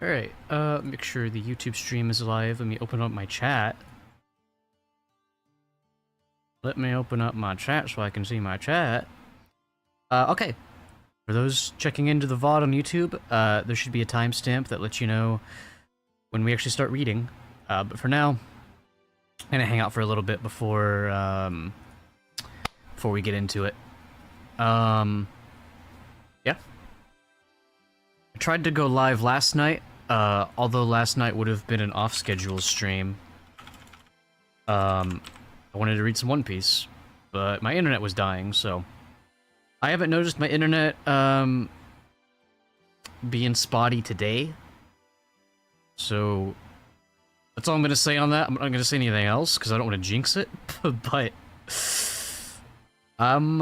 Alright, make sure the YouTube stream is live. Let me open up my chat. Let me open up my chat so I can see my chat. Okay. For those checking into the VOD on YouTube, there should be a timestamp that lets you know when we actually start reading. But for now, I'm gonna hang out for a little bit before we get into it. Yeah. I tried to go live last night, although last night would have been an off-schedule stream. I wanted to read some One Piece, but my internet was dying, so... I haven't noticed my internet, being spotty today. So... that's all I'm gonna say on that. I'm not gonna say anything else, because I don't want to jinx it, but... I'm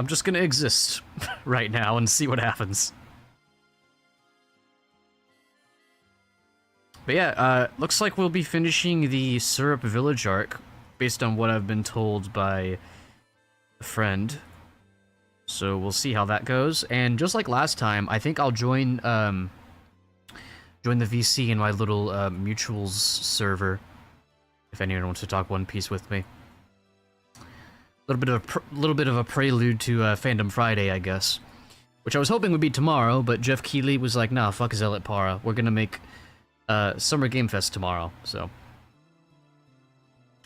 just gonna exist right now and see what happens. But yeah, looks like we'll be finishing the Syrup Village arc, based on what I've been told by a friend. So we'll see how that goes. And just like last time, I think I'll join the VC in my little mutuals server, if anyone wants to talk One Piece with me. A little bit of a prelude to Fandom Friday, I guess, which I was hoping would be tomorrow, but Jeff Keighley was like, "Nah, fuck ZealotPara. We're gonna make Summer Game Fest tomorrow." So,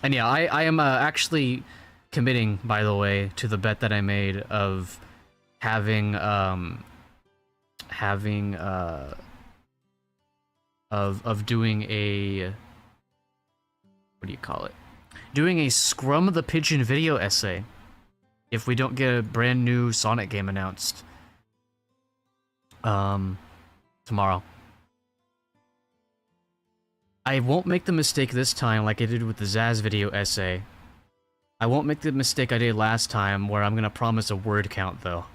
and yeah, I am actually committing, by the way, to the bet that I made of having doing a, what do you call it? Doing a Scrum the Pigeon video essay if we don't get a brand new Sonic game announced tomorrow. I won't make the mistake this time like I did with the Zaz video essay. I won't make the mistake I did last time where I'm gonna promise a word count though.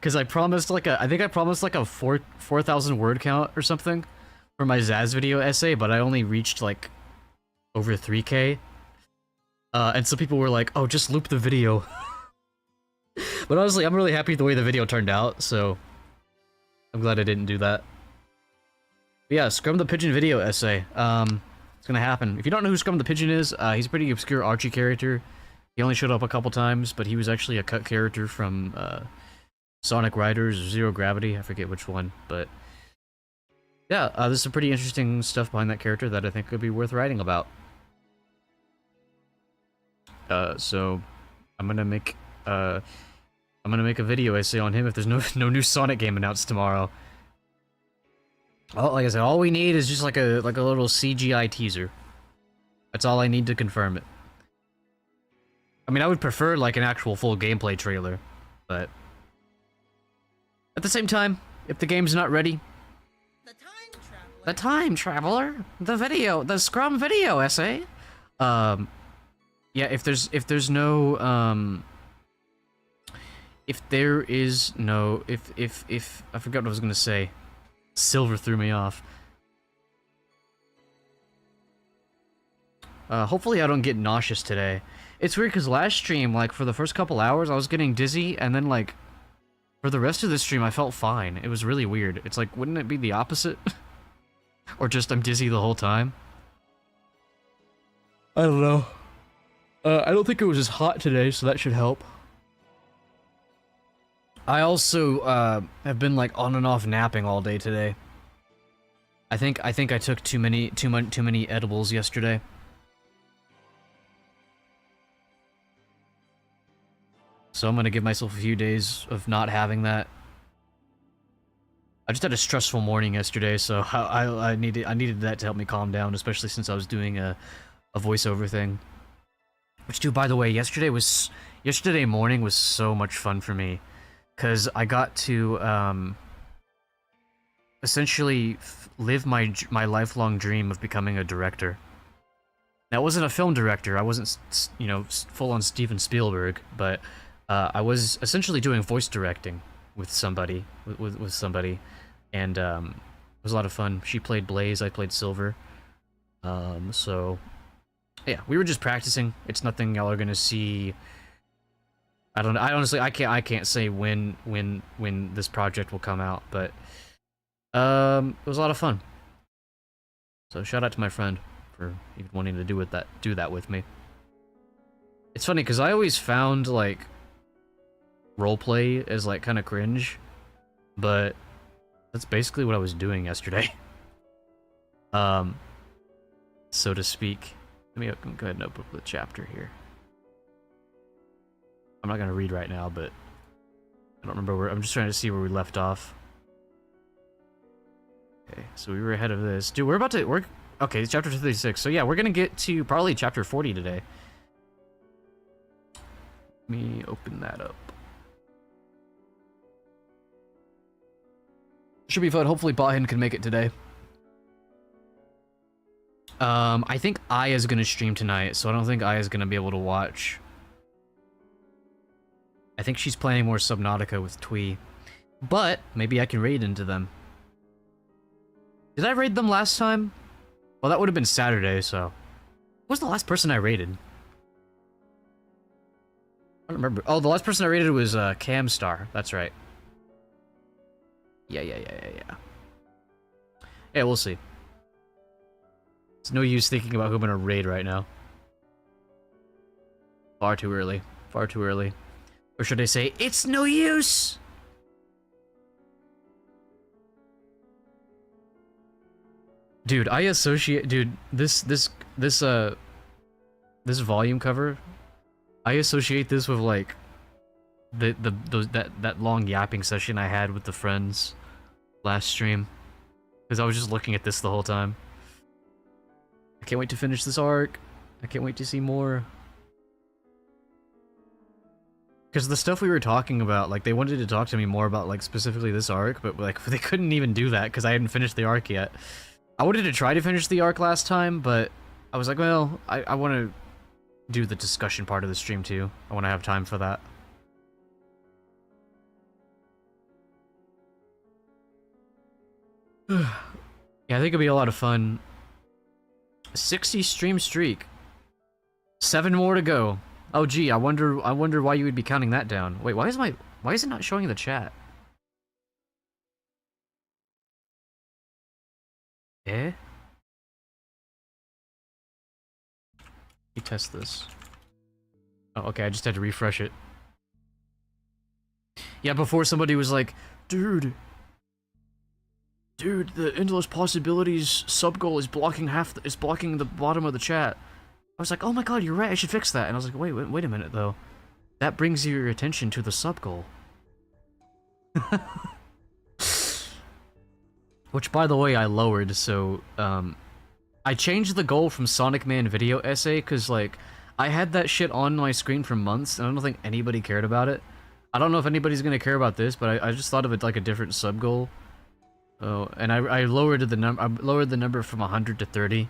Cause I promised like I think I promised like a 4,000 word count or something for my Zaz video essay, but I only reached like over 3K. And some people were like, "Oh, just loop the video." But honestly, I'm really happy with the way the video turned out, so I'm glad I didn't do that. But yeah, Scrum the Pigeon video essay. It's gonna happen. If you don't know who Scrum the Pigeon is, he's a pretty obscure Archie character. He only showed up a couple times, but he was actually a cut character from Sonic Riders or Zero Gravity. I forget which one, but yeah, there's some pretty interesting stuff behind that character that I think could be worth writing about. So I'm gonna make a video essay on him if there's no new Sonic game announced tomorrow. Oh, like I said, all we need is just like a little CGI teaser. That's all I need to confirm it. I mean, I would prefer like an actual full gameplay trailer, but at the same time, if the game's not ready, the time traveler, the Scrum video essay. Yeah, if there is no I forgot what I was gonna say. Silver threw me off. Hopefully I don't get nauseous today. It's weird because last stream, like, for the first couple hours, I was getting dizzy, and then, like, for the rest of the stream, I felt fine. It was really weird. It's like, wouldn't it be the opposite? Or just I'm dizzy the whole time? I don't know. I don't think it was as hot today, so that should help. I also have been like on and off napping all day today. I think I took too many edibles yesterday. So I'm gonna give myself a few days of not having that. I just had a stressful morning yesterday, so I needed that to help me calm down, especially since I was doing a voiceover thing. Which, dude, by the way, yesterday morning was so much fun for me. Because I got to, essentially live my lifelong dream of becoming a director. Now, I wasn't a film director, I wasn't, you know, full-on Steven Spielberg, but, I was essentially doing voice directing with somebody, with somebody, and, it was a lot of fun. She played Blaze, I played Silver. So, yeah, we were just practicing. It's nothing y'all are gonna see. I honestly, I can't say when this project will come out, but It was a lot of fun. So shout out to my friend for even wanting to do that with me. It's funny because I always found like roleplay as like kind of cringe, but that's basically what I was doing yesterday. So to speak. Let me go ahead and open up the chapter here. I'm not gonna read right now, but I don't remember where. I'm just trying to see where we left off. Okay, so we were ahead of this. Dude, we're okay, chapter 36. So yeah, we're gonna get to probably chapter 40 today. Let me open that up. Should be fun. Hopefully Bahin can make it today. I think Aya's gonna stream tonight, so I don't think Aya's gonna be able to watch. I think she's playing more Subnautica with Twee. But maybe I can raid into them. Did I raid them last time? Well, that would have been Saturday, so... Who was the last person I raided? I don't remember. Oh, the last person I raided was Camstar. That's right. Yeah. Yeah, we'll see. It's no use thinking about who I'm gonna raid right now. Far too early. Far too early. Or should I say, it's no use! Dude, I associate... Dude, this volume cover, I associate this with, like, that long yapping session I had with the friends last stream. Because I was just looking at this the whole time. I can't wait to finish this arc. I can't wait to see more. Because the stuff we were talking about, like, they wanted to talk to me more about, like, specifically this arc, but, like, they couldn't even do that because I hadn't finished the arc yet. I wanted to try to finish the arc last time, but I was like, well, I want to do the discussion part of the stream, too. I want to have time for that. Yeah, I think it'll be a lot of fun. 60 stream streak. 7 more to go. Oh gee, I wonder why you would be counting that down. Wait, why is it not showing in the chat? Eh? Let me test this. Oh, okay, I just had to refresh it. Yeah, before somebody was like, dude, the endless possibilities sub goal is blocking blocking the bottom of the chat. I was like, oh my god, you're right, I should fix that. And I was like, wait a minute though. That brings your attention to the sub goal. Which, by the way, I lowered, so, I changed the goal from Sonic Man video essay, because, like, I had that shit on my screen for months, and I don't think anybody cared about it. I don't know if anybody's gonna care about this, but I just thought of it like a different sub goal. Oh, and I lowered the number from 100 to 30.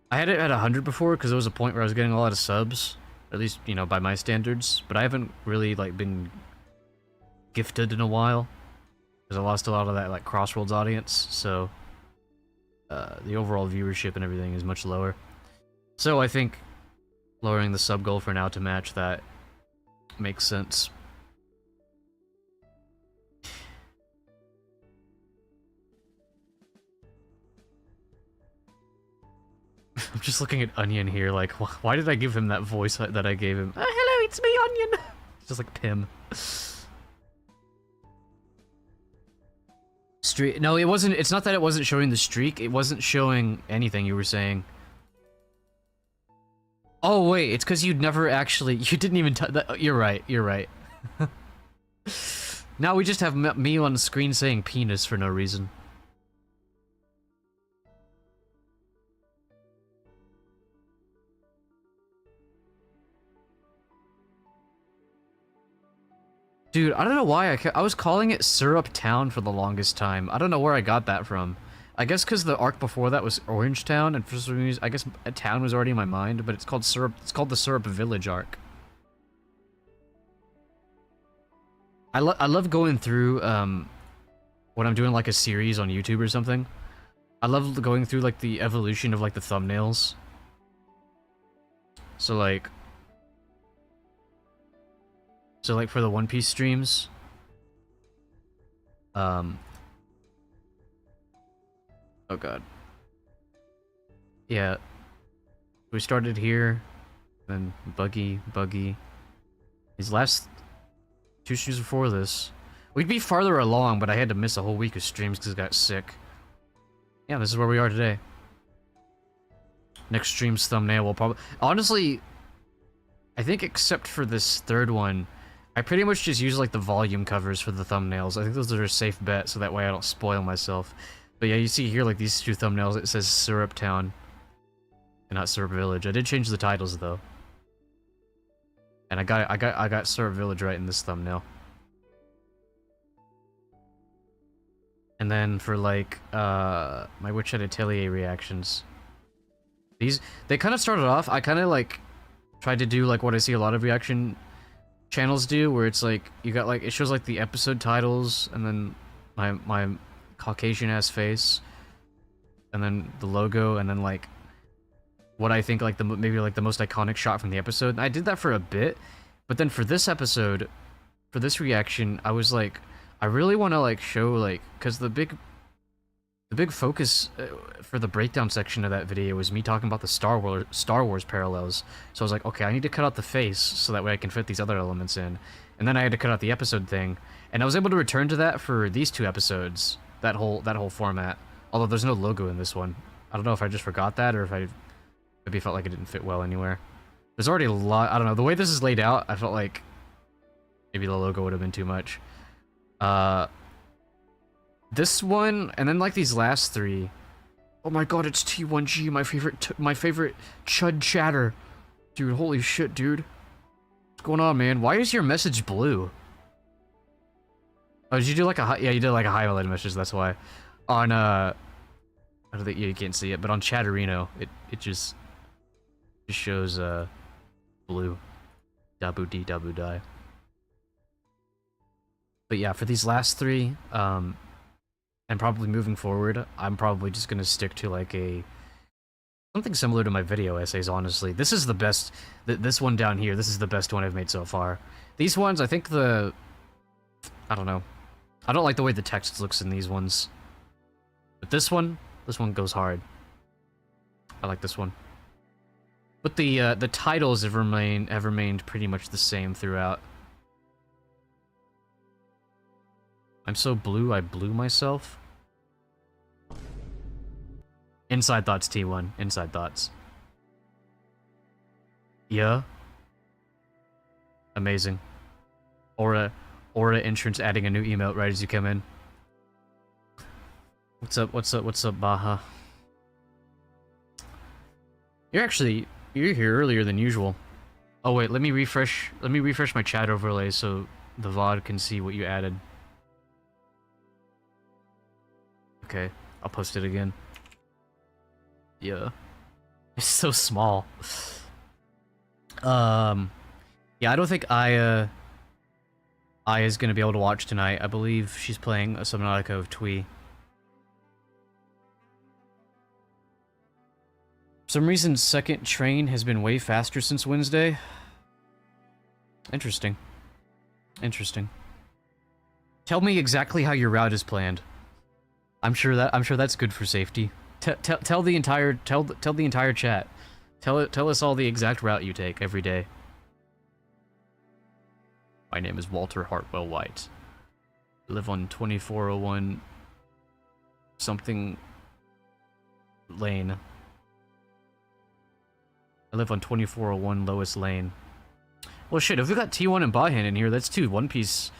I had it at 100 before, because there was a point where I was getting a lot of subs, at least, you know, by my standards, but I haven't really, like, been gifted in a while. Because I lost a lot of that, like, Crossroads audience, so the overall viewership and everything is much lower. So I think lowering the sub goal for now to match that makes sense. I'm just looking at Onion here, like, why did I give him that voice that I gave him? Hello, it's me, Onion! It's just like Pim. No, it wasn't. It's not that it wasn't showing the streak. It wasn't showing anything you were saying. Oh wait, it's because you'd never actually. You didn't even. You're right. You're right. Now we just have me on the screen saying penis for no reason. Dude, I don't know why I was calling it Syrup Town for the longest time. I don't know where I got that from. I guess because the arc before that was Orange Town, and for some reason, I guess a town was already in my mind, but it's called Syrup. It's called the Syrup Village arc. I love going through when I'm doing like a series on YouTube or something. I love going through like the evolution of like the thumbnails. So like for the One Piece streams, Oh god. Yeah. We started here, then buggy. These last 2 streams before this, we'd be farther along, but I had to miss a whole week of streams because I got sick. Yeah, this is where we are today. Next stream's thumbnail will probably... Honestly, I think except for this third one, I pretty much just use like the volume covers for the thumbnails. I think those are a safe bet, so that way I don't spoil myself. But yeah, you see here like these 2 thumbnails, it says Syrup Town. And not Syrup Village. I did change the titles though. And I got Syrup Village right in this thumbnail. And then for like my Witch Hat Atelier reactions. They kind of started off, I kind of like tried to do like what I see a lot of reaction channels do, where it's like you got like it shows like the episode titles and then my Caucasian ass face and then the logo and then like what I think like maybe like the most iconic shot from the episode. And I did that for a bit, but then for this episode, for this reaction, I was like, I really want to like show like, because the big focus for the breakdown section of that video was me talking about the Star Wars parallels. So I was like, okay, I need to cut out the face so that way I can fit these other elements in. And then I had to cut out the episode thing, and I was able to return to that for these 2 episodes. That whole format. Although there's no logo in this one. I don't know if I just forgot that or if I maybe felt like it didn't fit well anywhere. There's already a lot. I don't know. The way this is laid out, I felt like maybe the logo would have been too much. This one, and then like these last 3. Oh my god, it's T1G, my favorite chud chatter. Dude, holy shit, dude. What's going on, man? Why is your message blue? Oh, did you do like a yeah, you did like a highlighted message, that's why. On I don't think you can't see it, but on Chatterino, it just shows blue. Dabu dee dabu die. But yeah, for these last 3, and probably moving forward, I'm probably just gonna stick to like something similar to my video essays, honestly. This is the best, this one down here, this is the best one I've made so far. These ones, I think I don't know. I don't like the way the text looks in these ones. But this one goes hard. I like this one. But the titles have remained pretty much the same throughout. I'm so blue, I blew myself. Inside Thoughts T1. Inside Thoughts. Yeah. Amazing. Aura entrance adding a new emote right as you come in. What's up, Baja? You're here earlier than usual. Oh wait, let me refresh my chat overlay so the VOD can see what you added. Okay, I'll post it again. Yeah. It's so small. Yeah, I don't think Aya's gonna be able to watch tonight. I believe she's playing a Subnautica of Twee. For some reason, second train has been way faster since Wednesday. Interesting. Interesting. Tell me exactly how your route is planned. I'm sure that's good for safety. Tell the entire chat. Tell us all the exact route you take every day. My name is Walter Hartwell White. I live on 2401 something lane. I live on 2401 Lois Lane. Well shit, if we got T1 and Bahan in here, that's 2 One Piece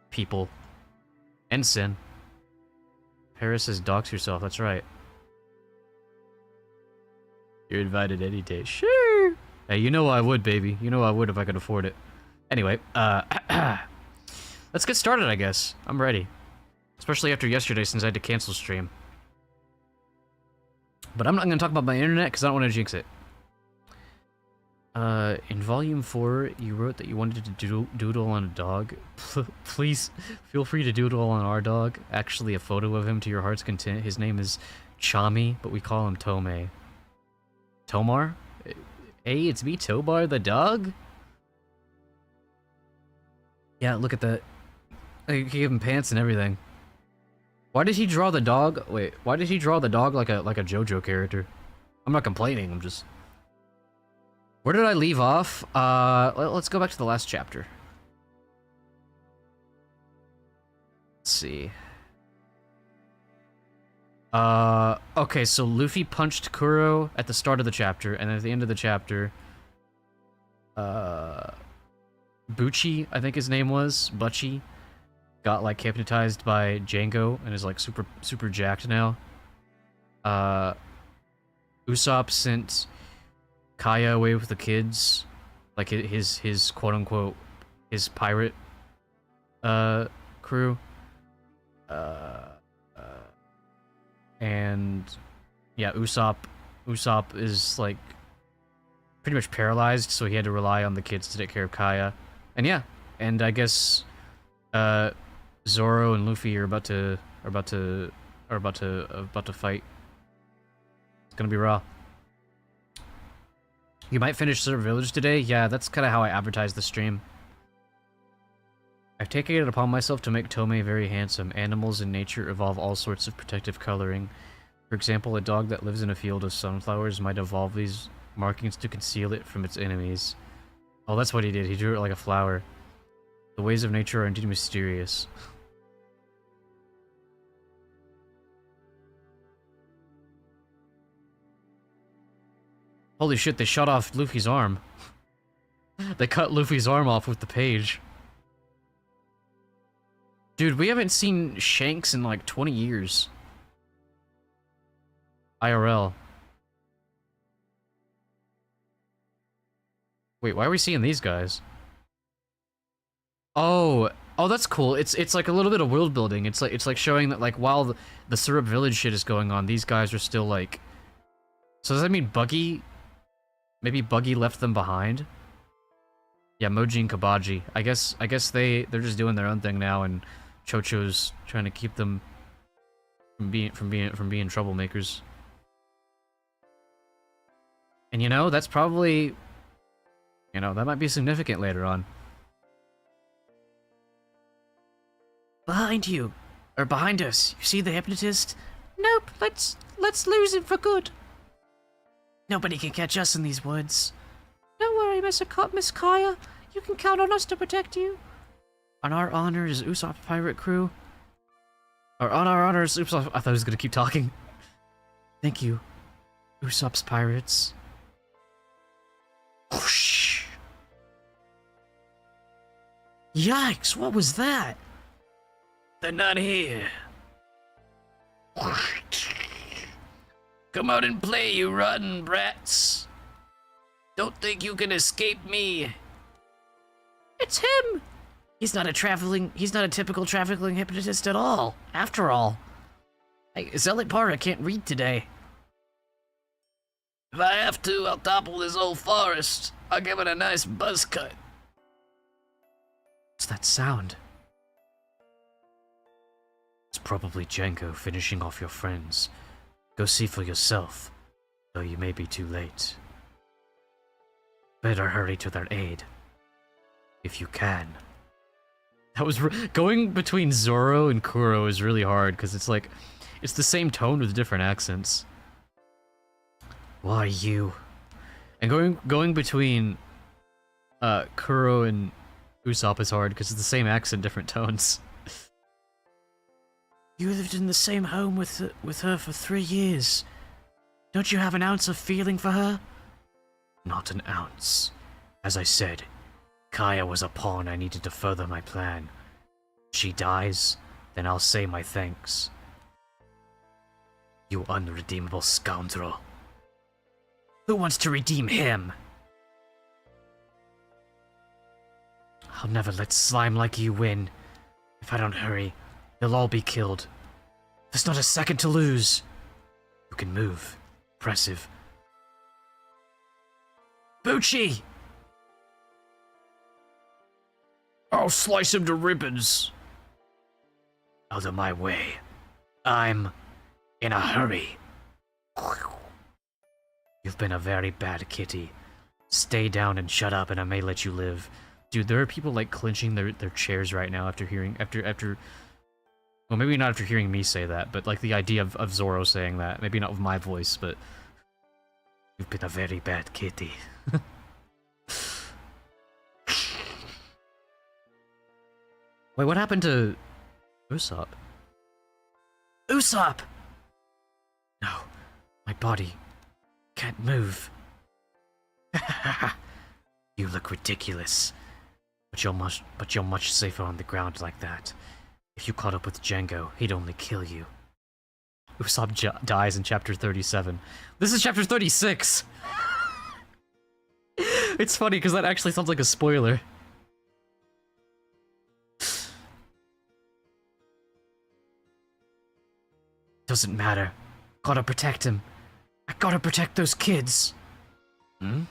people. And Sin. Paris says dox yourself, that's right. You're invited any day. Sure! Hey, you know I would, baby. You know I would if I could afford it. Anyway, let's get started, I guess. I'm ready. Especially after yesterday, since I had to cancel stream. But I'm not going to talk about my internet, because I don't want to jinx it. In Volume 4, you wrote that you wanted to doodle on a dog. Please, feel free to doodle on our dog. Actually, a photo of him to your heart's content. His name is Chami, but we call him Tome. Tomar? Hey, it's me, Tobar the dog? Yeah, look at that. I gave him pants and everything. Why did he draw the dog? Wait, why did he draw the dog like a JoJo character? I'm not complaining, I'm just... Where did I leave off? Let's go back to the last chapter. Let's see. Okay, so Luffy punched Kuro at the start of the chapter, and then at the end of the chapter, Bucci, I think his name was, Butchie, got, like, hypnotized by Django and is, like, super jacked now. Usopp sent Kaya away with the kids, like, his quote-unquote, his pirate, crew. And, yeah, Usopp is, like, pretty much paralyzed, so he had to rely on the kids to take care of Kaya. And yeah, and I guess, Zoro and Luffy are about to fight. It's gonna be raw. You might finish Syrup Village today? Yeah, that's kind of how I advertise the stream. I've taken it upon myself to make Tomei very handsome. Animals in nature evolve all sorts of protective coloring. For example, a dog that lives in a field of sunflowers might evolve these markings to conceal it from its enemies. Oh, that's what he did. He drew it like a flower. The ways of nature are indeed mysterious. Holy shit, they shot off Luffy's arm. They cut Luffy's arm off with the page. Dude, we haven't seen Shanks in like 20 years. IRL. Wait, why are we seeing these guys? Oh, that's cool. It's like a little bit of world building. It's like showing that, like, while the Syrup Village shit is going on, these guys are still like... So does that mean Buggy? Maybe Buggy left them behind? Yeah, Moji and Kabaji. I guess they're just doing their own thing now, and Chocho's trying to keep them from being troublemakers. And you know, that's probably, you know, that might be significant later on. Behind you, or behind us. You see the hypnotist? Nope. Let's lose him for good. Nobody can catch us in these woods. Don't worry, Miss Kaya. You can count on us to protect you. On our honor is Usopp's pirate crew. Or on our honor is Usopp... I thought I was gonna keep talking. Thank you, Usopp's pirates. Whoosh. Yikes, what was that? They're not here. Come out and play, you rotten brats. Don't think you can escape me. It's him! He's not a typical traveling hypnotist at all, after all. Hey, ZealotPara can't read today. If I have to, I'll topple this old forest. I'll give it a nice buzz cut. What's that sound? It's probably Django finishing off your friends. Go see for yourself, though you may be too late. Better hurry to their aid, if you can. That was going between Zoro and Kuro is really hard because it's like it's the same tone with different accents. Why you? And going between Kuro and Usopp is hard because it's the same accent, different tones. You lived in the same home with her for 3 years. Don't you have an ounce of feeling for her? Not an ounce. As I said, Kaya was a pawn I needed to further my plan. She dies, then I'll say my thanks. You unredeemable scoundrel. Who wants to redeem him? I'll never let slime like you win. If I don't hurry, they'll all be killed. There's not a second to lose. You can move. Impressive. Bucci! I'll slice him to ribbons. Out of my way. I'm in a hurry. You've been a very bad kitty. Stay down and shut up and I may let you live. Dude, there are people like clenching their chairs right now after Well, maybe not after hearing me say that, but like the idea of Zoro saying that. Maybe not with my voice, but... You've been a very bad kitty. Wait, what happened to... Usopp? Usopp! No, my body can't move. You look ridiculous. But you're much safer on the ground like that. If you caught up with Django, he'd only kill you. Usopp dies in chapter 37. This is chapter 36! It's funny, because that actually sounds like a spoiler. Doesn't matter. Gotta protect him. I gotta protect those kids. Hmm?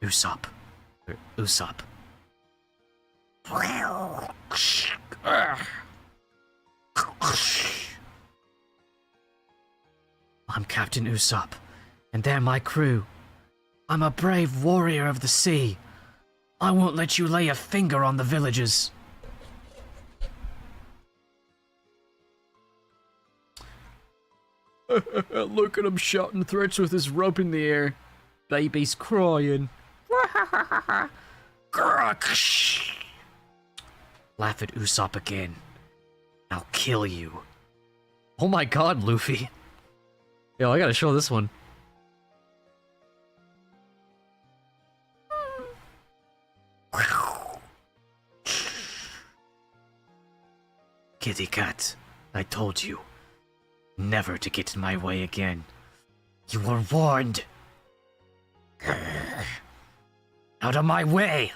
Usopp. Usopp. I'm Captain Usopp, and they're my crew. I'm a brave warrior of the sea. I won't let you lay a finger on the villagers. Look at him shouting threats with his rope in the air. Baby's crying. Laugh at Usopp again. I'll kill you. Oh my god, Luffy. Yo, I gotta show this one. Kitty cat, I told you. Never to get in my way again. You were warned. Out of my way!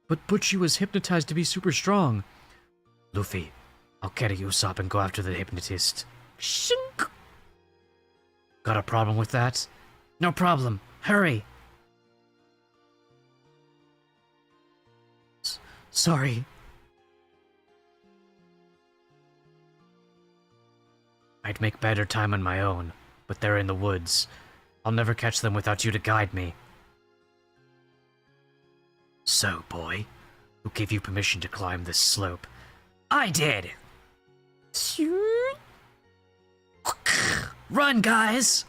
But Butchie was hypnotized to be super strong. Luffy, I'll carry Usopp and go after the hypnotist. Shink. Got a problem with that? No problem. Hurry. Sorry. I'd make better time on my own, but they're in the woods. I'll never catch them without you to guide me. So, boy, who gave you permission to climb this slope? I did! Run, guys!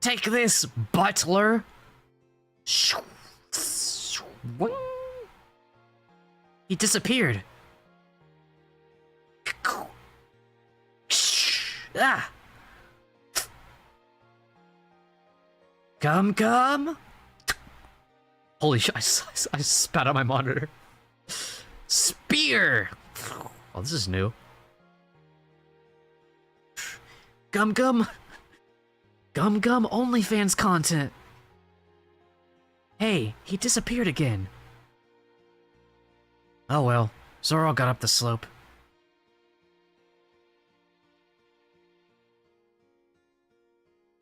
Take this, butler! He disappeared. Ah! Come! Holy shit, I spat out my monitor. Spear! Oh, this is new. Gum OnlyFans content. Hey, he disappeared again. Oh well, Zoro got up the slope.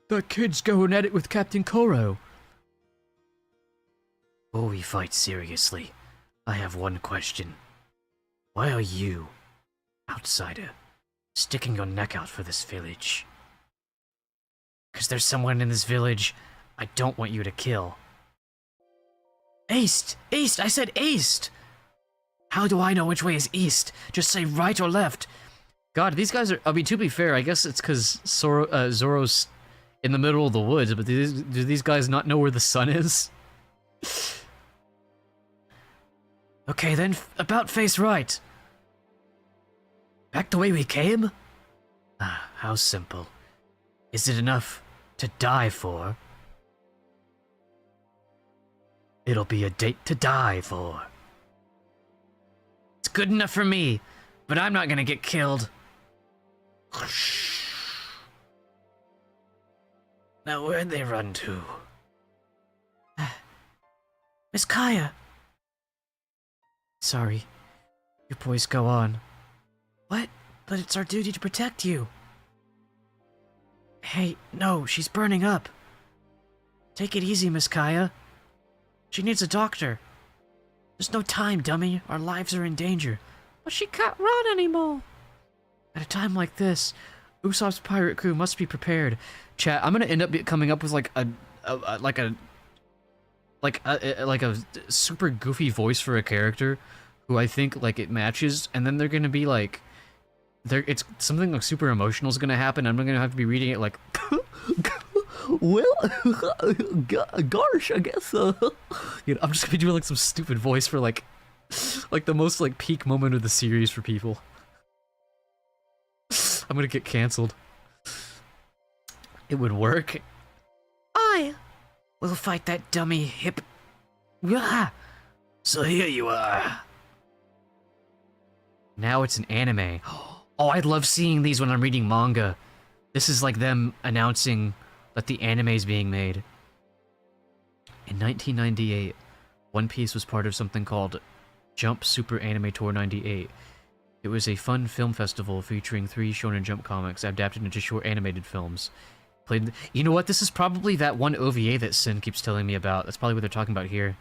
That kid's going at it with Captain Koro. Before we fight seriously, I have one question. Why are you, outsider, sticking your neck out for this village? Because there's someone in this village I don't want you to kill. East! East! I said east! How do I know which way is east? Just say right or left. God, these guys are... I mean, to be fair, I guess it's because Zoro's in the middle of the woods, but do these guys not know where the sun is? Okay, then, about face right. Back the way we came? Ah, how simple. Is it enough to die for? It'll be a date to die for. It's good enough for me, but I'm not gonna get killed. Now where'd they run to? Miss Kaya! Sorry. You boys go on. What? But it's our duty to protect you. Hey, no, she's burning up. Take it easy, Miss Kaya. She needs a doctor. There's no time, dummy. Our lives are in danger. But she can't run anymore. At a time like this, Usopp's pirate crew must be prepared. Chat, I'm gonna end up coming up with like a like a super goofy voice for a character who I think like it matches, and then they're gonna be like, it's something like super emotional is gonna happen. I'm gonna have to be reading it like, well, gosh, I guess. You know, I'm just gonna be doing like some stupid voice for like the most like peak moment of the series for people. I'm gonna get canceled. It would work. I will fight that dummy hip. Yeah. So here you are. Now it's an anime. Oh, I love seeing these when I'm reading manga. This is like them announcing that the anime is being made. In 1998, One Piece was part of something called Jump Super Anime Tour 98. It was a fun film festival featuring 3 Shonen Jump comics adapted into short animated films. You know what? This is probably that one OVA that Sin keeps telling me about. That's probably what they're talking about here.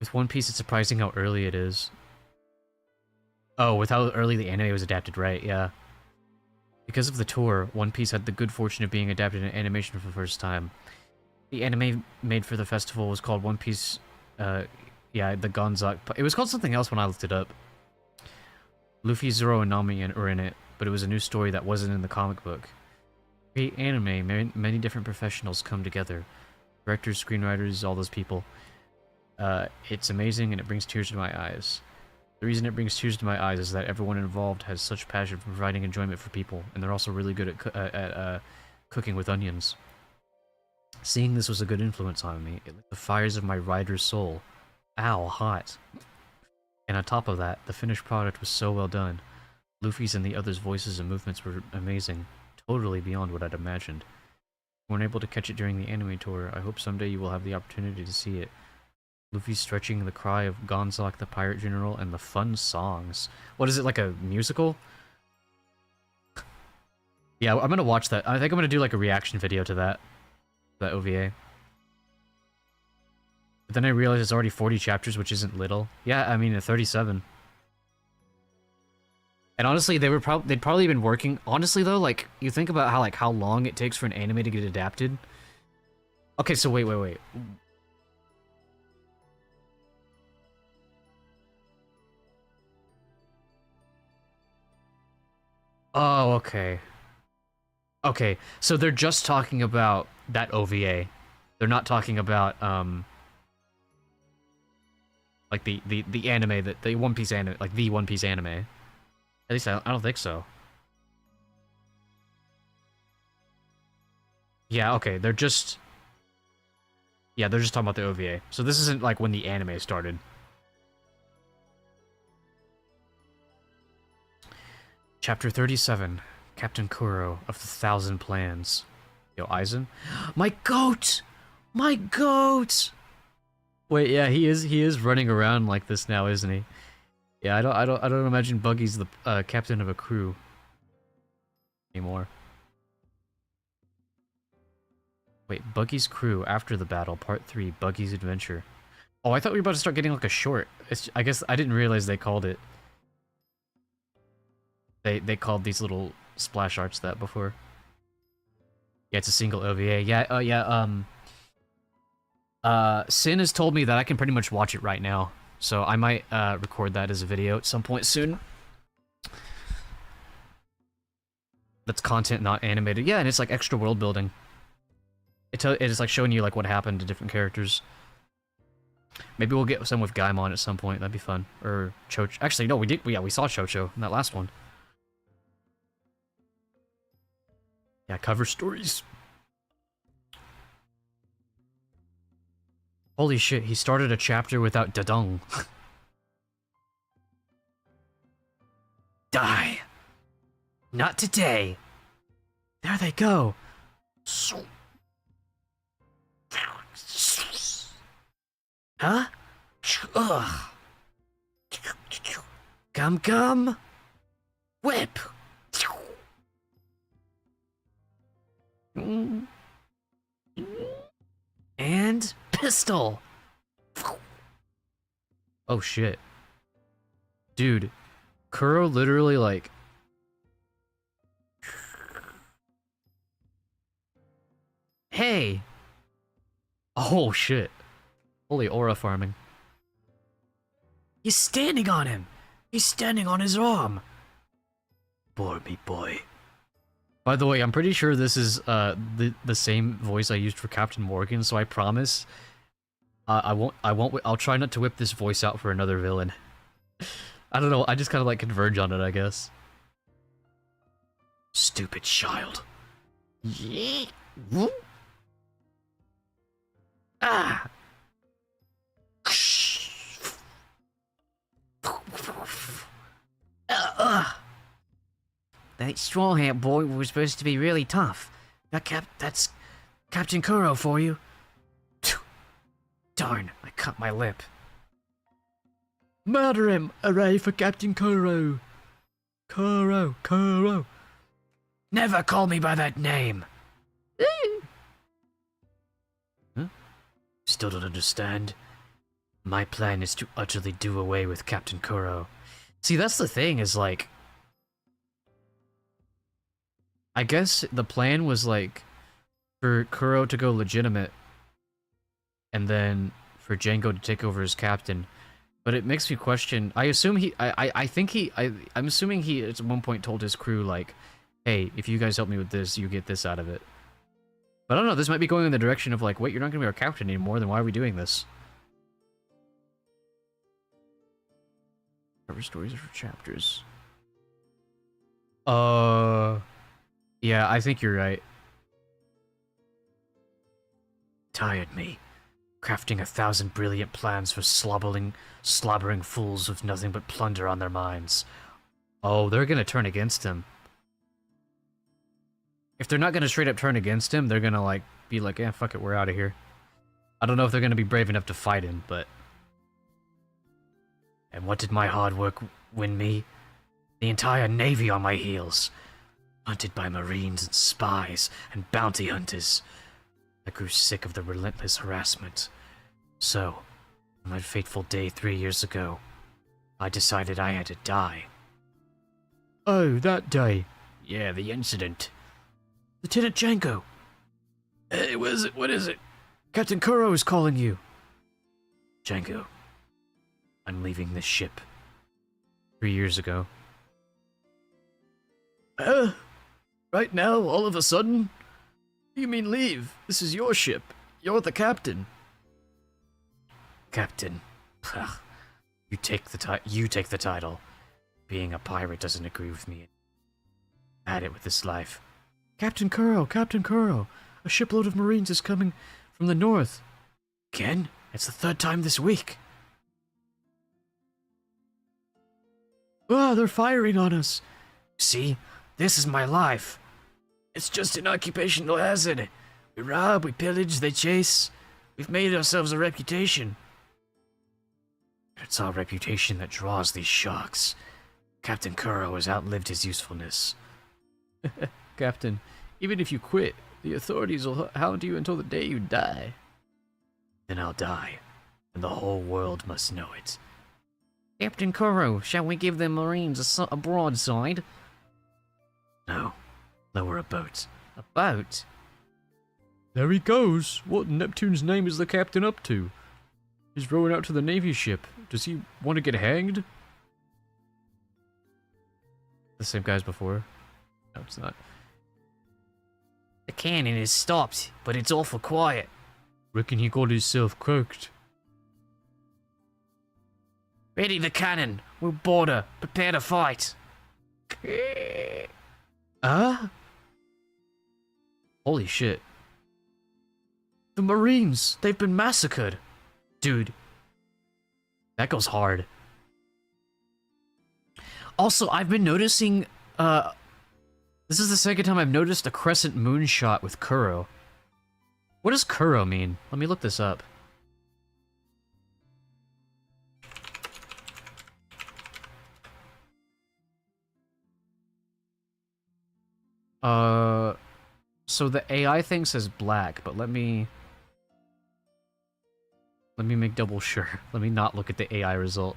With One Piece, it's surprising how early it is. Oh, with how early the anime was adapted, right? Yeah. Because of the tour, One Piece had the good fortune of being adapted in animation for the first time. The anime made for the festival was called One Piece, yeah, the Gonzak. It was called something else when I looked it up. Luffy, Zoro, and Nami are in it, but it was a new story that wasn't in the comic book. To create anime, many different professionals come together. Directors, screenwriters, all those people. It's amazing and it brings tears to my eyes. The reason it brings tears to my eyes is that everyone involved has such passion for providing enjoyment for people, and they're also really good at cooking with onions. Seeing this was a good influence on me. It lit the fires of my writer's soul. Ow, hot. And on top of that, the finished product was so well done. Luffy's and the others' voices and movements were amazing, totally beyond what I'd imagined. If you weren't able to catch it during the anime tour, I hope someday you will have the opportunity to see it. Luffy stretching the cry of Gonzok the Pirate General and the fun songs. What is it, like a musical? Yeah, I'm gonna watch that. I think I'm gonna do like a reaction video to that OVA. But then I realized it's already 40 chapters, which isn't little. Yeah, I mean, 37. And honestly, they'd probably been working. Honestly, though, like you think about how long it takes for an anime to get adapted. Okay, so wait. Oh, okay. Okay, so they're just talking about that OVA. They're not talking about like the anime, that the One Piece anime, like the One Piece anime. At least I don't think so. Yeah, okay, they're just talking about the OVA. So this isn't like when the anime started. Chapter 37, Captain Kuro of the Thousand Plans. Yo, Aizen? My goat! My goat! Wait, yeah, he is running around like this now, isn't he? Yeah, I don't imagine Buggy's the captain of a crew anymore. Wait, Buggy's crew after the battle, part 3, Buggy's adventure. Oh, I thought we were about to start getting like a short. I guess I didn't realize they called it. They called these little splash arts that before. Yeah, it's a single OVA. Yeah, Sin has told me that I can pretty much watch it right now, so I might record that as a video at some point soon. That's content, not animated. Yeah, and it's like extra world building. It is like showing you like what happened to different characters. Maybe we'll get some with Gaimon at some point. That'd be fun. Or Chocho. Actually, no, we did. Yeah, we saw Chocho in that last one. Yeah, cover stories. Holy shit, he started a chapter without Dadong. Die. Not today. There they go. Huh? Ugh. Gum. Whip. And pistol. Oh shit. Dude, Kuro literally like... Hey! Oh shit. Holy aura farming. He's standing on him! He's standing on his arm! Bore me, boy. By the way, I'm pretty sure this is the same voice I used for Captain Morgan, so I promise I'll try not to whip this voice out for another villain. I don't know, I just kind of like converge on it, I guess. Stupid child. Ah! That straw hat boy was supposed to be really tough. That's Captain Kuro for you. Darn, I cut my lip. Murder him! Hooray for Captain Kuro! Kuro! Never call me by that name! Huh? Still don't understand? My plan is to utterly do away with Captain Kuro. See, that's the thing, is like... I guess the plan was like, for Kuro to go legitimate, and then for Django to take over as captain. But it makes me question, I assume I'm assuming he at one point told his crew like, hey, if you guys help me with this, you get this out of it. But I don't know, this might be going in the direction of like, wait, you're not gonna be our captain anymore, then why are we doing this? Cover stories for chapters. Yeah, I think you're right. Tired me. Crafting 1,000 brilliant plans for slobbering fools with nothing but plunder on their minds. Oh, they're gonna turn against him. If they're not gonna straight up turn against him, they're gonna like be like, eh, fuck it, we're out of here. I don't know if they're gonna be brave enough to fight him, but... And what did my hard work win me? The entire Navy on my heels. Hunted by Marines and spies and bounty hunters. I grew sick of the relentless harassment. So, on my fateful day 3 years ago, I decided I had to die. Oh, that day? Yeah, the incident. Lieutenant Django! Hey, what is it? Captain Kuro is calling you. Django, I'm leaving this ship. 3 years ago. Right now, all of a sudden? What do you mean leave? This is your ship. You're the captain. Captain. Ugh. You take the title. Being a pirate doesn't agree with me. Had it with this life. Captain Kuro! Captain Kuro! A shipload of Marines is coming from the north. Again? It's the 3rd time this week. Ah, they're firing on us. See? This is my life. It's just an occupational hazard. We rob, we pillage, they chase. We've made ourselves a reputation. It's our reputation that draws these sharks. Captain Kuro has outlived his usefulness. Captain, even if you quit, the authorities will hound you until the day you die. Then I'll die, and the whole world must know it. Captain Kuro, shall we give the Marines a broadside? No. Lower a boat. A boat? There he goes. What in Neptune's name is the captain up to? He's rowing out to the Navy ship. Does he want to get hanged? The same guy as before? No, it's not. The cannon is stopped, but it's awful quiet. Reckon he got himself cooked. Ready the cannon. We'll board her. Prepare to fight. Holy shit. The Marines! They've been massacred! Dude. That goes hard. Also, I've been noticing, this is the second time I've noticed a crescent moon shot with Kuro. What does Kuro mean? Let me look this up. So the AI thing says black, but let me make double sure. Let me not look at the AI result.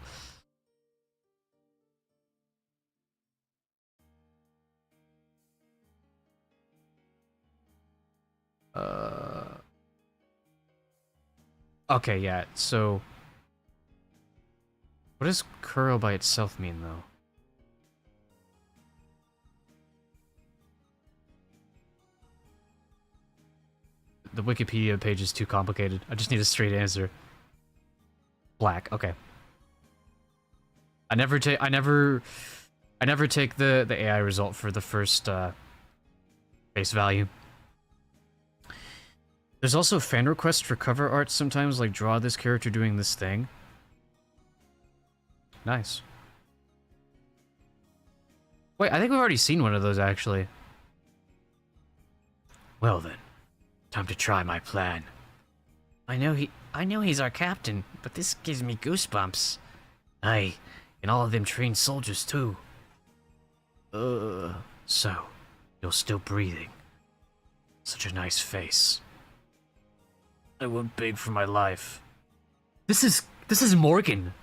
Okay, yeah, so... What does Kuro by itself mean, though? The Wikipedia page is too complicated. I just need a straight answer. Black, okay. I never take the AI result for the first face value. There's also fan requests for cover art sometimes, like draw this character doing this thing. Nice. Wait, I think we've already seen one of those actually. Well then, time to try my plan. I know he's our captain, but this gives me goosebumps. Aye, and all of them trained soldiers too. So, you're still breathing. Such a nice face. I went big for my life. This is Morgan.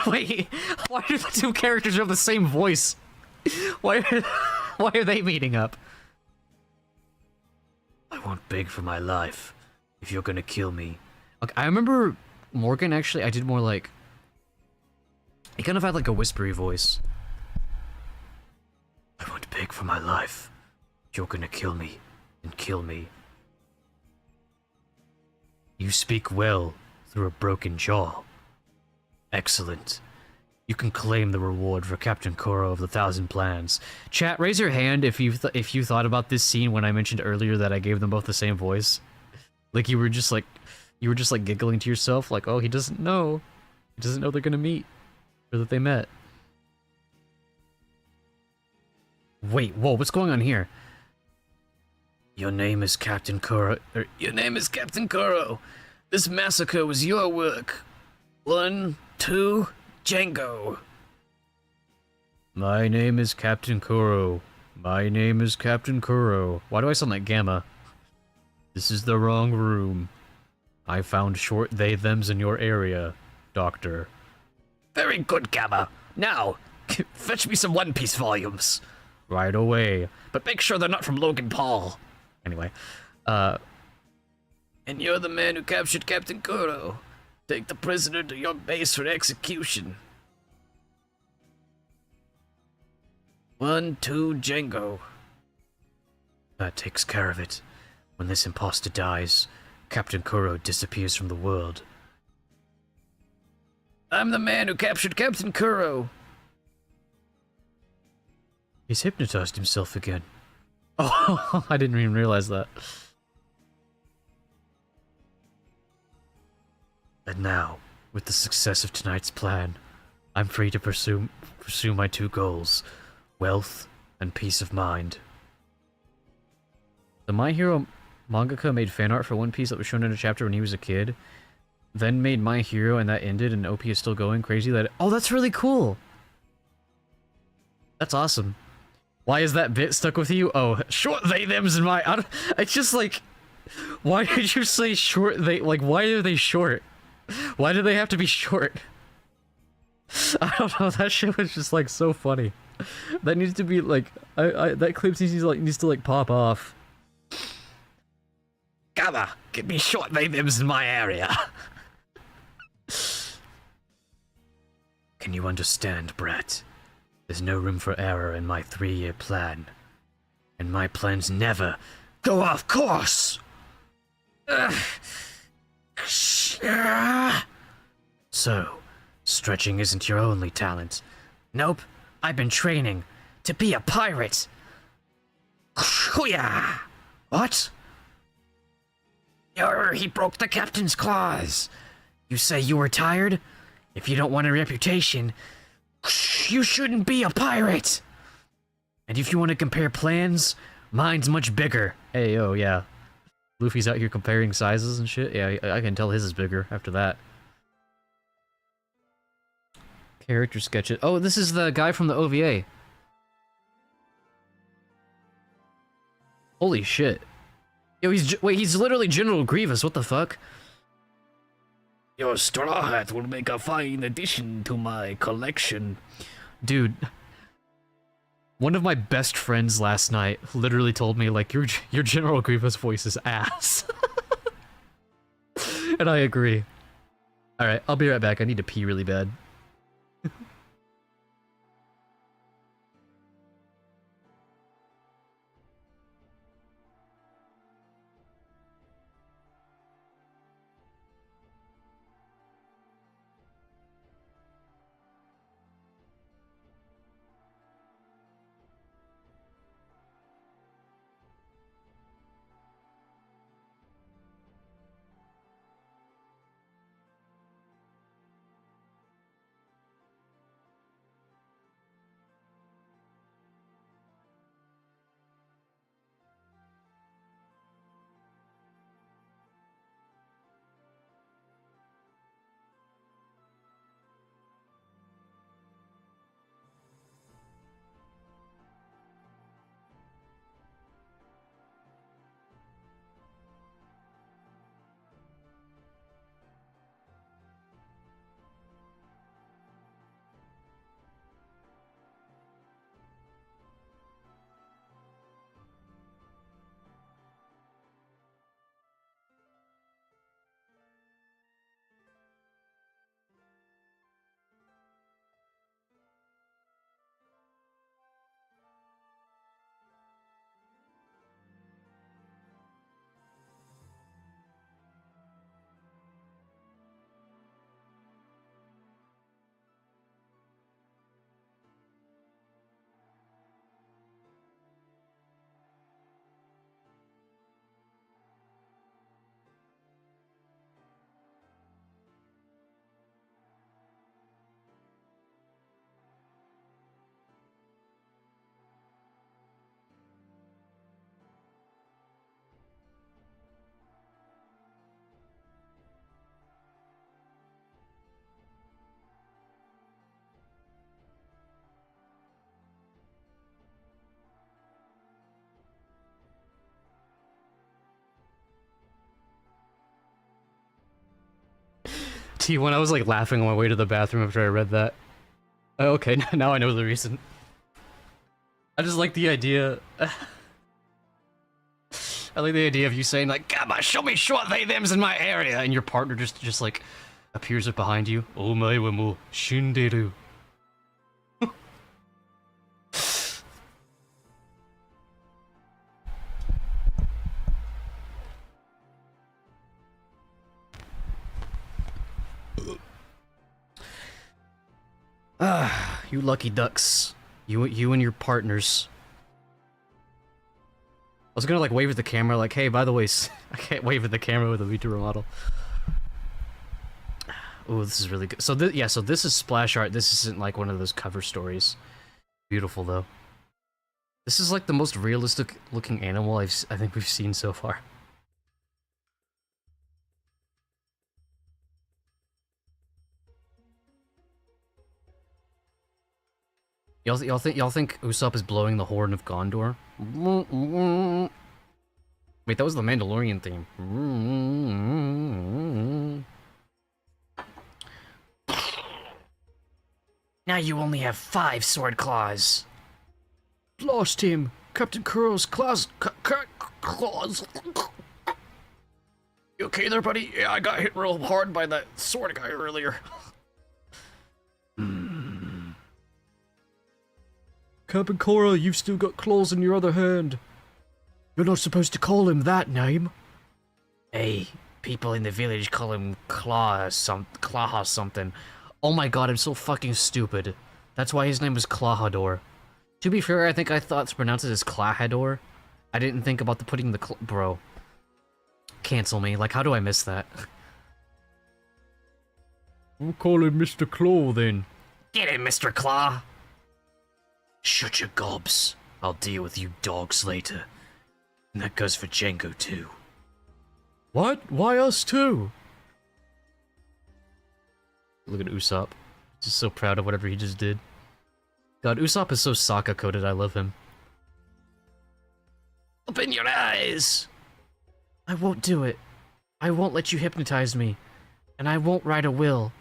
Wait, why do the two characters have the same voice? Why are they meeting up? I want big for my life. If you're gonna kill me. Okay, I remember Morgan actually, I did more like... He kind of had like a whispery voice. I want big for my life. If you're gonna kill me, then kill me. You speak well through a broken jaw. Excellent. You can claim the reward for Captain Kuro of the 1,000 Plans. Chat, raise your hand if you thought about this scene when I mentioned earlier that I gave them both the same voice. Like you were just like giggling to yourself, like, oh, he doesn't know. He doesn't know they're gonna meet. Or that they met. Wait, whoa, what's going on here? Your name is Captain Kuro. Your name is Captain Kuro. This massacre was your work. 1, 2, Django. My name is Captain Kuro. My name is Captain Kuro. Why do I sound like Gamma? This is the wrong room. I found short they-thems in your area, Doctor. Very good, Gamma. Now, fetch me some One Piece volumes. Right away. But make sure they're not from Logan Paul. Anyway, and you're the man who captured Captain Kuro. Take the prisoner to your base for execution. 1, 2, Django. That takes care of it. When this imposter dies, Captain Kuro disappears from the world. I'm the man who captured Captain Kuro. He's hypnotized himself again. Oh, I didn't even realize that. And now, with the success of tonight's plan, I'm free to pursue my two goals, wealth and peace of mind. The My Hero mangaka made fan art for One Piece that was shown in a chapter when he was a kid, then made My Hero and that ended and OP is still going crazy. Oh, that's really cool! That's awesome. Why is that bit stuck with you? Oh, short they-thems in my... It's just like... Why did you say short they... Like, why are they short? Why do they have to be short? I don't know, that shit was just like so funny. That needs to be like... that clip needs to like pop off. Gamma, give me short they-thems in my area. Can you understand, Brett? There's no room for error in my 3-year plan. And my plans never go off course! So, stretching isn't your only talent. Nope, I've been training to be a pirate. What? He broke the captain's claws. You say you were tired? If you don't want a reputation, you shouldn't be a pirate! And if you want to compare plans, mine's much bigger. Hey, oh, yeah. Luffy's out here comparing sizes and shit. Yeah, I can tell his is bigger after that. Character sketches. Oh, this is the guy from the OVA. Holy shit. Yo, he's literally General Grievous, what the fuck? Your straw hat will make a fine addition to my collection. Dude, one of my best friends last night literally told me, like, your General Grievous voice is ass. And I agree. Alright, I'll be right back. I need to pee really bad. T, when I was like laughing on my way to the bathroom after I read that. Oh, okay, now I know the reason. I just like the idea. I like the idea of you saying like, "Come on, show me short they them's in my area," and your partner just like appears up behind you. Omae wa mo shinderu. Ah, you lucky ducks. You and your partners. I was gonna like wave at the camera like, hey, by the way, I can't wave at the camera with a VTuber model. Oh, this is really good. So yeah, so this is splash art. This isn't like one of those cover stories. Beautiful though. This is like the most realistic looking animal I think we've seen so far. Y'all think Usopp is blowing the horn of Gondor? Wait, that was the Mandalorian theme. Now you only have 5 sword claws. Lost him. Captain Kuro's claws. Claws. You okay there, buddy? Yeah, I got hit real hard by that sword guy earlier. Captain Korra, you've still got claws in your other hand. You're not supposed to call him that name. Hey, people in the village call him Claw or something. Oh my god, I'm so fucking stupid. That's why his name was Clawhador. To be fair, I think I thought to pronounce it as Clawhador. I didn't think about putting the bro. Cancel me. Like, how do I miss that? We'll call him Mr. Claw then. Get him, Mr. Claw. Shut your gobs. I'll deal with you dogs later. And that goes for Django too. What? Why us too? Look at Usopp. Just so proud of whatever he just did. God, Usopp is so Sokka-coded, I love him. Open your eyes! I won't do it. I won't let you hypnotize me. And I won't write a will.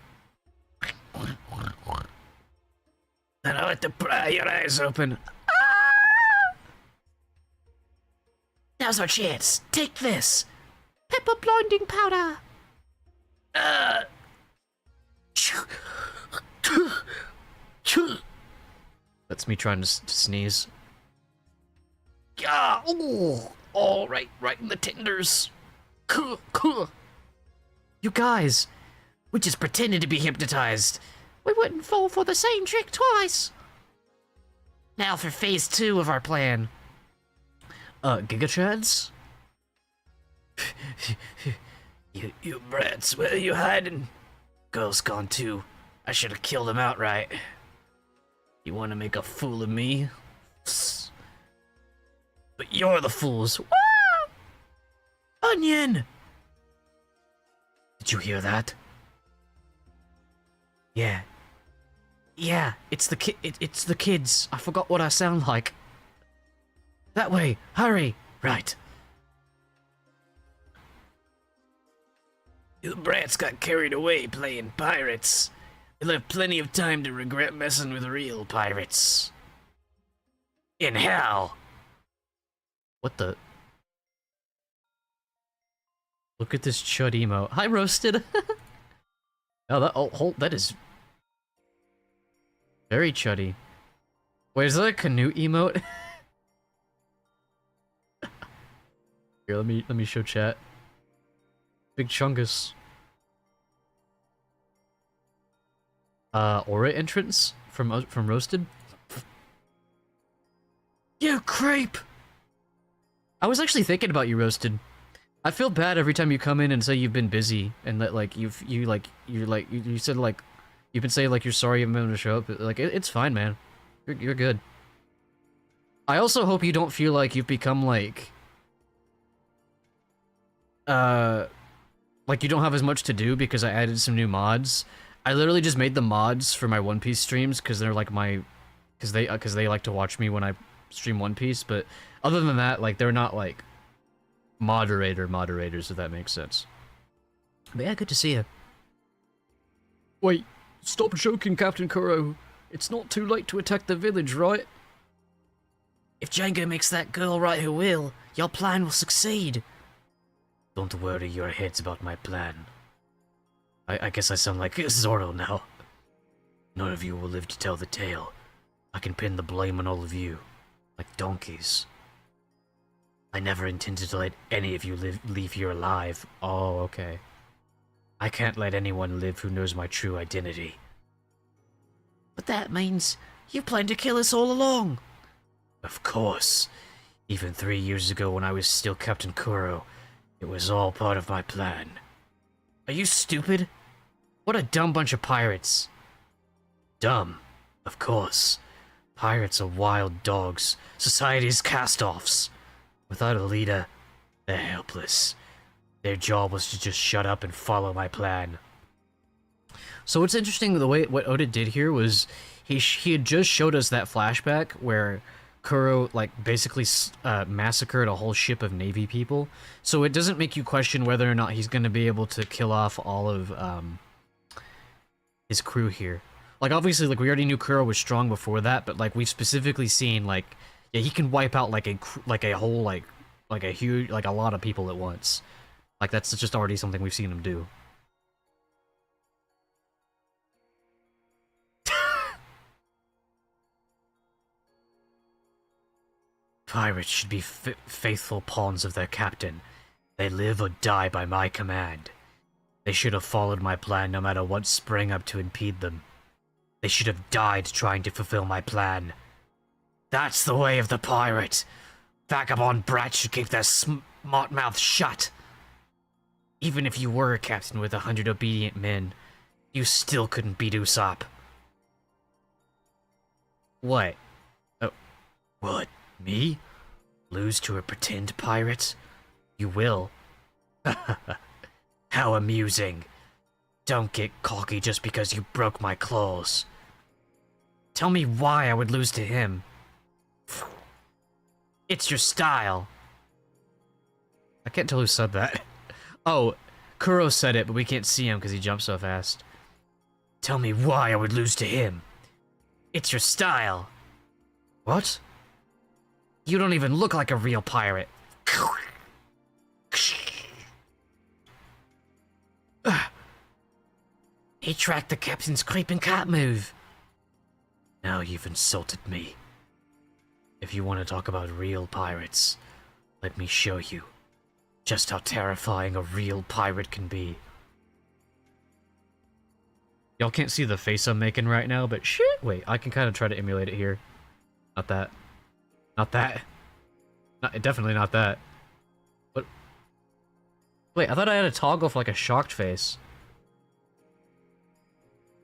Then I'll let to pry your eyes open. Ah! Now's our chance. Take this. Pepper blinding powder. That's me trying to sneeze. Ah, oh, all right in the tenders. You guys, we just pretended to be hypnotized. We wouldn't fall for the same trick twice. Now for phase 2 of our plan. Gigatrads? you brats, where are you hiding? Girl's gone too. I should have killed him outright. You want to make a fool of me? But you're the fools. Wah! Onion! Did you hear that? Yeah. Yeah, it's the it's the kids. I forgot what I sound like. That way, hurry! Right. You brats got carried away playing pirates. You'll have plenty of time to regret messing with real pirates. In hell! What the? Look at this chud emote. Hi, Roasted! That is very chuddy. Wait, is that a canoe emote? Here, let me show chat. Big Chungus. Aura entrance from Roasted. You creep! I was actually thinking about you, Roasted. I feel bad every time you come in and say you've been busy and that like you said like you've been saying like you're sorry you haven't been able to show up. But, like it's fine, man. You're good. I also hope you don't feel like you've become like you don't have as much to do because I added some new mods. I literally just made the mods for my One Piece streams because they're like because they like to watch me when I stream One Piece. But other than that, like they're not like moderators, if that makes sense. But yeah, good to see you. Wait, stop joking, Captain Kuro. It's not too late to attack the village, right? If Django makes that girl right who will, your plan will succeed. Don't worry your heads about my plan. I guess I sound like Zoro now. None of you will live to tell the tale. I can pin the blame on all of you, like donkeys. I never intended to let any of you leave here alive. Oh, okay. I can't let anyone live who knows my true identity. But that means you plan to kill us all along. Of course. Even 3 years ago when I was still Captain Kuro, it was all part of my plan. Are you stupid? What a dumb bunch of pirates. Dumb, of course. Pirates are wild dogs, society's cast-offs. Without a leader, they're helpless. Their job was to just shut up and follow my plan. So what's interesting, the way what Oda did here was he had just showed us that flashback where Kuro like basically massacred a whole ship of Navy people. So it doesn't make you question whether or not he's going to be able to kill off all of his crew here. Like obviously, like we already knew Kuro was strong before that, but like we've specifically seen like yeah he can wipe out like a whole like a huge like a lot of people at once. Like that's just already something we've seen him do. Pirates should be faithful pawns of their captain. They live or die by my command. They should have followed my plan no matter what sprang up to impede them. They should have died trying to fulfill my plan. That's the way of the pirate. Vagabond brats should keep their smart mouths shut. Even if you were a captain with 100 obedient men, you still couldn't beat Usopp. What? Oh, what? Me? Lose to a pretend pirate? You will. How amusing. Don't get cocky just because you broke my claws. Tell me why I would lose to him. It's your style. I can't tell who said that. Oh, Kuro said it, but we can't see him because he jumps so fast. Tell me why I would lose to him. It's your style. What? You don't even look like a real pirate. He tracked the captain's creeping cat move. Now you've insulted me. If you want to talk about real pirates, let me show you just how terrifying a real pirate can be. Y'all can't see the face I'm making right now, but shit! Wait, I can kind of try to emulate it here. Not that. Not that. Definitely not that. What? Wait, I thought I had a toggle for like a shocked face.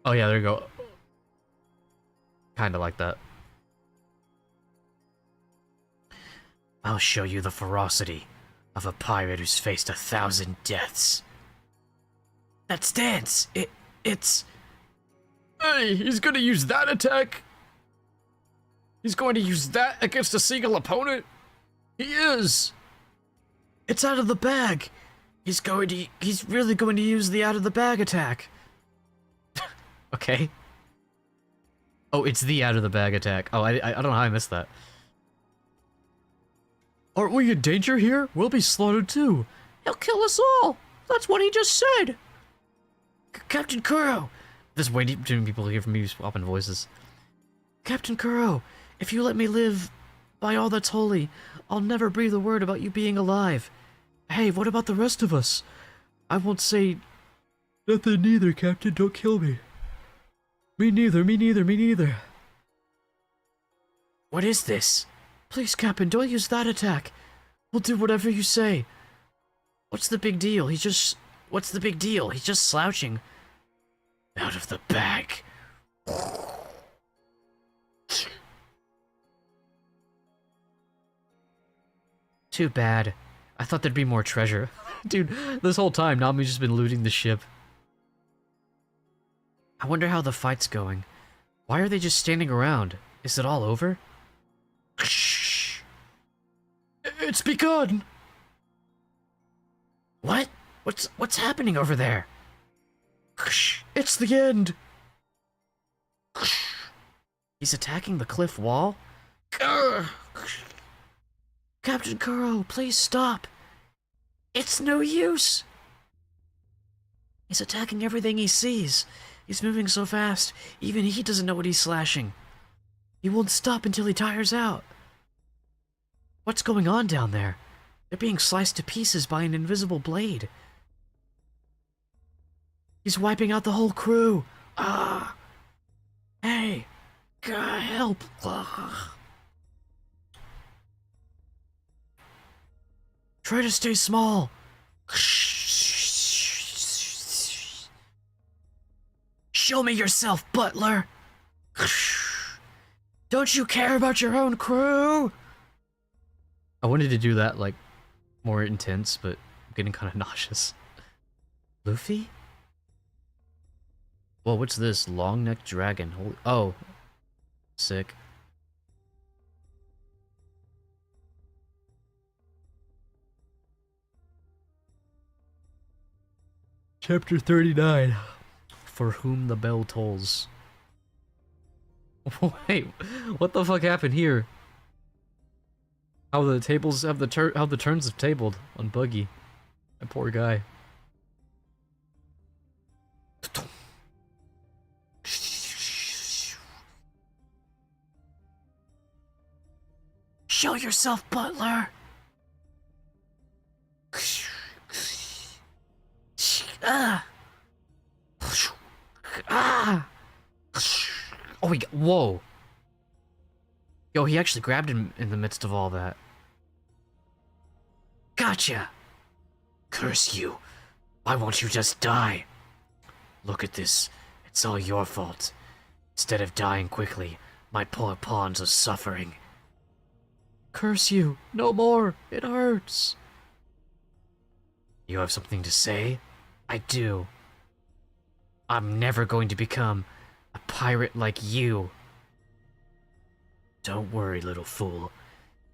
Oh yeah, there you go. Kinda like that. I'll show you the ferocity of a pirate who's faced 1,000 deaths. That stance! It's... Hey, he's gonna use that attack! He's going to use that against a single opponent? He is! It's out of the bag! He's really going to use the out of the bag attack. Okay. Oh, it's the out of the bag attack. Oh, I don't know how I missed that. Aren't we in danger here? We'll be slaughtered too. He'll kill us all. That's what he just said. Captain Kuro. There's way too many people here for me swapping voices. Captain Kuro, if you let me live by all that's holy, I'll never breathe a word about you being alive. Hey, what about the rest of us? I won't say nothing neither, Captain. Don't kill me. Me neither, me neither, me neither. What is this? Please, Captain, don't use that attack. We'll do whatever you say. What's the big deal? What's the big deal? He's just slouching. Out of the bag. Too bad. I thought there'd be more treasure. Dude, this whole time, Nami's just been looting the ship. I wonder how the fight's going. Why are they just standing around? Is it all over? Shh. It's begun! What? What's happening over there? It's the end! He's attacking the cliff wall? Captain Kuro, please stop! It's no use! He's attacking everything he sees. He's moving so fast, even he doesn't know what he's slashing. He won't stop until he tires out. What's going on down there? They're being sliced to pieces by an invisible blade. He's wiping out the whole crew. Ah! Hey! God, help! Try to stay small. Show me yourself, butler! Don't you care about your own crew? I wanted to do that, like, more intense, but I'm getting kind of nauseous. Luffy? Whoa, what's this? Long-necked dragon. Holy— oh. Sick. Chapter 39. For whom the bell tolls. Wait, what the fuck happened here? How the tables have how the turns have tabled on Buggy. That poor guy. Show yourself, butler. Ah. Ah! Oh, whoa. Yo, he actually grabbed him in the midst of all that. Gotcha! Curse you. Why won't you just die? Look at this. It's all your fault. Instead of dying quickly, my poor pawns are suffering. Curse you. No more. It hurts. You have something to say? I do. I'm never going to become a pirate like you. Don't worry, little fool.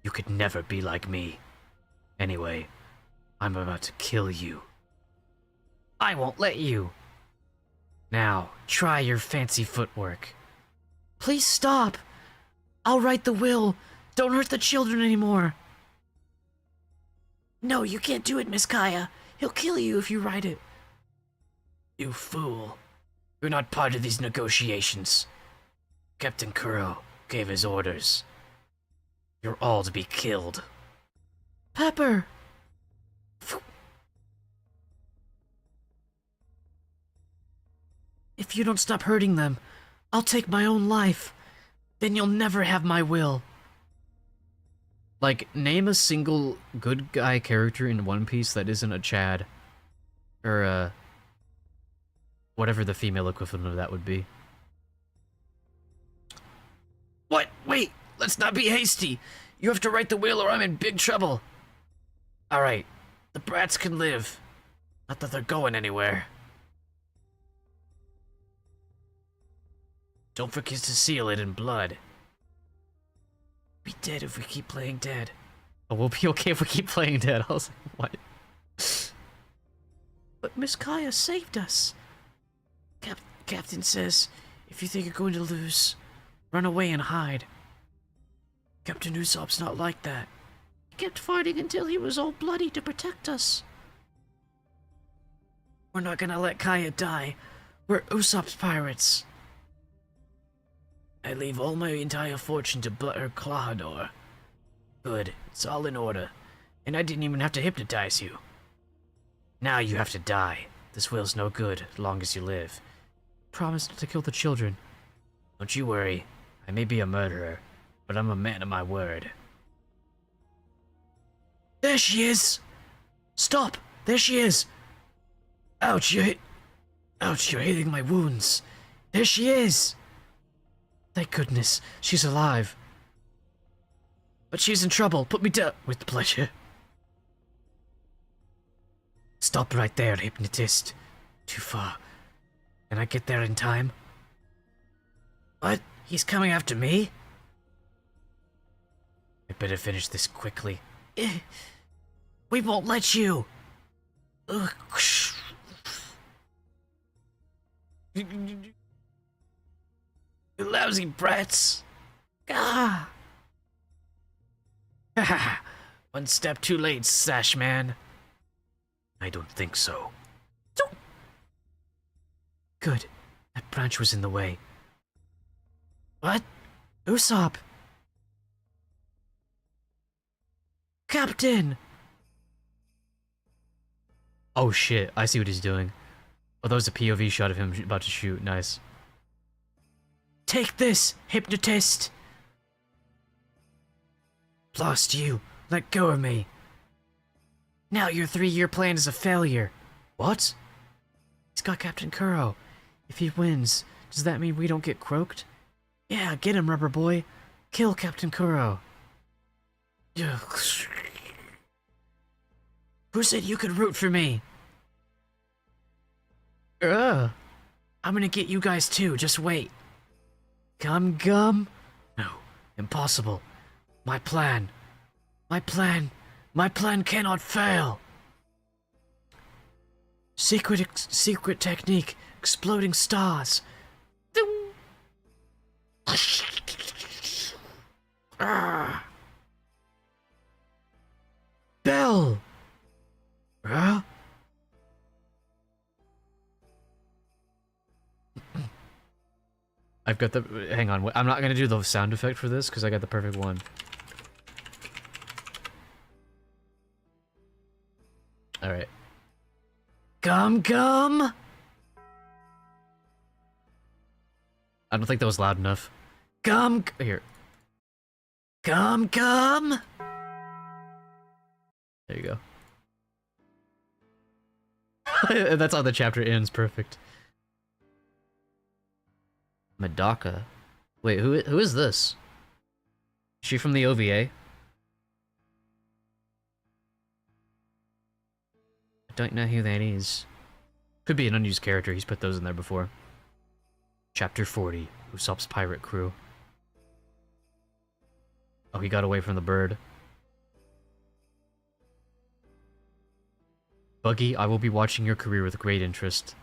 You could never be like me. Anyway, I'm about to kill you. I won't let you. Now, try your fancy footwork. Please stop. I'll write the will. Don't hurt the children anymore. No, you can't do it, Miss Kaya. He'll kill you if you write it. You fool. You're not part of these negotiations. Captain Kuro gave his orders. You're all to be killed. Pepper! If you don't stop hurting them, I'll take my own life. Then you'll never have my will. Like, name a single good guy character in One Piece that isn't a Chad. Or, whatever the female equivalent of that would be. What? Wait! Let's not be hasty! You have to right the wheel or I'm in big trouble! Alright, the brats can live. Not that they're going anywhere. Don't forget to seal it in blood. Be dead if we keep playing dead. Oh, we'll be okay if we keep playing dead. I was like, what? But Miss Kaya saved us. Captain says, if you think you're going to lose, run away and hide. Captain Usopp's not like that. He kept fighting until he was all bloody to protect us. We're not gonna let Kaya die. We're Usopp's pirates. I leave all my entire fortune to Butler Clawdor. Good, it's all in order. And I didn't even have to hypnotize you. Now you have to die. This will's no good, as long as you live. Promise not to kill the children. Don't you worry. I may be a murderer, but I'm a man of my word. There she is! Stop! There she is! Ouch, Ouch, you're hitting my wounds. There she is! Thank goodness, she's alive. But she's in trouble. Put me down. With pleasure. Stop right there, hypnotist. Too far. Can I get there in time? What? He's coming after me? I better finish this quickly. We won't let you. Ugh. You lousy brats. Ah. One step too late, Sashman. I don't think so. Good. That branch was in the way. What? Usopp! Captain! Oh shit, I see what he's doing. Oh, that was a POV shot of him about to shoot. Nice. Take this, hypnotist! Lost you. Let go of me. Now your 3-year plan is a failure. What? He's got Captain Kuro. If he wins, does that mean we don't get croaked? Yeah, get him, rubber boy. Kill Captain Kuro. Who said you could root for me? I'm gonna get you guys too, just wait. Gum gum? No, impossible. My plan cannot fail. Secret technique, exploding stars. Bell. I've got the. Hang on, I'm not gonna do the sound effect for this because I got the perfect one. All right. Gum gum. I don't think that was loud enough. Gum here. Gum gum. There you go. That's how the chapter ends. Perfect. Medaka. Wait, who is this? Is she from the OVA? I don't know who that is. Could be an unused character. He's put those in there before. Chapter 40. Usopp's pirate crew. Oh, he got away from the bird. Buggy, I will be watching your career with great interest.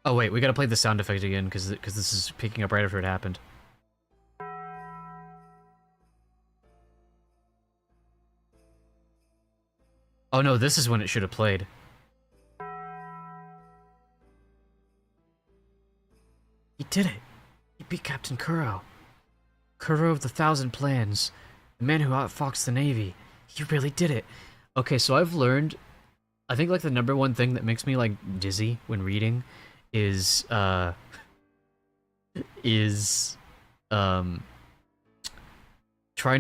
Oh wait, we gotta play the sound effect again, because this is picking up right after it happened. Oh no, this is when it should have played. He did it. He beat Captain Kuro. Kuro of the Thousand Plans. The man who outfoxed the Navy. He really did it. Okay, so I've learned... I think, like, the #1 thing that makes me, like, dizzy when reading is, trying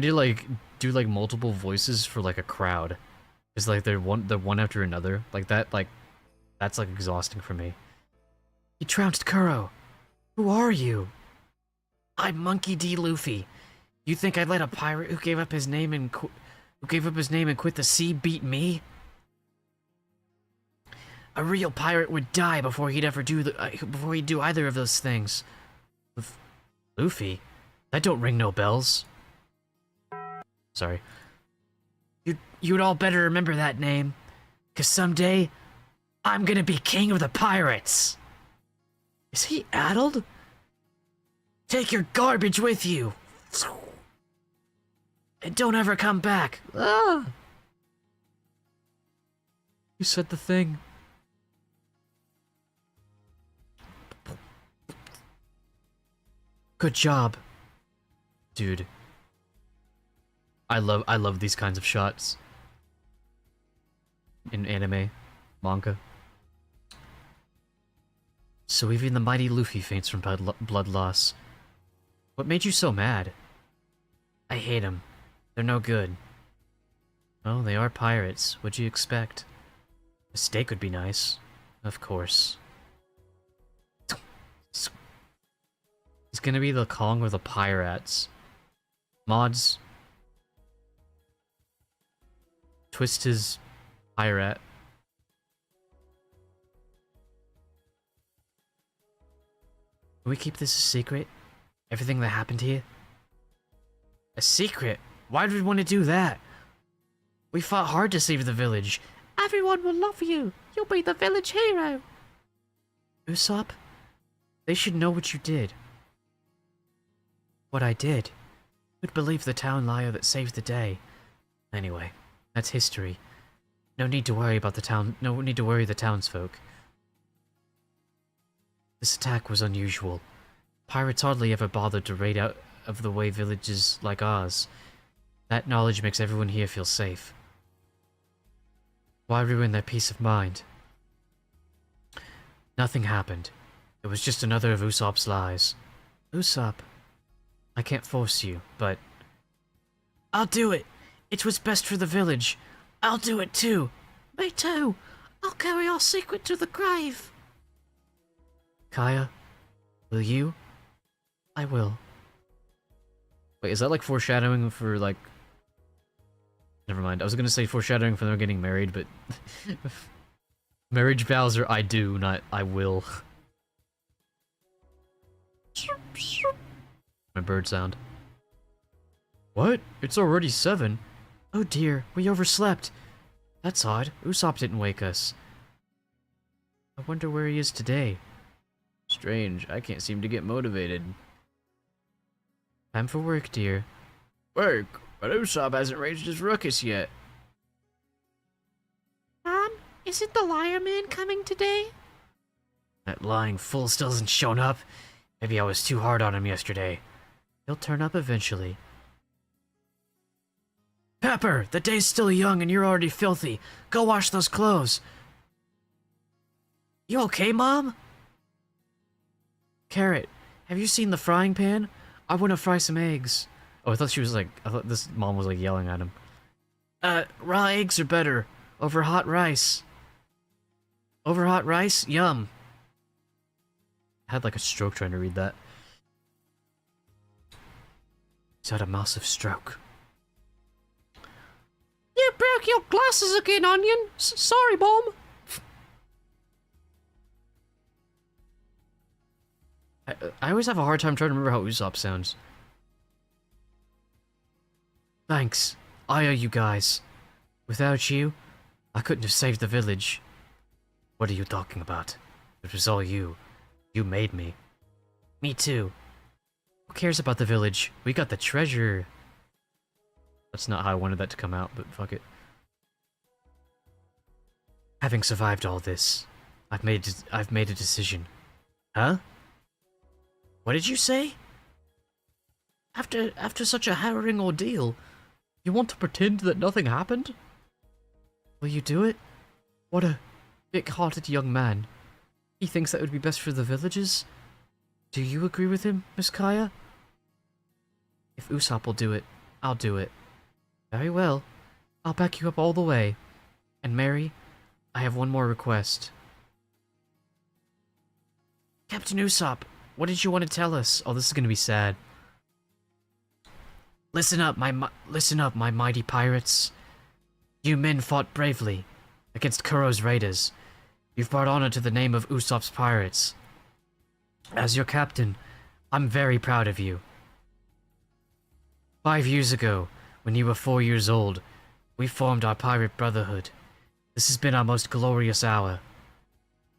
to, like, do, like, multiple voices for, like, a crowd. It's like they're one after another. Like, that, like, that's, like, exhausting for me. He trounced Kuro. Who are you? I'm Monkey D. Luffy. You think I'd let a pirate who gave up his name and quit the sea beat me? A real pirate would die before he'd do either of those things. Luffy? That don't ring no bells. Sorry. You'd all better remember that name, 'cause someday I'm gonna be king of the pirates. Is he addled? Take your garbage with you. And don't ever come back. Ah. You said the thing. Good job. Dude. I love these kinds of shots. In anime, manga. So even the mighty Luffy faints from blood loss. What made you so mad? I hate them. They're no good. Oh, they are pirates. What'd you expect? A steak would be nice. Of course. He's gonna be the Kong or the pirates. Mods. Twist his pirate. Can we keep this a secret? Everything that happened here? A secret? Why did we want to do that? We fought hard to save the village. Everyone will love you. You'll be the village hero. Usopp, they should know what you did. What I did? Who'd believe the town liar that saved the day? Anyway, that's history. No need to worry about the town. No need to worry the townsfolk. This attack was unusual. Pirates hardly ever bothered to raid out of the way villages like ours. That knowledge makes everyone here feel safe. Why ruin their peace of mind? Nothing happened. It was just another of Usopp's lies. Usopp, I can't force you, but... I'll do it! It's what's best for the village. I'll do it too! Me too! I'll carry our secret to the grave! Kaya, will you? I will. Wait, is that like foreshadowing for like... Never mind, I was gonna say foreshadowing for them getting married, but... Marriage vows are I do, not I will. My bird sound. What? It's already 7. Oh dear, we overslept. That's odd. Usopp didn't wake us. I wonder where he is today. Strange, I can't seem to get motivated. Time for work, dear. Work? But Usopp hasn't raised his ruckus yet. Isn't the liar man coming today? That lying fool still hasn't shown up. Maybe I was too hard on him yesterday. He'll turn up eventually. Pepper, the day's still young and you're already filthy. Go wash those clothes. You okay, Mom? Carrot, have you seen the frying pan? I want to fry some eggs. Oh, I thought she was like, I thought this mom was like yelling at him. Raw eggs are better. Over hot rice. Over hot rice? Yum. I had like a stroke trying to read that. He's had a massive stroke. You broke your glasses again, Onion. Sorry, Mom. I always have a hard time trying to remember how Usopp sounds. Thanks. I owe you guys. Without you, I couldn't have saved the village. What are you talking about? It was all you. You made me. Me too. Who cares about the village? We got the treasure. That's not how I wanted that to come out, but fuck it. Having survived all this, I've made a decision. Huh? What did you say? After such a harrowing ordeal, you want to pretend that nothing happened? Will you do it? What a big-hearted young man. He thinks that would be best for the villagers? Do you agree with him, Miss Kaya? If Usopp will do it, I'll do it. Very well. I'll back you up all the way. And Mary, I have one more request. Captain Usopp, what did you want to tell us? Oh, this is gonna be sad. Listen up, my mighty pirates. You men fought bravely against Kuro's raiders. You've brought honor to the name of Usopp's pirates. As your captain, I'm very proud of you. 5 years ago, when you were 4 years old, we formed our pirate brotherhood. This has been our most glorious hour.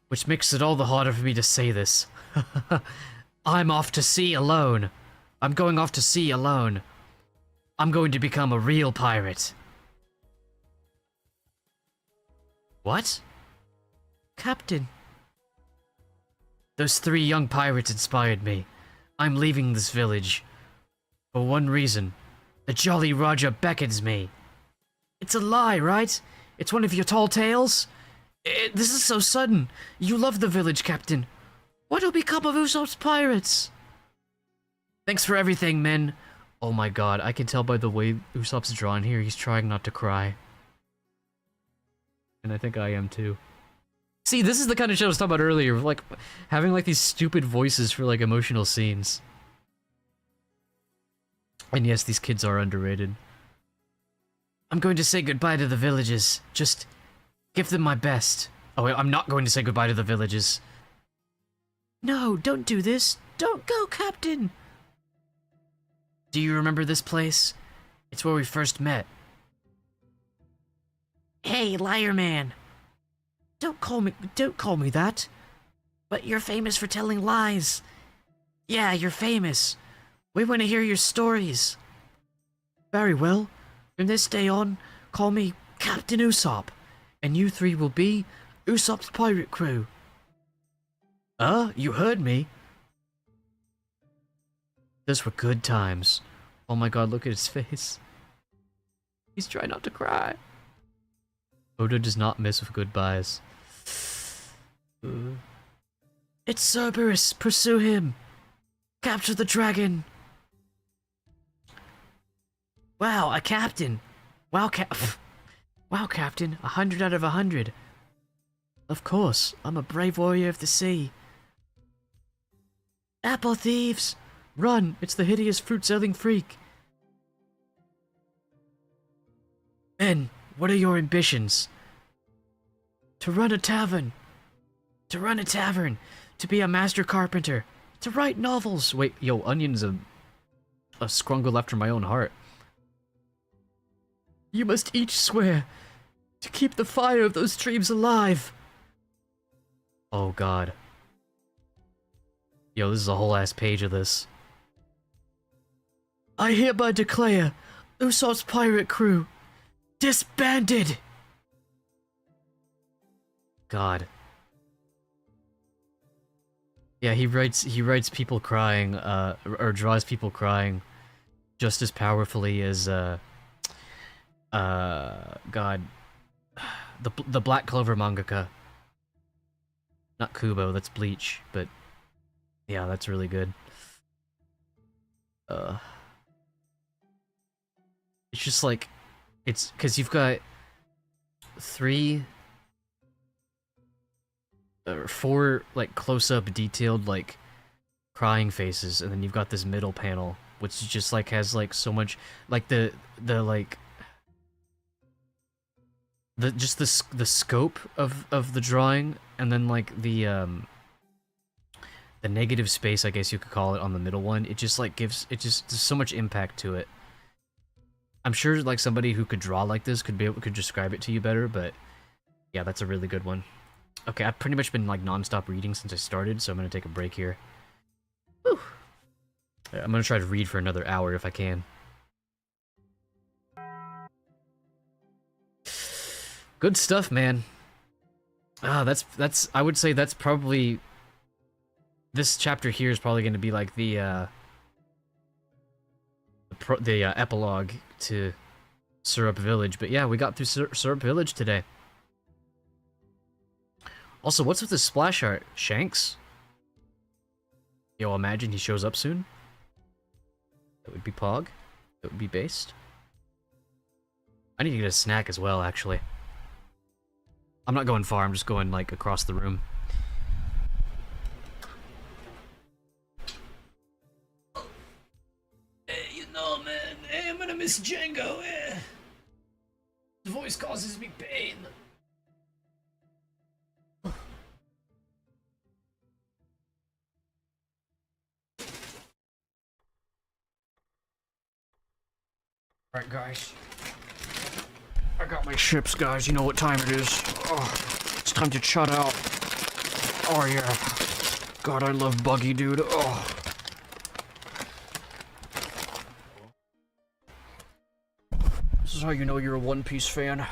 Which makes it all the harder for me to say this. I'm off to sea alone. I'm going off to sea alone. I'm going to become a real pirate. What? Captain. Those 3 young pirates inspired me. I'm leaving this village. For one reason. The Jolly Roger beckons me. It's a lie, right? It's one of your tall tales? This is so sudden. You love the village, Captain. What'll become of Usopp's pirates? Thanks for everything, men. Oh my god, I can tell by the way Usopp's drawn here, he's trying not to cry. And I think I am too. See, this is the kind of shit I was talking about earlier, like, having like these stupid voices for like emotional scenes. And yes, these kids are underrated. I'm going to say goodbye to the villages. Just give them my best. Oh wait, I'm not going to say goodbye to the villages. No, don't do this. Don't go, Captain. Do you remember this place? It's where we first met. Hey, liar man. Don't call me that. But you're famous for telling lies. Yeah, you're famous. We want to hear your stories. Very well. From this day on, call me Captain Usopp. And you 3 will be Usopp's pirate crew. You heard me. Those were good times. Oh my god, look at his face. He's trying not to cry. Oda does not miss with goodbyes. It's Cerberus! Pursue him! Capture the dragon! Wow, a captain! Wow, wow, Captain. 100 out of 100. Of course, I'm a brave warrior of the sea. Apple thieves! Run! It's the hideous fruit-selling freak. Men, what are your ambitions? To run a tavern. To run a tavern. To be a master carpenter. To write novels. Wait, yo, Onion's a scrungle after my own heart. You must each swear to keep the fire of those dreams alive. Oh god. Yo, this is a whole ass page of this. I hereby declare Usopp's pirate crew disbanded. God. Yeah, he writes people crying, or draws people crying just as powerfully as God, the Black Clover mangaka. Not Kubo, that's Bleach, but yeah, that's really good. It's just like, it's because you've got 3 or 4 like close-up detailed like crying faces, and then you've got this middle panel which just like has like so much like the scope of the drawing, and then like the negative space, I guess you could call it, on the middle one. It just like gives there's so much impact to it. I'm sure like somebody who could draw like this could describe it to you better, but yeah, that's a really good one. Okay, I've pretty much been like non-stop reading since I started, so I'm gonna take a break here. Whew. I'm gonna try to read for another hour if I can. Good stuff, man. Ah, that's I would say that's probably this chapter here is probably going to be like the epilogue to Syrup Village. But yeah, we got through Syrup Village today. Also, what's with this splash art? Shanks? Yo, imagine he shows up soon. That would be Pog. That would be Based. I need to get a snack as well, actually. I'm not going far, I'm just going, like, across the room. Hey, you know, man, hey, I'm gonna miss Django, eh. His voice causes me pain. Alright, guys. I got my ships, guys. You know what time it is. Oh, it's time to shut out. Oh, yeah. God, I love Buggy, dude. Oh. This is how you know you're a One Piece fan.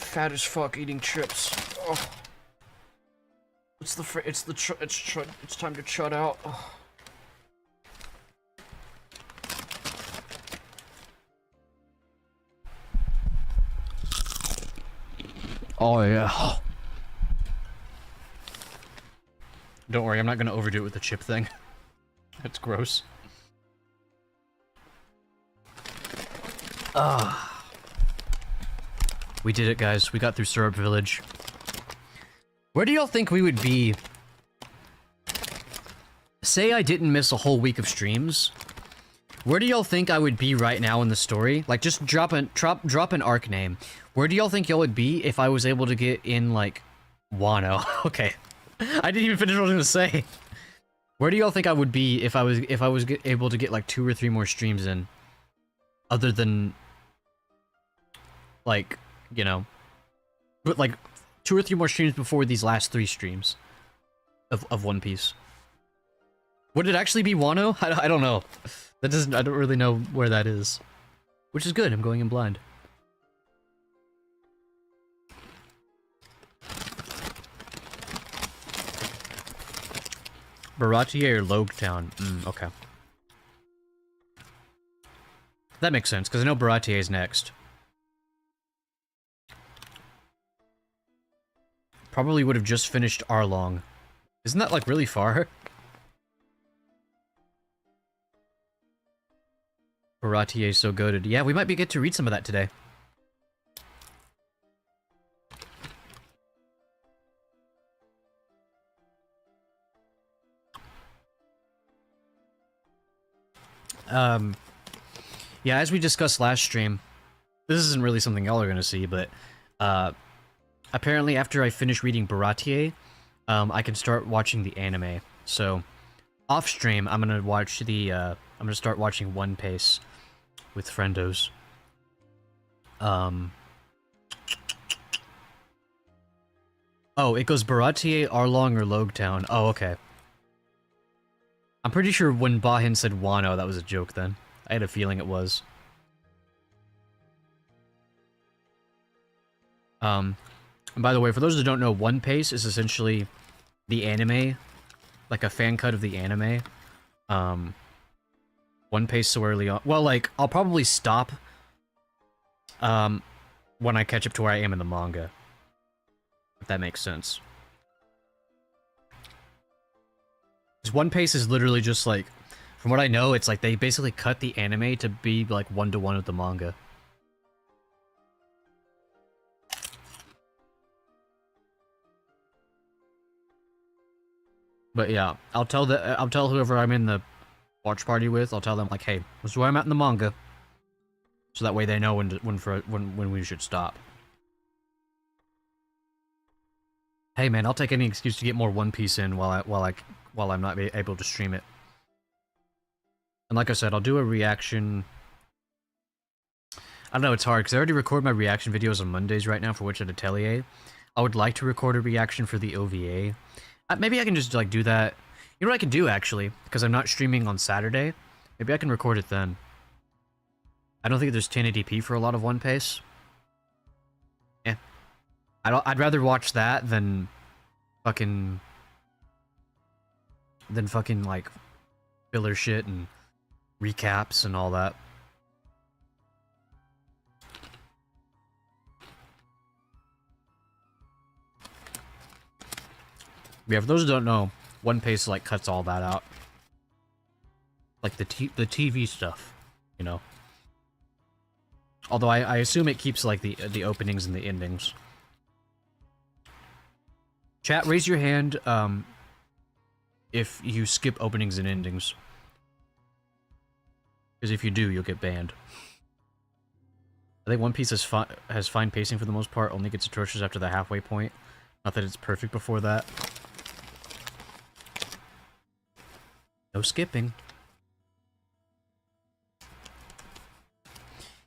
Fat as fuck eating chips. Oh. It's time to shut out. Oh. Oh, yeah. Don't worry, I'm not gonna overdo it with the chip thing. That's gross. We did it, guys. We got through Syrup Village. Where do y'all think we would be? Say I didn't miss a whole week of streams. Where do y'all think I would be right now in the story? Like, just drop an arc name. Where do y'all think y'all would be if I was able to get in, like, Wano? Okay. I didn't even finish what I was gonna say. Where do y'all think I would be if I was able to get, like, 2 or 3 more streams in? Other than, like, you know, but, like, 2 or 3 more streams before these last 3 streams of One Piece. Would it actually be Wano? I don't know. I don't really know where that is. Which is good, I'm going in blind. Baratier or Logetown? Okay. That makes sense, because I know Baratier is next. Probably would have just finished Arlong. Isn't that, like, really far? Baratier is so goated. Yeah, we might get to read some of that today. Yeah, as we discussed last stream, this isn't really something y'all are gonna see, but, apparently after I finish reading Baratier, I can start watching the anime. So, off stream, I'm gonna watch the, I'm gonna start watching One Piece with friendos. Oh, it goes Baratier, Arlong, or Logetown. Oh, okay. I'm pretty sure when Bahin said Wano, that was a joke then. I had a feeling it was. And by the way, for those that don't know, One Piece is essentially the anime, like a fan cut of the anime. One Piece so early on. Well, like, I'll probably stop when I catch up to where I am in the manga. If that makes sense. Because One Piece is literally just like, from what I know, it's like they basically cut the anime to be like 1-to-1 with the manga. But yeah, I'll tell whoever I'm in the watch party with, I'll tell them like, hey, this is where I'm at in the manga. So that way they know when we should stop. Hey man, I'll take any excuse to get more One Piece in while I'm not able to stream it. And like I said, I'll do a reaction. I don't know, it's hard because I already record my reaction videos on Mondays right now for Witch at Atelier. I would like to record a reaction for the OVA. Maybe I can just like do that. You know what I can do actually, because I'm not streaming on Saturday. Maybe I can record it then. I don't think there's 1080p for a lot of One Piece. Yeah. I'd rather watch that than fucking than fucking like filler shit and recaps and all that. Yeah, for those who don't know, One Piece like cuts all that out, like the TV stuff, you know. Although I assume it keeps like the openings and the endings. Chat, raise your hand if you skip openings and endings, because if you do, you'll get banned. I think One Piece has fine pacing for the most part. Only gets atrocious after the halfway point. Not that it's perfect before that. No skipping.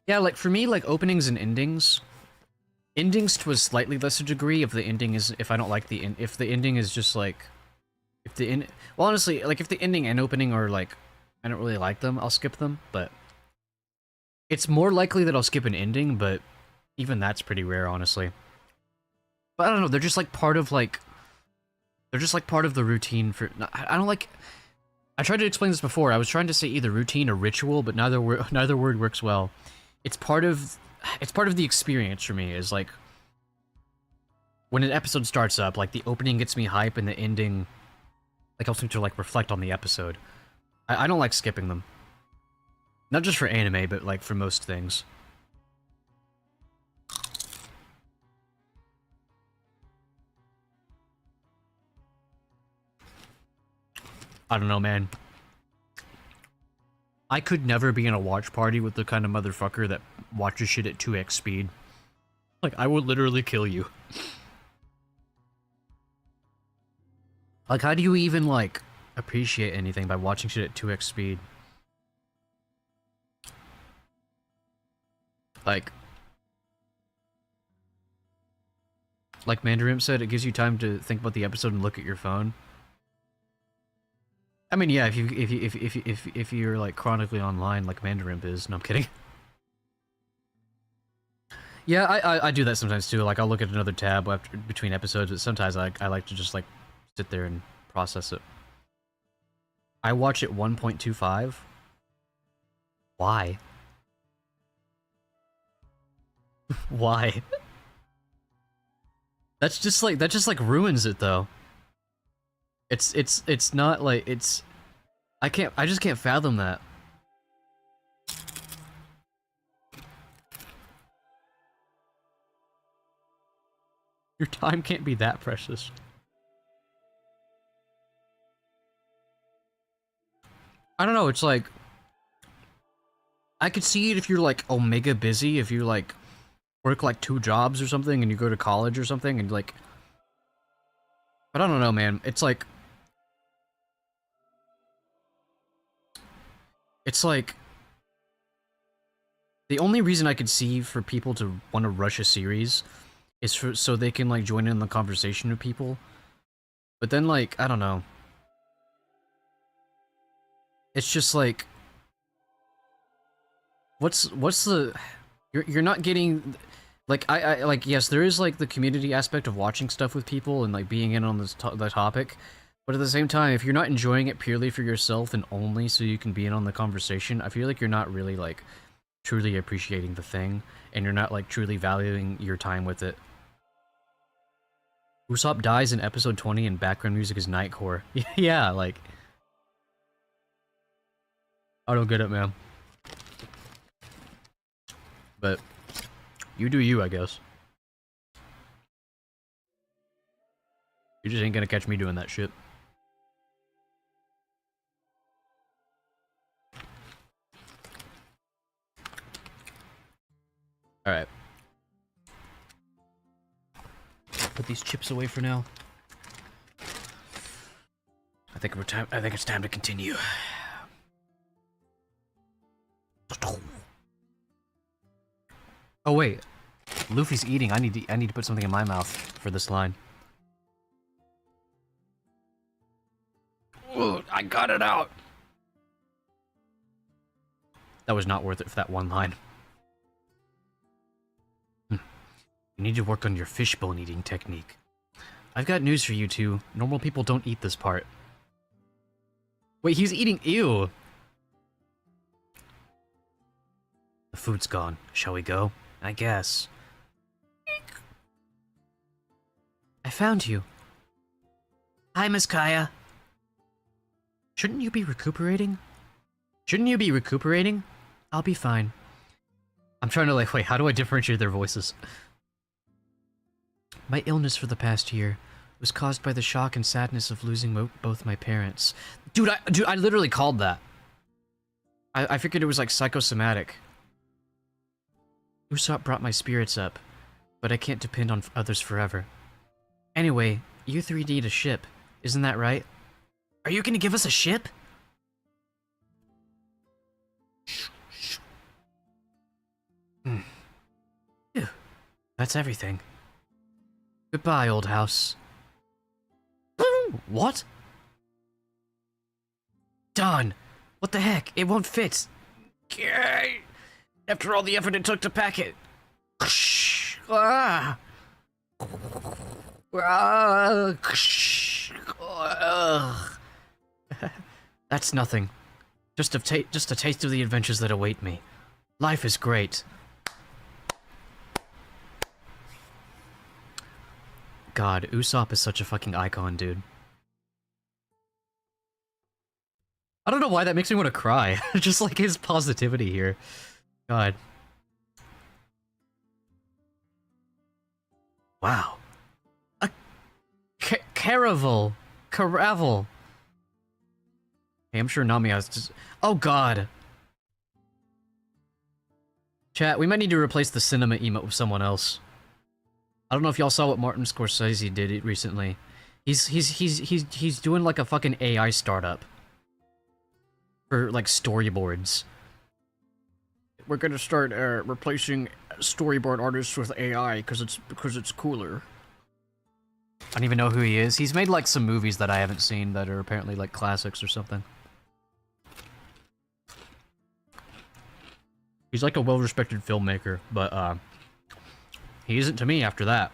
Yeah, like for me, like openings and endings. Endings to a slightly lesser degree if the ending is, if I don't like the if the ending is just like, if the well, honestly, like if the ending and opening are like, I don't really like them, I'll skip them, but it's more likely that I'll skip an ending, but even that's pretty rare, honestly. But I don't know, they're just like part of like, they're just like part of the routine for, I don't like, I tried to explain this before, I was trying to say either routine or ritual, but neither word works well. It's part of the experience for me, is like, when an episode starts up, like the opening gets me hype and the ending like helps me to like reflect on the episode. I don't like skipping them. Not just for anime, but like for most things. I don't know, man. I could never be in a watch party with the kind of motherfucker that watches shit at 2x speed. Like, I would literally kill you. Like, how do you even, like, appreciate anything by watching shit at 2x speed? Like Mandarim said, it gives you time to think about the episode and look at your phone. I mean, yeah, if you're like chronically online like Mandarin is. No, I'm kidding. Yeah, I do that sometimes too. Like I'll look at another tab after, between episodes, but sometimes I like to just like sit there and process it. I watch it 1.25. Why? Why? That just like ruins it though. It's not like it's, I just can't fathom that. Your time can't be that precious. I don't know, it's like, I could see it if you're like omega busy, if you like work like 2 jobs or something and you go to college or something and like, but I don't know, man. It's like the only reason I could see for people to want to rush a series is so they can like join in the conversation with people. But then like, I don't know. It's just like, what's the, you're not getting, like, I like, yes, there is like the community aspect of watching stuff with people and like being in on this the topic, but at the same time, if you're not enjoying it purely for yourself and only so you can be in on the conversation, I feel like you're not really like truly appreciating the thing, and you're not like truly valuing your time with it. Usopp dies in episode 20 and background music is Nightcore. Yeah, like, I don't get it, man. But you do you, I guess. You just ain't gonna catch me doing that shit. Alright. Put these chips away for now. I think it's time to continue. Oh wait. Luffy's eating. I need to put something in my mouth for this line. Ooh, I got it out. That was not worth it for that one line. You need to work on your fishbone eating technique. I've got news for you two. Normal people don't eat this part. Wait, he's eating... Ew. The food's gone. Shall we go? I guess. I found you. Hi, Miss Kaya. Shouldn't you be recuperating? Shouldn't you be recuperating? I'll be fine. I'm trying to like, wait, how do I differentiate their voices? My illness for the past year was caused by the shock and sadness of losing both my parents. Dude, I literally called that. I figured it was like psychosomatic. Usopp brought my spirits up, but I can't depend on others forever. Anyway, you three need a ship, isn't that right? Are you gonna give us a ship? Phew. That's everything. Goodbye, old house. What? Darn! What the heck? It won't fit! After all the effort it took to pack it! That's nothing. Just a taste of the adventures that await me. Life is great. God, Usopp is such a fucking icon, dude. I don't know why that makes me want to cry. Just like his positivity here. God. Wow. A Caravel. Hey, I'm sure Nami has just... Oh god. Chat, we might need to replace the cinema emote with someone else. I don't know if y'all saw what Martin Scorsese did recently. He's doing like a fucking AI startup. For like storyboards. We're gonna start replacing storyboard artists with AI because it's cooler. I don't even know who he is. He's made like some movies that I haven't seen that are apparently like classics or something. He's like a well-respected filmmaker, but he isn't to me after that.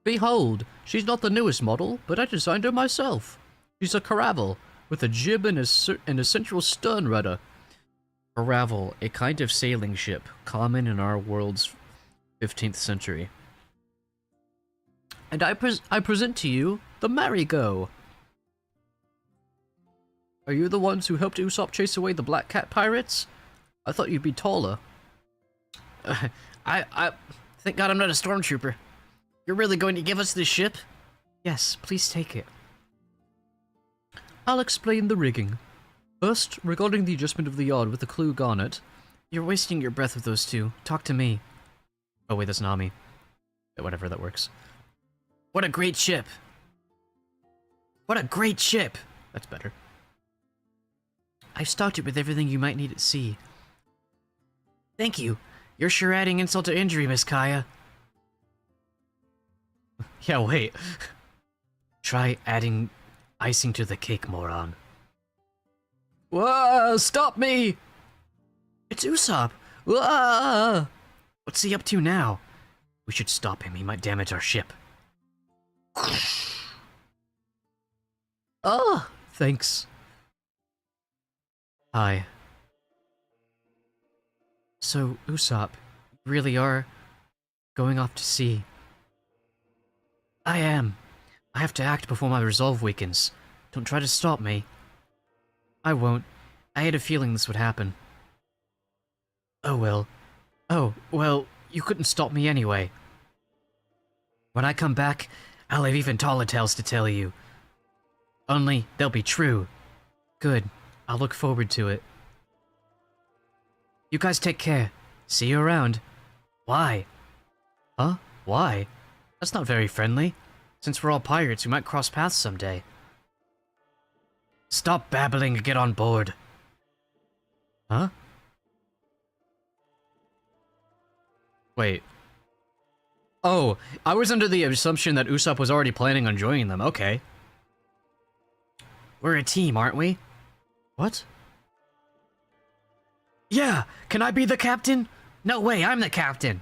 Behold, she's not the newest model, but I designed her myself. She's a caravel, with a jib and a central stern rudder. Caravel, a kind of sailing ship, common in our world's 15th century. And I present to you the Marigo. Are you the ones who helped Usopp chase away the Black Cat pirates? I thought you'd be taller. Thank God I'm not a stormtrooper. You're really going to give us this ship? Yes, please take it. I'll explain the rigging. First, regarding the adjustment of the yard with the clue garnet. You're wasting your breath with those two. Talk to me. Oh wait, that's Nami. Whatever, that works. What a great ship! What a great ship! That's better. I've stocked it with everything you might need at sea. Thank you. You're sure adding insult to injury, Miss Kaya. Yeah, wait. Try adding icing to the cake, moron. Whoa, stop me! It's Usopp! Whoa! What's he up to now? We should stop him, he might damage our ship. Oh, thanks. Hi. So, Usopp, you really are going off to sea. I am. I have to act before my resolve weakens. Don't try to stop me. I won't. I had a feeling this would happen. Oh well. Oh, well, you couldn't stop me anyway. When I come back, I'll have even taller tales to tell you. Only, they'll be true. Good. I'll look forward to it. You guys take care. See you around. Why? Huh? Why? That's not very friendly. Since we're all pirates, we might cross paths someday. Stop babbling and get on board. Huh? Wait. Oh, I was under the assumption that Usopp was already planning on joining them. Okay. We're a team, aren't we? What? Yeah! Can I be the captain? No way, I'm the captain!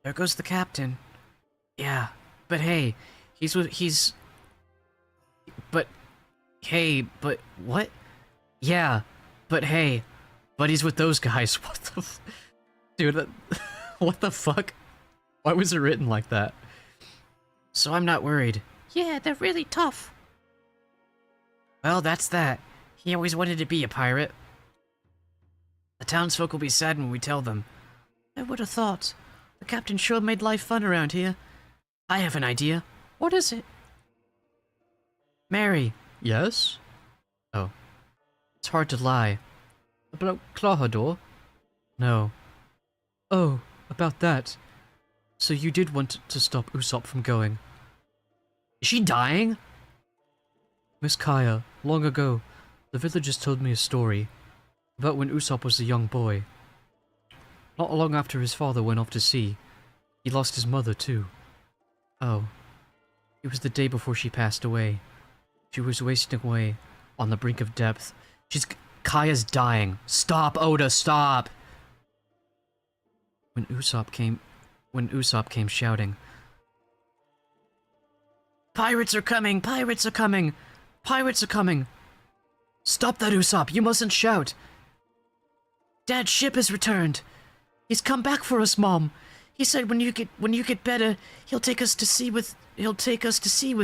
There goes the captain. Yeah, but hey, but, hey, but what? Yeah, but hey, but he's with those guys. What the dude, what the fuck? Why was it written like that? So I'm not worried. Yeah, they're really tough. Well, that's that. He always wanted to be a pirate. The townsfolk will be sad when we tell them. I would have thought. The captain sure made life fun around here. I have an idea. What is it? Mary. Yes? Oh. It's hard to lie. About Clawhador? No. Oh, about that. So you did want to stop Usopp from going. Is she dying? Miss Kaya, long ago, the villagers told me a story about when Usopp was a young boy. Not long after his father went off to sea, he lost his mother too. Oh, it was the day before she passed away. She was wasting away on the brink of depth. Kaya's dying. Stop, Oda, stop! When Usopp came shouting, "Pirates are coming! Pirates are coming! Pirates are coming!" Stop that, Usopp! You mustn't shout! Dad's ship has returned! He's come back for us, Mom! He said when you get better, he'll take us to sea with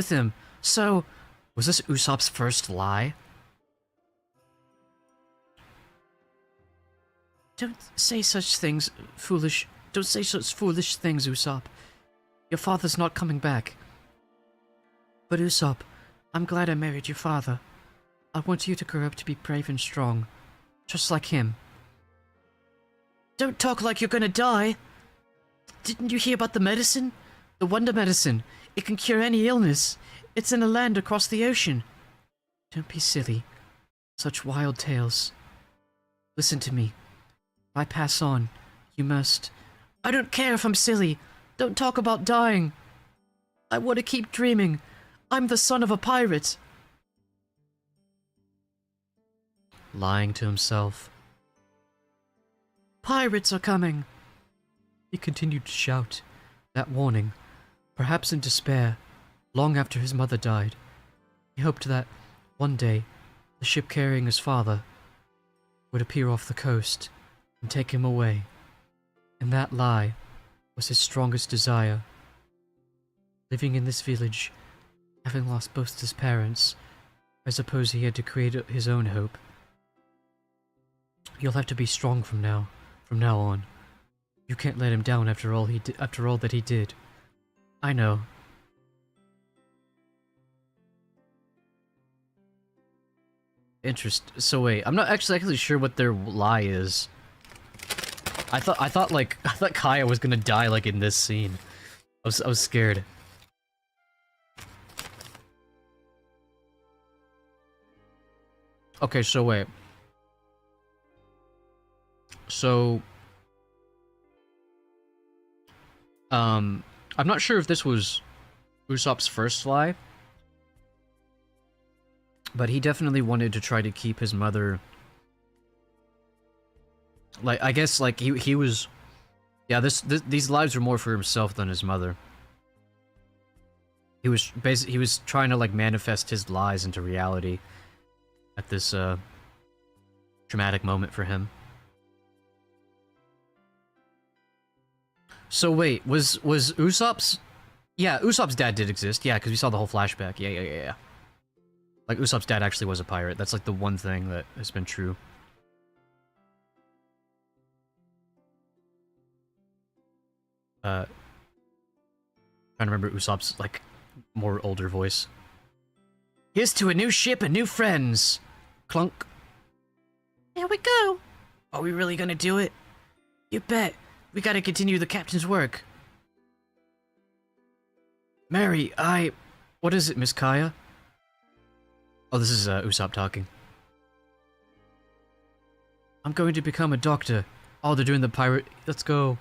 him. So, was this Usopp's first lie? Don't say such things, foolish. Don't say such foolish things, Usopp. Your father's not coming back. But Usopp, I'm glad I married your father. I want you to grow up to be brave and strong, just like him. Don't talk like you're gonna die. Didn't you hear about the medicine? The wonder medicine. It can cure any illness. It's in a land across the ocean. Don't be silly. Such wild tales. Listen to me. If I pass on, you must... I don't care if I'm silly. Don't talk about dying. I want to keep dreaming. I'm the son of a pirate. Lying to himself. Pirates are coming. He continued to shout that warning, perhaps in despair, long after his mother died. He hoped that, one day, the ship carrying his father would appear off the coast and take him away. And that lie was his strongest desire. Living in this village, having lost both his parents, I suppose he had to create his own hope. You'll have to be strong from now on. You can't let him down after all that he did. I know. So wait, I'm not actually sure what their lie is. I thought Kaya was gonna die like in this scene. I was scared. Okay, so wait. So I'm not sure if this was Usopp's first lie, but he definitely wanted to try to keep his mother. Like, I guess, like, he was... Yeah, these lives were more for himself than his mother. He was trying to, like, manifest his lies into reality at this, traumatic moment for him. So wait, was Usopp's... Yeah, Usopp's dad did exist, yeah, because we saw the whole flashback. Yeah. Like, Usopp's dad actually was a pirate. That's, like, the one thing that has been true. Trying to remember Usopp's, like, more older voice. Here's to a new ship and new friends! Clunk. Here we go! Are we really gonna do it? You bet. We gotta continue the captain's work. Mary, what is it, Miss Kaya? Oh, this is, Usopp talking. I'm going to become a doctor. Oh, they're doing the pirate... Let's go.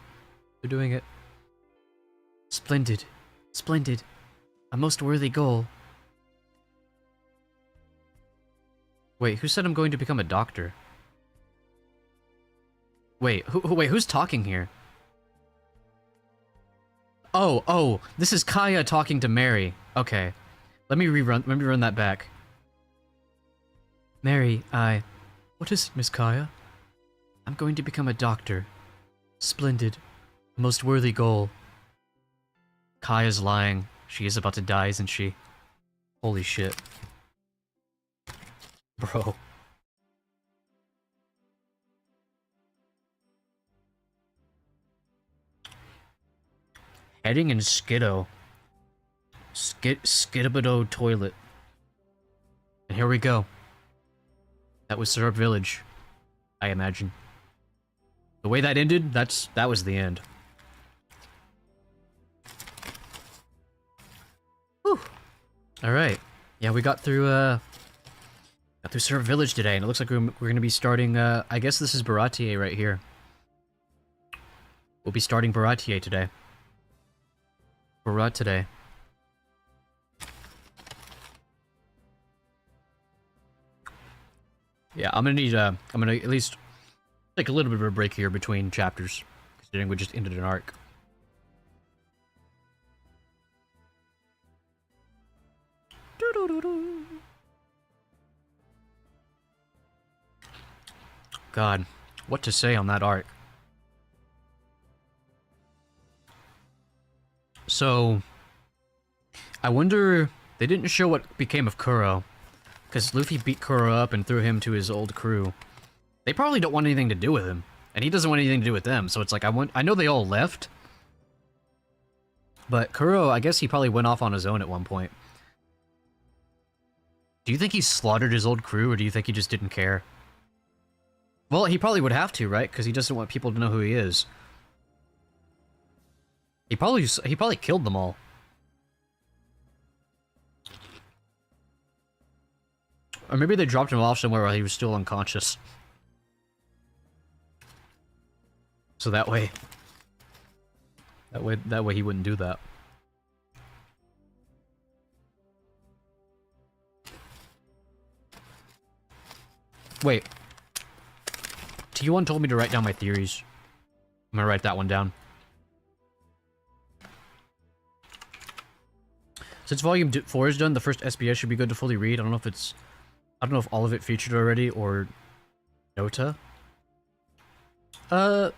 They're doing it. Splendid. Splendid. A most worthy goal. Wait, who said I'm going to become a doctor? Wait, who's talking here? Oh, this is Kaya talking to Mary. Okay. Let me run that back. Mary, what is it, Miss Kaya? I'm going to become a doctor. Splendid. Most worthy goal. Kaya's lying. She is about to die, isn't she? Holy shit. Bro. Heading in Skiddo. Skidabido toilet. And here we go. That was Syrup Village, I imagine. The way that ended, that was the end. Whew. Alright. Yeah, we got through Syrup Village today, and it looks like we're gonna be starting, I guess this is Baratier right here. We'll be starting Baratier today. Barat today. Yeah, I'm gonna at least take a little bit of a break here between chapters, considering we just ended an arc. God, what to say on that arc? So, I wonder, they didn't show what became of Kuro, because Luffy beat Kuro up and threw him to his old crew. They probably don't want anything to do with him, and he doesn't want anything to do with them, so it's like, I know they all left, but Kuro, I guess he probably went off on his own at one point. Do you think he slaughtered his old crew, or do you think he just didn't care? Well, he probably would have to, right? Because he doesn't want people to know who he is. He probably killed them all. Or maybe they dropped him off somewhere while he was still unconscious. So that way he wouldn't do that. Wait. T1 told me to write down my theories. I'm gonna write that one down. Since Volume 4 is done, the first SBS should be good to fully read. I don't know if all of it featured already, or Nota. Yeah,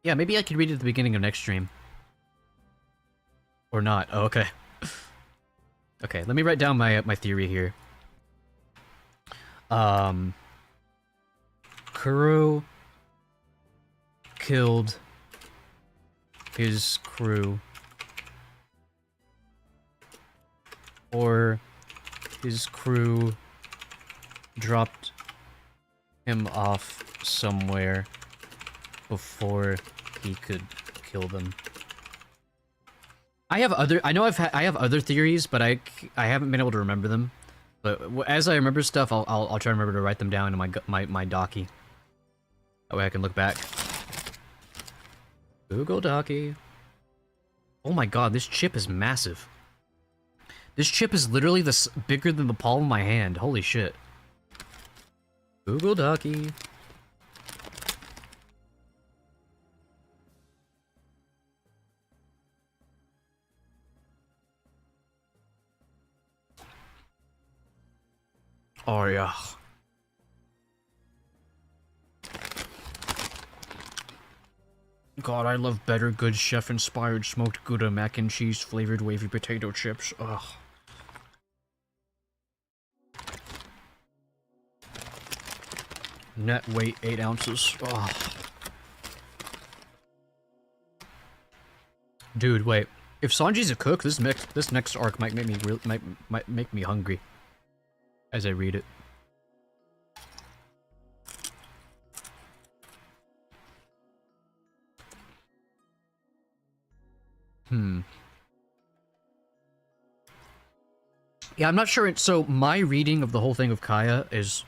maybe I could read it at the beginning of next stream. Or not. Oh, okay. Okay, let me write down my theory here. Kuro killed his crew. Or his crew dropped him off somewhere before he could kill them. I have other theories, but I haven't been able to remember them. But as I remember stuff, I'll try to remember to write them down in my docky. That way I can look back. Google Docky. Oh my god, this chip is massive. This chip is literally bigger than the palm of my hand. Holy shit. Google Docky. Oh yeah. God, I love better good chef-inspired smoked Gouda mac and cheese flavored wavy potato chips. Ugh. Net weight 8 ounces. Ugh. Dude, wait. If Sanji's a cook, this next arc might make me might make me hungry as I read it. Yeah, I'm not sure. So my reading of the whole thing of Kaya is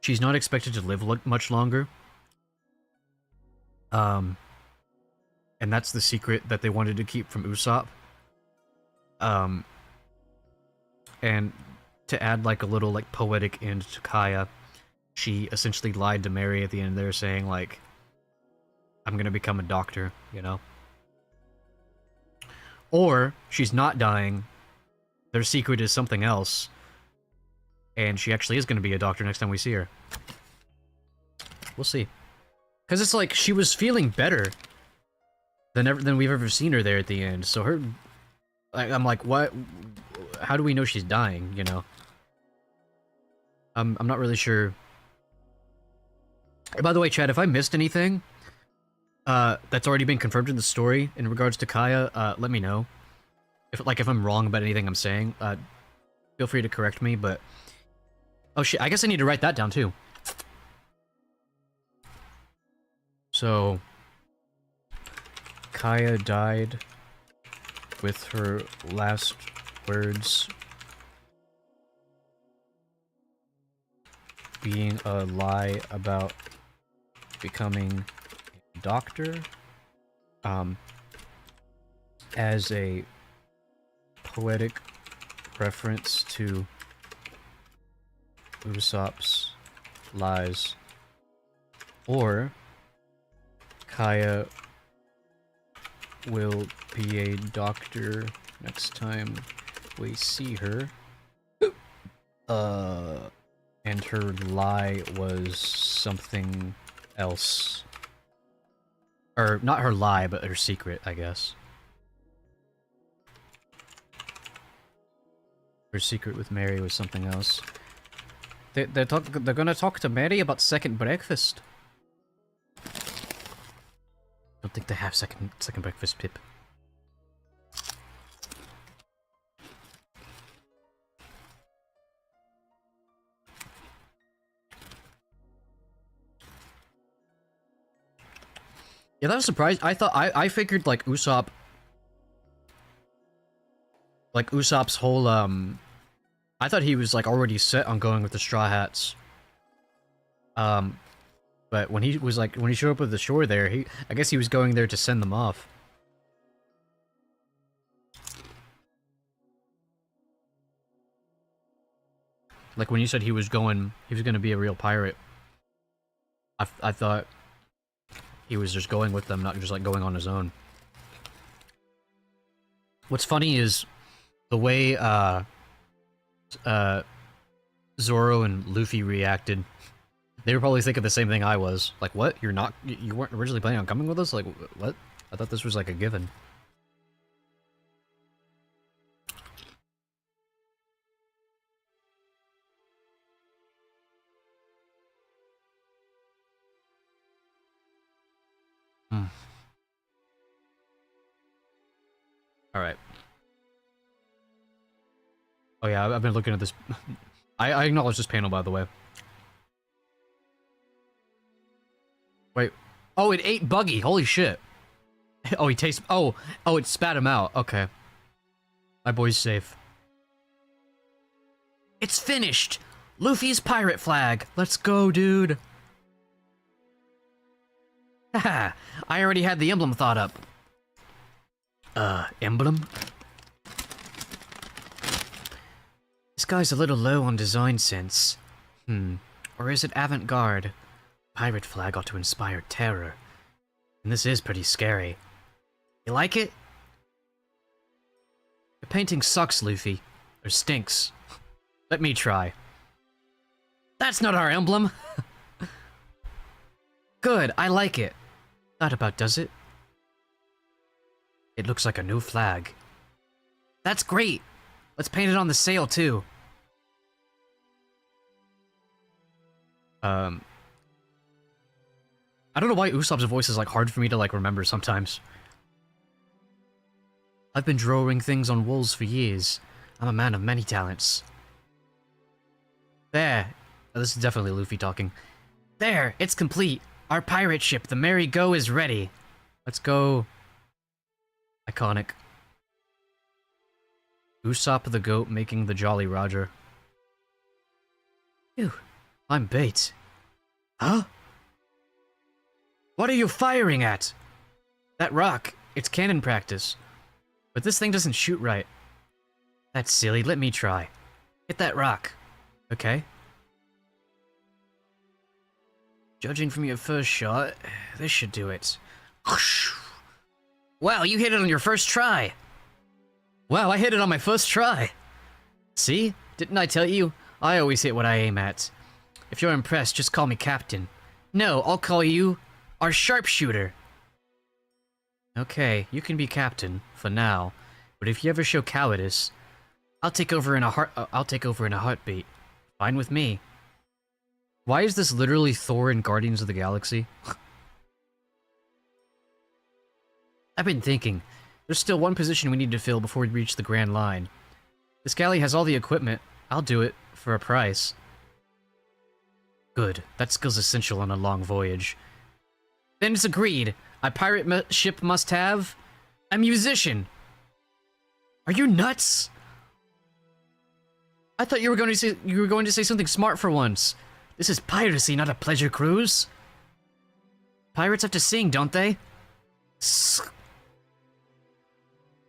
she's not expected to live much longer. And that's the secret that they wanted to keep from Usopp. And to add like a little like poetic end to Kaya, she essentially lied to Mary at the end there, saying like, I'm gonna become a doctor, you know? Or she's not dying. Their secret is something else. And she actually is going to be a doctor next time we see her. We'll see. Because it's like, she was feeling better than we've ever seen her there at the end. So her... I'm like, what? How do we know she's dying, you know? I'm not really sure. By the way, Chad, if I missed anything that's already been confirmed in the story in regards to Kaya, let me know. If I'm wrong about anything I'm saying, feel free to correct me, but... Oh shit, I guess I need to write that down too. So... Kaya died with her last words being a lie about becoming a doctor, as a poetic reference to Usopp's lies, or Kaya will be a doctor next time we see her. And her lie was something else. Or, not her lie, but her secret, I guess. Her secret with Mary was something else. They're gonna talk to Mary about second breakfast. Don't think they have second breakfast, Pip. Yeah, that was surprised. I figured like Usopp, like Usopp's whole I thought he was like already set on going with the Straw Hats. But when he showed up at the shore there, I guess he was going there to send them off. Like when you said he was gonna be a real pirate. I thought he was just going with them, not just like going on his own. What's funny is the way Zoro and Luffy reacted. They were probably thinking the same thing I was. Like, what? You weren't originally planning on coming with us? Like, what? I thought this was like a given. Alright. Oh yeah, I've been looking at this. I acknowledge this panel, by the way. Wait. Oh, it ate Buggy. Holy shit. Oh, he tastes... Oh, it spat him out. Okay. My boy's safe. It's finished! Luffy's pirate flag. Let's go, dude. Haha, I already had the emblem thought up. Emblem? This guy's a little low on design sense. Or is it avant-garde? Pirate flag ought to inspire terror. And this is pretty scary. You like it? The painting sucks, Luffy. Or stinks. Let me try. That's not our emblem! Good, I like it. That about does it. It looks like a new flag. That's great! Let's paint it on the sail, too. I don't know why Usopp's voice is, like, hard for me to, like, remember sometimes. I've been drawing things on walls for years. I'm a man of many talents. There. Oh, this is definitely Luffy talking. There, it's complete. Our pirate ship, the Mary Go, is ready. Let's go. Iconic. Usopp the goat making the Jolly Roger. Phew, I'm bait. Huh? What are you firing at? That rock. It's cannon practice. But this thing doesn't shoot right. That's silly. Let me try. Hit that rock. Okay. Judging from your first shot, this should do it. Wow, you hit it on your first try. Wow, I hit it on my first try! See? Didn't I tell you? I always hit what I aim at. If you're impressed, just call me Captain. No, I'll call you... our sharpshooter. Okay, you can be Captain, for now. But if you ever show cowardice, I'll take over in a heartbeat. Fine with me. Why is this literally Thor in Guardians of the Galaxy? I've been thinking. There's still one position we need to fill before we reach the Grand Line. This galley has all the equipment. I'll do it, for a price. Good. That skill's essential on a long voyage. Then it's agreed. A pirate ship must have... a musician! Are you nuts? I thought you were going to say something smart for once. This is piracy, not a pleasure cruise. Pirates have to sing, don't they?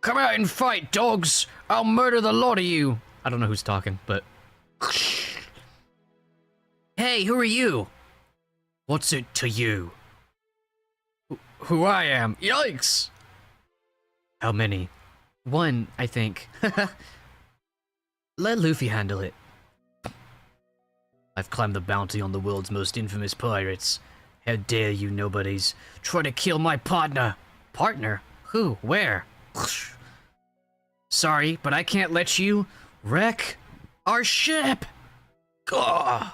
Come out and fight, dogs! I'll murder the lot of you! I don't know who's talking, but... Hey, who are you? What's it to you? Who I am? Yikes! How many? One, I think. Let Luffy handle it. I've climbed the bounty on the world's most infamous pirates. How dare you nobodies try to kill my partner? Partner? Who? Where? Sorry, but I can't let you wreck our ship! Gah!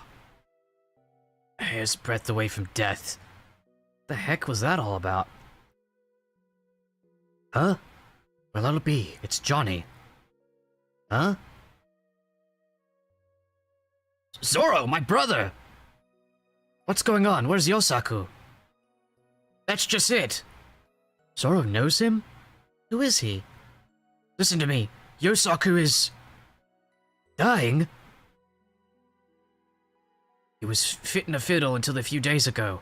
A hair's breadth away from death. The heck was that all about? Huh? Well, that'll be. It's Johnny. Huh? Zoro, my brother! What's going on? Where's Yosaku? That's just it! Zoro knows him? Who is he? Listen to me. Yosaku is... dying? He was fitting a fiddle until a few days ago.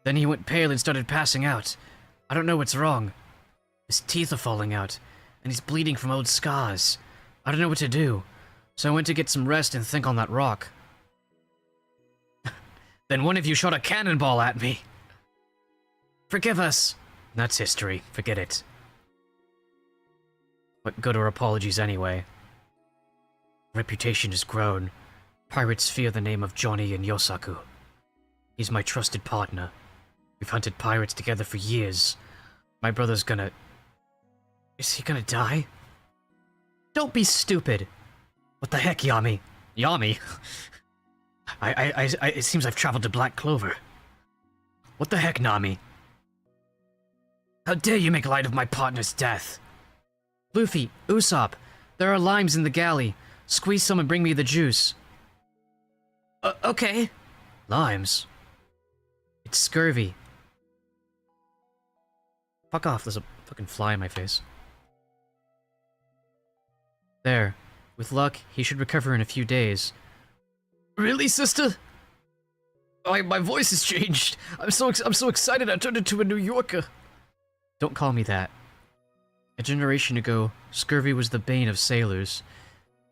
Then he went pale and started passing out. I don't know what's wrong. His teeth are falling out, and he's bleeding from old scars. I don't know what to do, so I went to get some rest and think on that rock. Then one of you shot a cannonball at me. Forgive us. That's history. Forget it. What good are apologies anyway? Reputation has grown. Pirates fear the name of Johnny and Yosaku. He's my trusted partner. We've hunted pirates together for years. My brother's gonna... Is he gonna die? Don't be stupid. What the heck, Yami? Yami? It seems I've traveled to Black Clover. What the heck, Nami? How dare you make light of my partner's death? Luffy, Usopp, there are limes in the galley. Squeeze some and bring me the juice. Okay. Limes? It's scurvy. Fuck off, there's a fucking fly in my face. There. With luck, he should recover in a few days. Really, sister? My voice has changed. I'm so excited I turned into a New Yorker. Don't call me that. A generation ago, scurvy was the bane of sailors,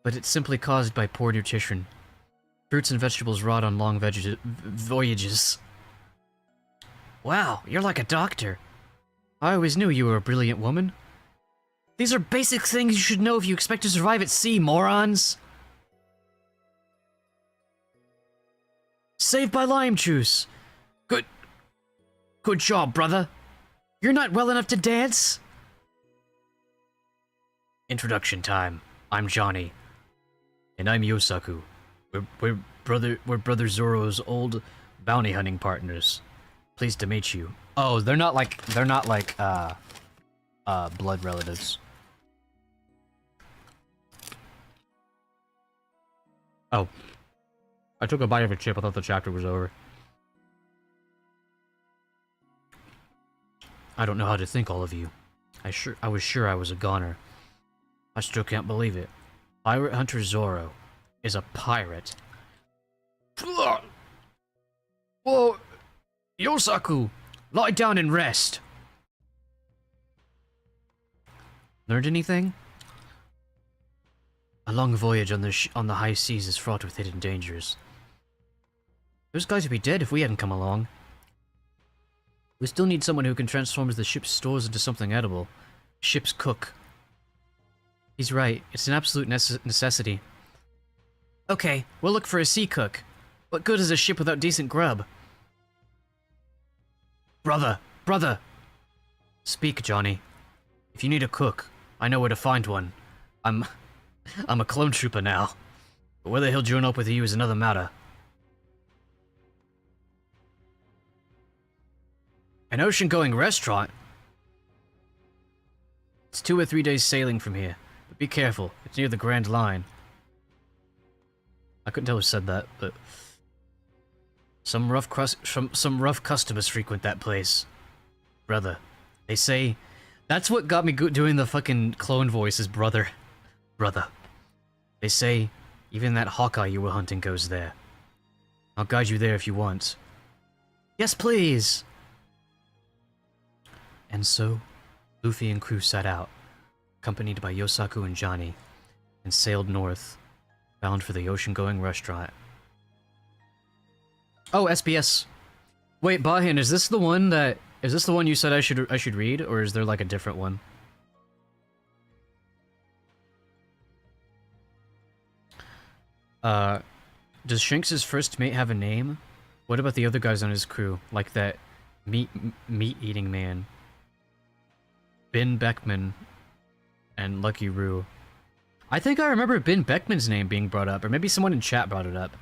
but it's simply caused by poor nutrition. Fruits and vegetables rot on long voyages. Wow, you're like a doctor. I always knew you were a brilliant woman. These are basic things you should know if you expect to survive at sea, morons! Saved by lime juice! Good job, brother. You're not well enough to dance? Introduction time. I'm Johnny. And I'm Yosaku. We're brother Zoro's old bounty hunting partners. Pleased to meet you. Oh, they're not like blood relatives. Oh. I took a bite of a chip, I thought the chapter was over. I don't know how to thank all of you. I was sure I was a goner. I still can't believe it. Pirate Hunter Zoro is a pirate. Whoa! Yosaku! Lie down and rest! Learned anything? A long voyage on the high seas is fraught with hidden dangers. Those guys would be dead if we hadn't come along. We still need someone who can transform the ship's stores into something edible. Ship's cook. He's right. It's an absolute necessity. Okay, we'll look for a sea cook. What good is a ship without decent grub? Brother! Brother! Speak, Johnny. If you need a cook, I know where to find one. I'm a clone trooper now. But whether he'll join up with you is another matter. An ocean-going restaurant? It's 2 or 3 days sailing from here, but be careful, it's near the Grand Line. I couldn't tell who said that, but... Some rough customers frequent that place. Brother, they say... That's what got me doing the fucking clone voice, is brother. Brother. They say, even that Hawkeye you were hunting goes there. I'll guide you there if you want. Yes, please! And so, Luffy and crew set out, accompanied by Yosaku and Johnny, and sailed north, bound for the ocean-going restaurant. Oh, SBS. Wait, Bahin, is this the one you said I should read, or is there like a different one? Does Shanks' first mate have a name? What about the other guys on his crew, like that meat-eating man? Ben Beckman and Lucky Roo. I think I remember Ben Beckman's name being brought up, or maybe someone in chat brought it up.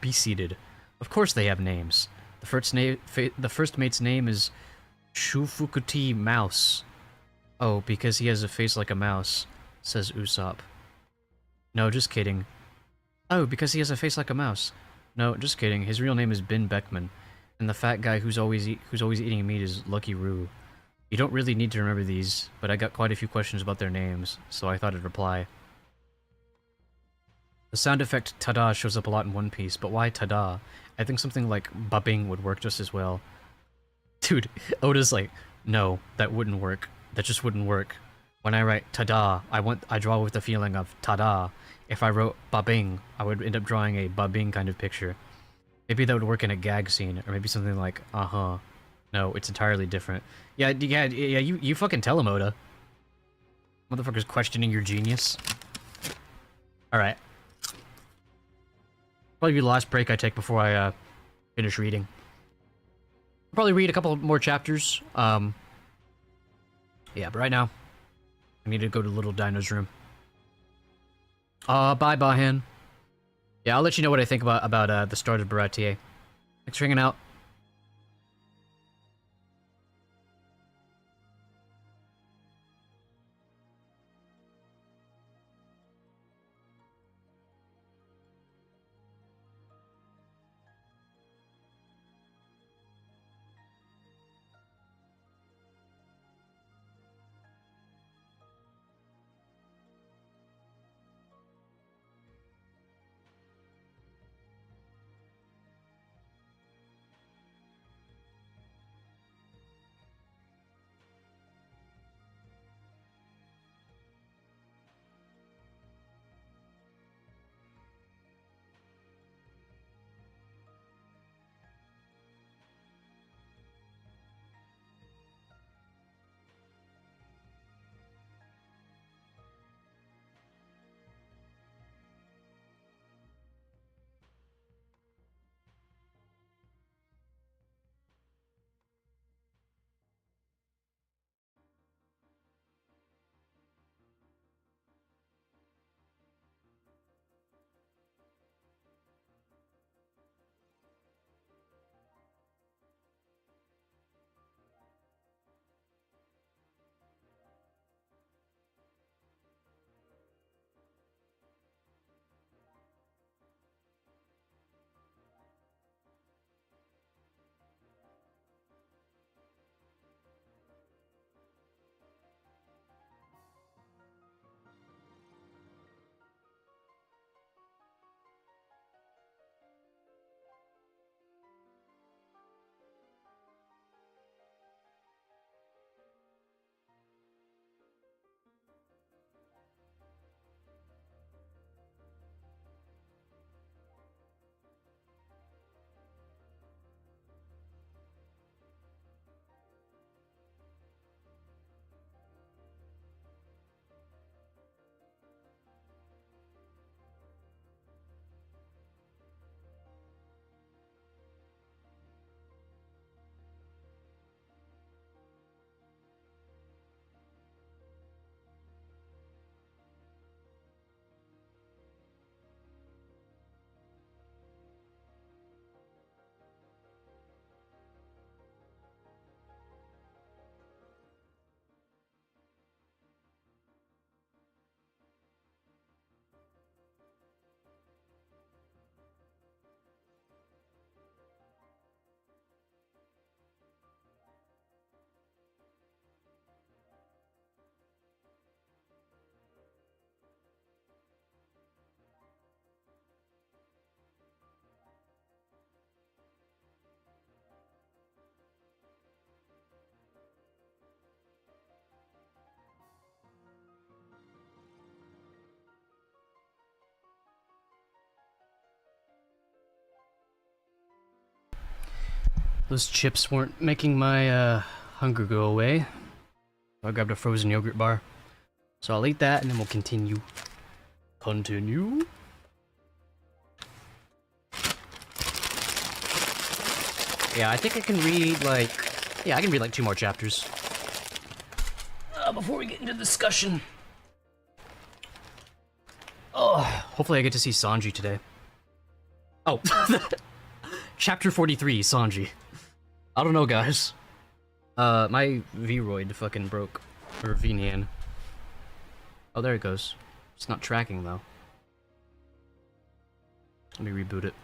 Be seated. Of course they have names. The first mate's name is Shufukuti Mouse. Oh, because he has a face like a mouse, says Usopp. No, just kidding. Oh, because he has a face like a mouse. No, just kidding. His real name is Ben Beckman, and the fat guy who's always eating meat is Lucky Roo. You don't really need to remember these, but I got quite a few questions about their names, so I thought I'd reply. The sound effect "tada" shows up a lot in One Piece, but why "tada"? I think something like "babing" would work just as well. Dude, Oda's like, no, that wouldn't work. That just wouldn't work. When I write "tada," I draw with the feeling of "tada." If I wrote "babing," I would end up drawing a babing kind of picture. Maybe that would work in a gag scene, or maybe something like, uh-huh. No, it's entirely different. Yeah, you fucking tell him, Oda. Motherfucker's questioning your genius. Alright. Probably be the last break I take before I, finish reading. I'll probably read a couple more chapters. Yeah, but right now, I need to go to Little Dino's room. Bye, Bahan. Yeah, I'll let you know what I think about the start of Baratier. Thanks for hanging out. Those chips weren't making my hunger go away. I grabbed a frozen yogurt bar. So I'll eat that and then we'll continue. Continue? Yeah, I think I can read like... Yeah, I can read like 2 more chapters. Before we get into discussion. Oh, hopefully I get to see Sanji today. Oh, Chapter 43, Sanji. I don't know, guys. My V-Roid fucking broke. Or V-Nian. Oh, there it goes. It's not tracking, though. Let me reboot it.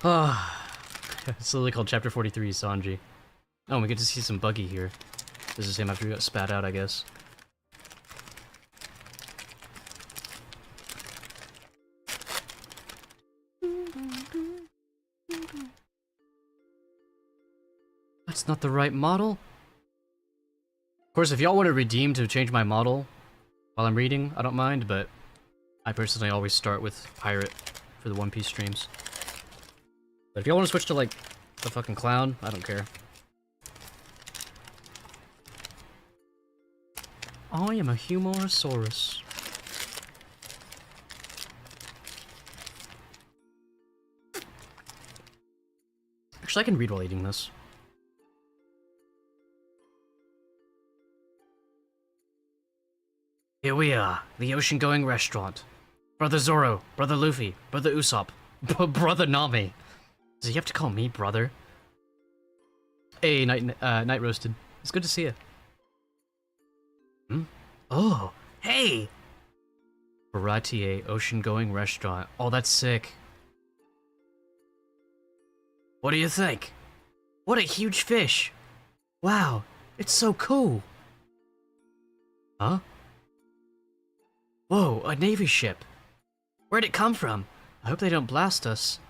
Ah. It's literally called Chapter 43, Sanji. Oh, we get to see some Buggy here. This is him after he got spat out, I guess. That's not the right model. Of course, if y'all want to redeem to change my model while I'm reading, I don't mind, but I personally always start with Pirate for the One Piece streams. But if y'all want to switch to, like, the fucking clown, I don't care. I am a Humorosaurus. Actually, I can read while eating this. Here we are, the ocean-going restaurant. Brother Zoro, Brother Luffy, Brother Usopp, Brother Nami. Does he have to call me brother? Hey, Night Roasted. It's good to see you. Hmm? Oh, hey! Baratier ocean-going restaurant. Oh, that's sick. What do you think? What a huge fish! Wow, it's so cool! Huh? Whoa, a Navy ship! Where'd it come from? I hope they don't blast us.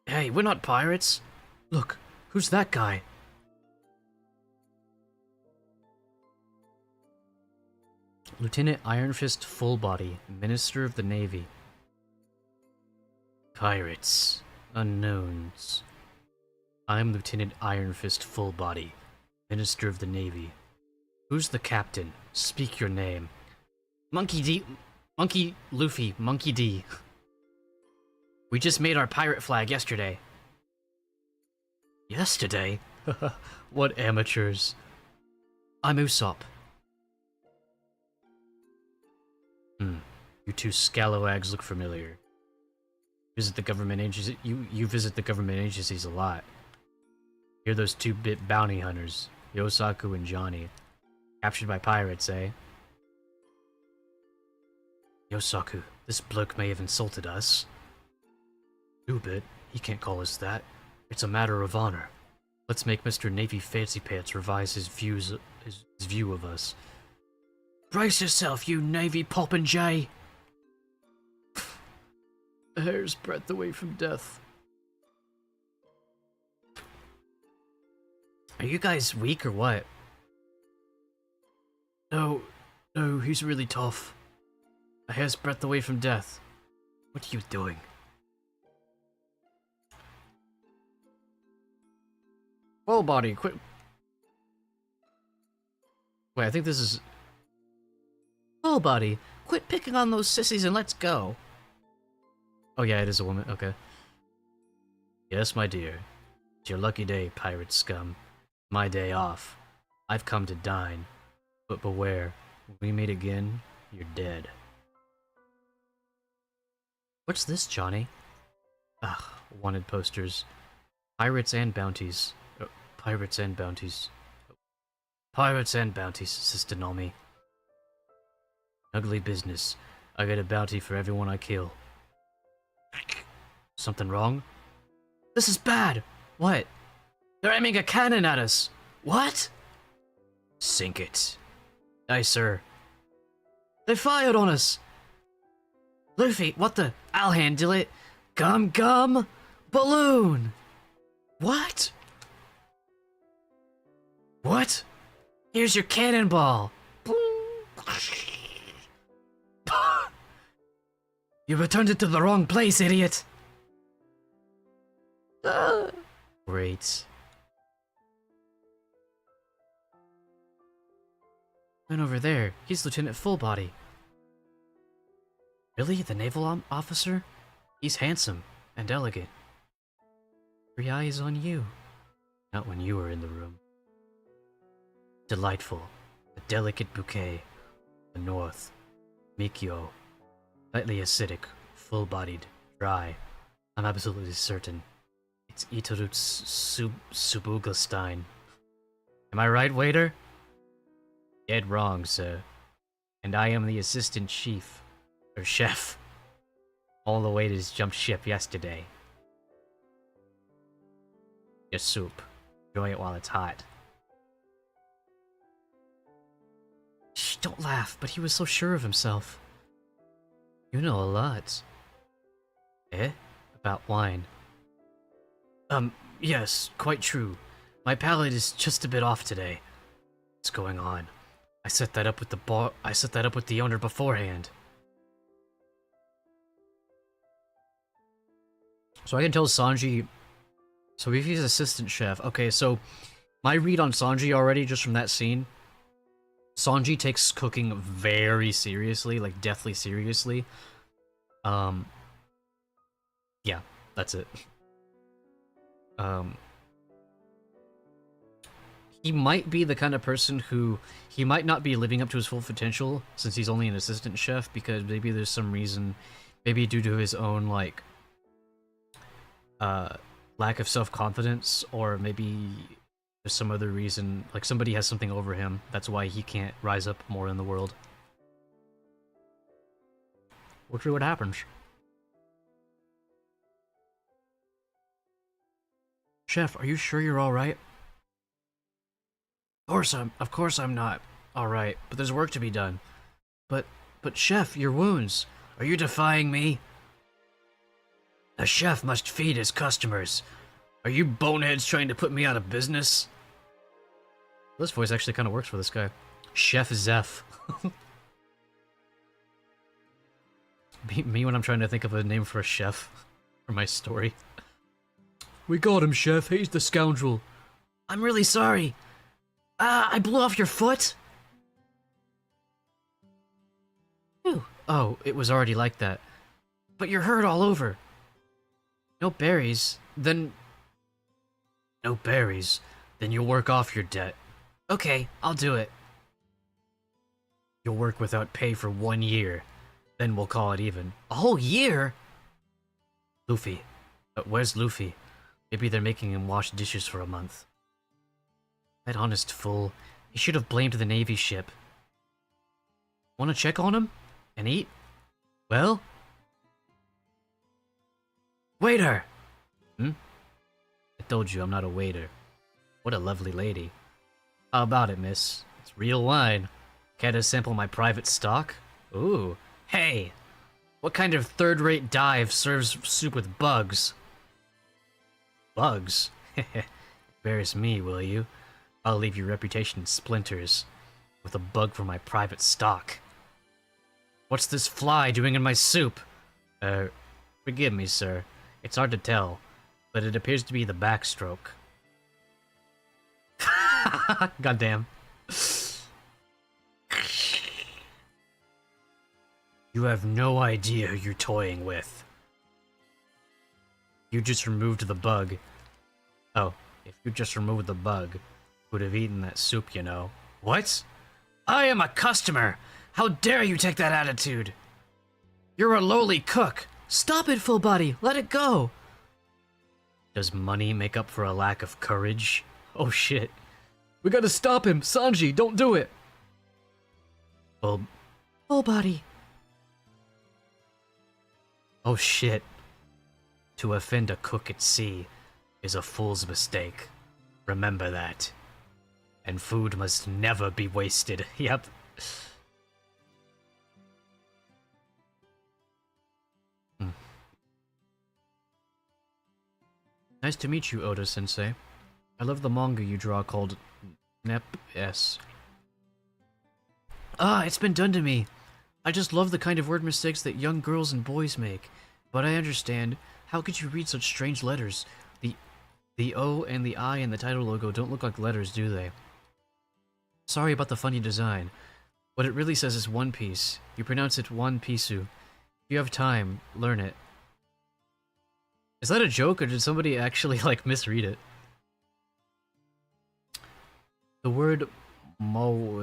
Hey, we're not pirates. Look, who's that guy? Lieutenant Iron Fist Fullbody, Minister of the Navy. Pirates. Unknowns. I'm Lieutenant Iron Fist Fullbody, Minister of the Navy. Who's the captain? Speak your name. Monkey D... Monkey Luffy, Monkey D. We just made our pirate flag yesterday. Yesterday? What amateurs. I'm Usopp. You two scalawags look familiar. Visit the government agency. You visit the government agencies a lot. You're those 2-bit bounty hunters, Yosaku and Johnny. Captured by pirates, eh? Yosaku, this bloke may have insulted us. 2-bit? He can't call us that. It's a matter of honor. Let's make Mr. Navy Fancy Pants revise his view of us. Brace yourself, you Navy popinjay! A hair's breadth away from death. Are you guys weak or what? No, he's really tough. A hair's breadth away from death. What are you doing? Full body, quit. Wait, I think this is... Full body, quit picking on those sissies and let's go. Oh yeah, it is a woman, okay. Yes, my dear. It's your lucky day, pirate scum. My day off. I've come to dine. But beware, when we meet again, you're dead. What's this, Johnny? Ugh, wanted posters. Pirates and bounties. Pirates and bounties. Pirates and bounties, Sister Nami. Ugly business. I get a bounty for everyone I kill. Something wrong? This is bad! What? They're aiming a cannon at us! What? Sink it. Aye, sir. They fired on us! Luffy, what the? I'll handle it. Gum gum! Balloon! What? What? Here's your cannonball! You returned it to the wrong place, idiot! Great. And over there, he's Lieutenant Fullbody. Really? The naval officer? He's handsome and elegant. 3 eyes on you. Not when you were in the room. Delightful. A delicate bouquet. The north. Mikyo. Slightly acidic. Full-bodied. Dry. I'm absolutely certain. It's Itarut's Subugastein. Am I right, waiter? Dead wrong, sir. And I am the assistant chief. Or chef. All the waiters jumped ship yesterday. Your soup. Enjoy it while it's hot. Shh, don't laugh, but he was so sure of himself. You know a lot. Eh? About wine. Yes, quite true. My palate is just a bit off today. What's going on? I set that up with the owner beforehand. So I can tell Sanji... So if he's assistant chef... Okay, so... My read on Sanji already, just from that scene... Sanji takes cooking very seriously, like deathly seriously. Yeah, that's it. He might be the kind of person who... He might not be living up to his full potential, since he's only an assistant chef, because maybe there's some reason... Maybe due to his own, like... lack of self-confidence, or maybe there's some other reason, like somebody has something over him, that's why he can't rise up more in the world. We'll see what happens. Chef, are you sure you're alright? Of course I'm not alright, but there's work to be done. But chef, your wounds, are you defying me? A chef must feed his customers. Are you boneheads trying to put me out of business? This voice actually kind of works for this guy. Chef Zeph. me when I'm trying to think of a name for a chef for my story. We got him, chef. He's the scoundrel. I'm really sorry. I blew off your foot? Ew. Oh, it was already like that. But you're hurt all over. No berries, then... No berries? Then you'll work off your debt. Okay, I'll do it. You'll work without pay for 1 year. Then we'll call it even. A whole year? Luffy. But where's Luffy? Maybe they're making him wash dishes for a month. That honest fool. He should have blamed the Navy ship. Wanna check on him? And eat? Well? Waiter! Hmm? I told you I'm not a waiter. What a lovely lady. How about it, miss? It's real wine. Care to sample my private stock? Ooh. Hey! What kind of third-rate dive serves soup with bugs? Bugs? Embarrass me, will you? I'll leave your reputation in splinters. With a bug for my private stock. What's this fly doing in my soup? Forgive me, sir. It's hard to tell, but it appears to be the backstroke. Goddamn. You have no idea who you're toying with. You just removed the bug. Oh, if you just removed the bug, would have eaten that soup, you know. What? I am a customer! How dare you take that attitude? You're a lowly cook! Stop it, full body! Let it go! Does money make up for a lack of courage? Oh shit. We gotta stop him! Sanji, don't do it! Full body. Oh shit. To offend a cook at sea is a fool's mistake. Remember that. And food must never be wasted. Yep. Nice to meet you, Oda-sensei. I love the manga you draw called Nep S. Ah, it's been done to me. I just love the kind of word mistakes that young girls and boys make. But I understand. How could you read such strange letters? The O and the I in the title logo don't look like letters, do they? Sorry about the funny design. What it really says is One Piece. You pronounce it One Pisu. If you have time, learn it. Is that a joke, or did somebody actually, like, misread it? The word Moe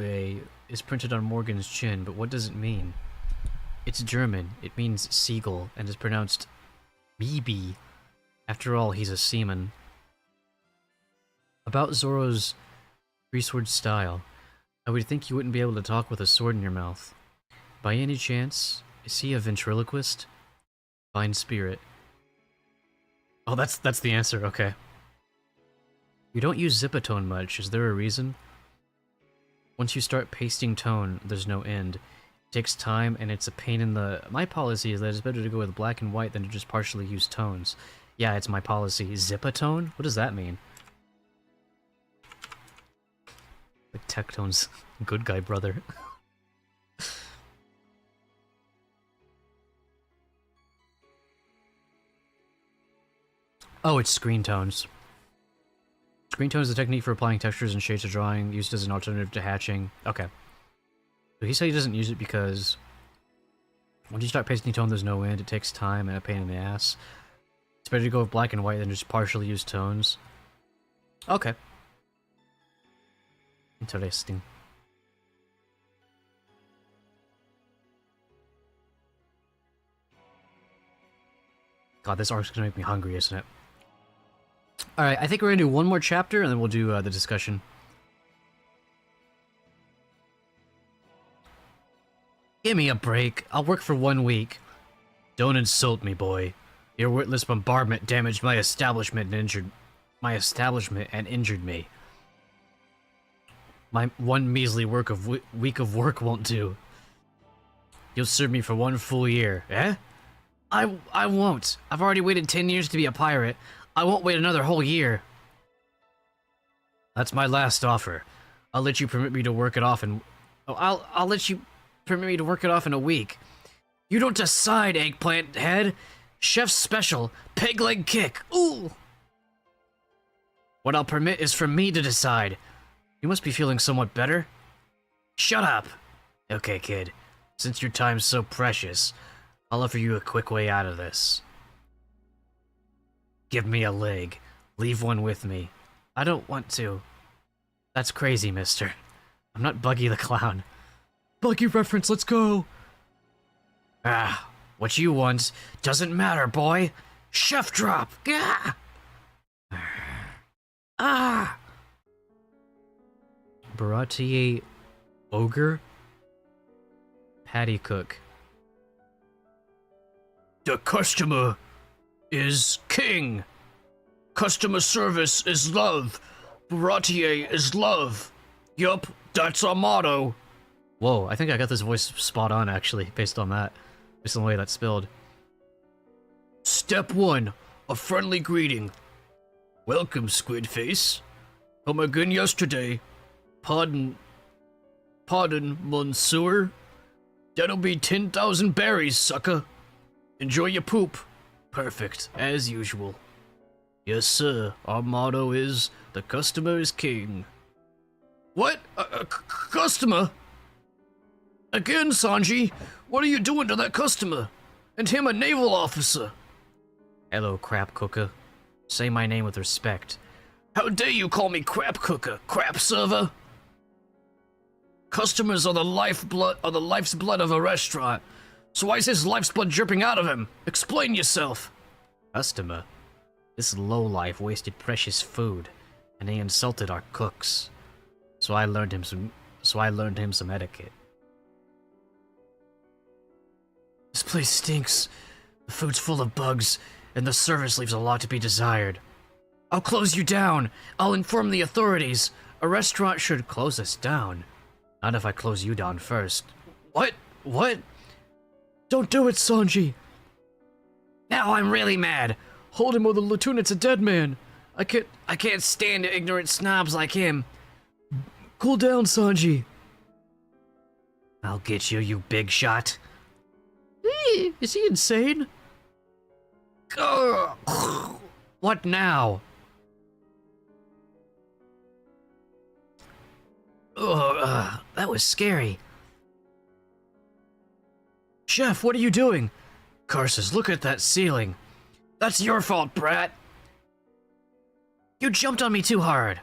is printed on Morgan's chin, but what does it mean? It's German. It means seagull, and is pronounced Bibi. After all, he's a seaman. About Zoro's three-sword style, I would think you wouldn't be able to talk with a sword in your mouth. By any chance, is he a ventriloquist? Fine spirit. Oh, that's the answer, okay. You don't use zipatone much, is there a reason? Once you start pasting tone, there's no end. It takes time, and it's a pain in the... My policy is that it's better to go with black and white than to just partially use tones. Yeah, it's my policy. Zipatone? What does that mean? Like Tectone's good guy brother. Oh, it's screen tones. Screen tone is the technique for applying textures and shades to drawing, used as an alternative to hatching. Okay. So he said he doesn't use it because once you start pasting tone, there's no end. It takes time and a pain in the ass. It's better to go with black and white than just partially use tones. Okay. Interesting. God, this arc's gonna make me hungry, isn't it? Alright, I think we're gonna do one more chapter, and then we'll do the discussion. Give me a break. I'll work for 1 week. Don't insult me, boy. Your witless bombardment damaged my establishment and injured me. My one measly week of work won't do. You'll serve me for 1 full year, eh? I won't. I've already waited 10 years to be a pirate. I won't wait another whole year. That's my last offer. I'll let you permit me to work it off in... Oh, I'll let you permit me to work it off in a week. You don't decide, eggplant head. Chef's special. Peg leg kick. Ooh. What I'll permit is for me to decide. You must be feeling somewhat better. Shut up. Okay, kid. Since your time's so precious, I'll offer you a quick way out of this. Give me a leg. Leave one with me. I don't want to. That's crazy, mister. I'm not Buggy the Clown. Buggy reference, let's go! Ah, what you want doesn't matter, boy. Chef drop! Gah! Ah! Baratier ogre? Patty cook. The customer is king. Customer service is love. Baratier is love. Yup, that's our motto. Whoa, I think I got this voice spot on, actually, based on that. Based on the way that's spelled. Step 1, a friendly greeting. Welcome, Squidface. Come again yesterday. Pardon, monsieur. That'll be 10,000 berries, sucker. Enjoy your poop. Perfect, as usual. Yes, sir. Our motto is, the customer is king. What? A customer? Again, Sanji? What are you doing to that customer? And him a naval officer? Hello, crap cooker. Say my name with respect. How dare you call me crap cooker, crap server? Customers are the life's blood of a restaurant. So why is his life's blood dripping out of him? Explain yourself. Customer. This lowlife wasted precious food, and he insulted our cooks. So I learned him some etiquette. This place stinks. The food's full of bugs, and the service leaves a lot to be desired. I'll close you down. I'll inform the authorities. A restaurant should close us down. Not if I close you down first. What? What? Don't do it, Sanji. Now I'm really mad. Hold him or the lieutenant's a dead man. I can't stand ignorant snobs like him. Cool down, Sanji. I'll get you, you big shot. Is he insane? What now? That was scary. Chef, what are you doing? Curses, look at that ceiling. That's your fault, brat. You jumped on me too hard.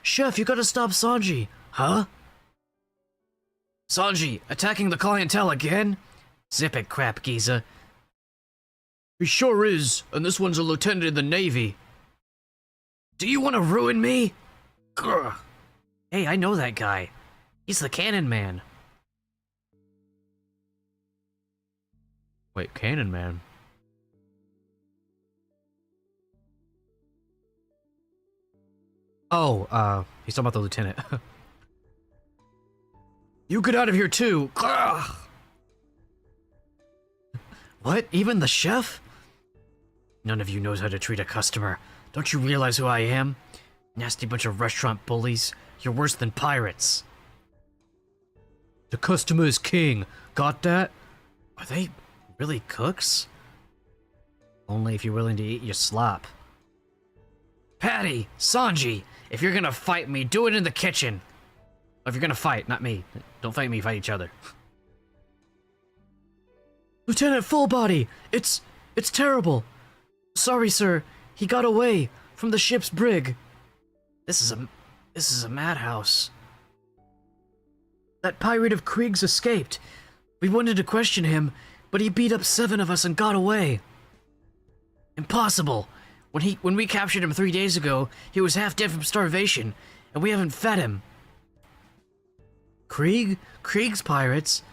Chef, you gotta stop Sanji. Huh? Sanji, attacking the clientele again? Zip it, crap, Giza. He sure is, and this one's a lieutenant in the Navy. Do you want to ruin me? Grr. Hey, I know that guy. He's the Cannon Man. Wait, Cannon Man? Oh, he's talking about the lieutenant. You get out of here too! Grr. What? Even the chef? None of you knows how to treat a customer. Don't you realize who I am? Nasty bunch of restaurant bullies. You're worse than pirates. The customer is king. Got that? Are they really cooks? Only if you're willing to eat your slop. Patty! Sanji! If you're gonna fight me, do it in the kitchen! Or if you're gonna fight, not me. Don't fight me, fight each other. Lieutenant Fullbody! It's terrible! Sorry, sir. He got away from the ship's brig. This is a madhouse. That pirate of Krieg's escaped. We wanted to question him, but he beat up 7 of us and got away. Impossible. When we captured him 3 days ago, he was half dead from starvation, and we haven't fed him. Krieg's pirates?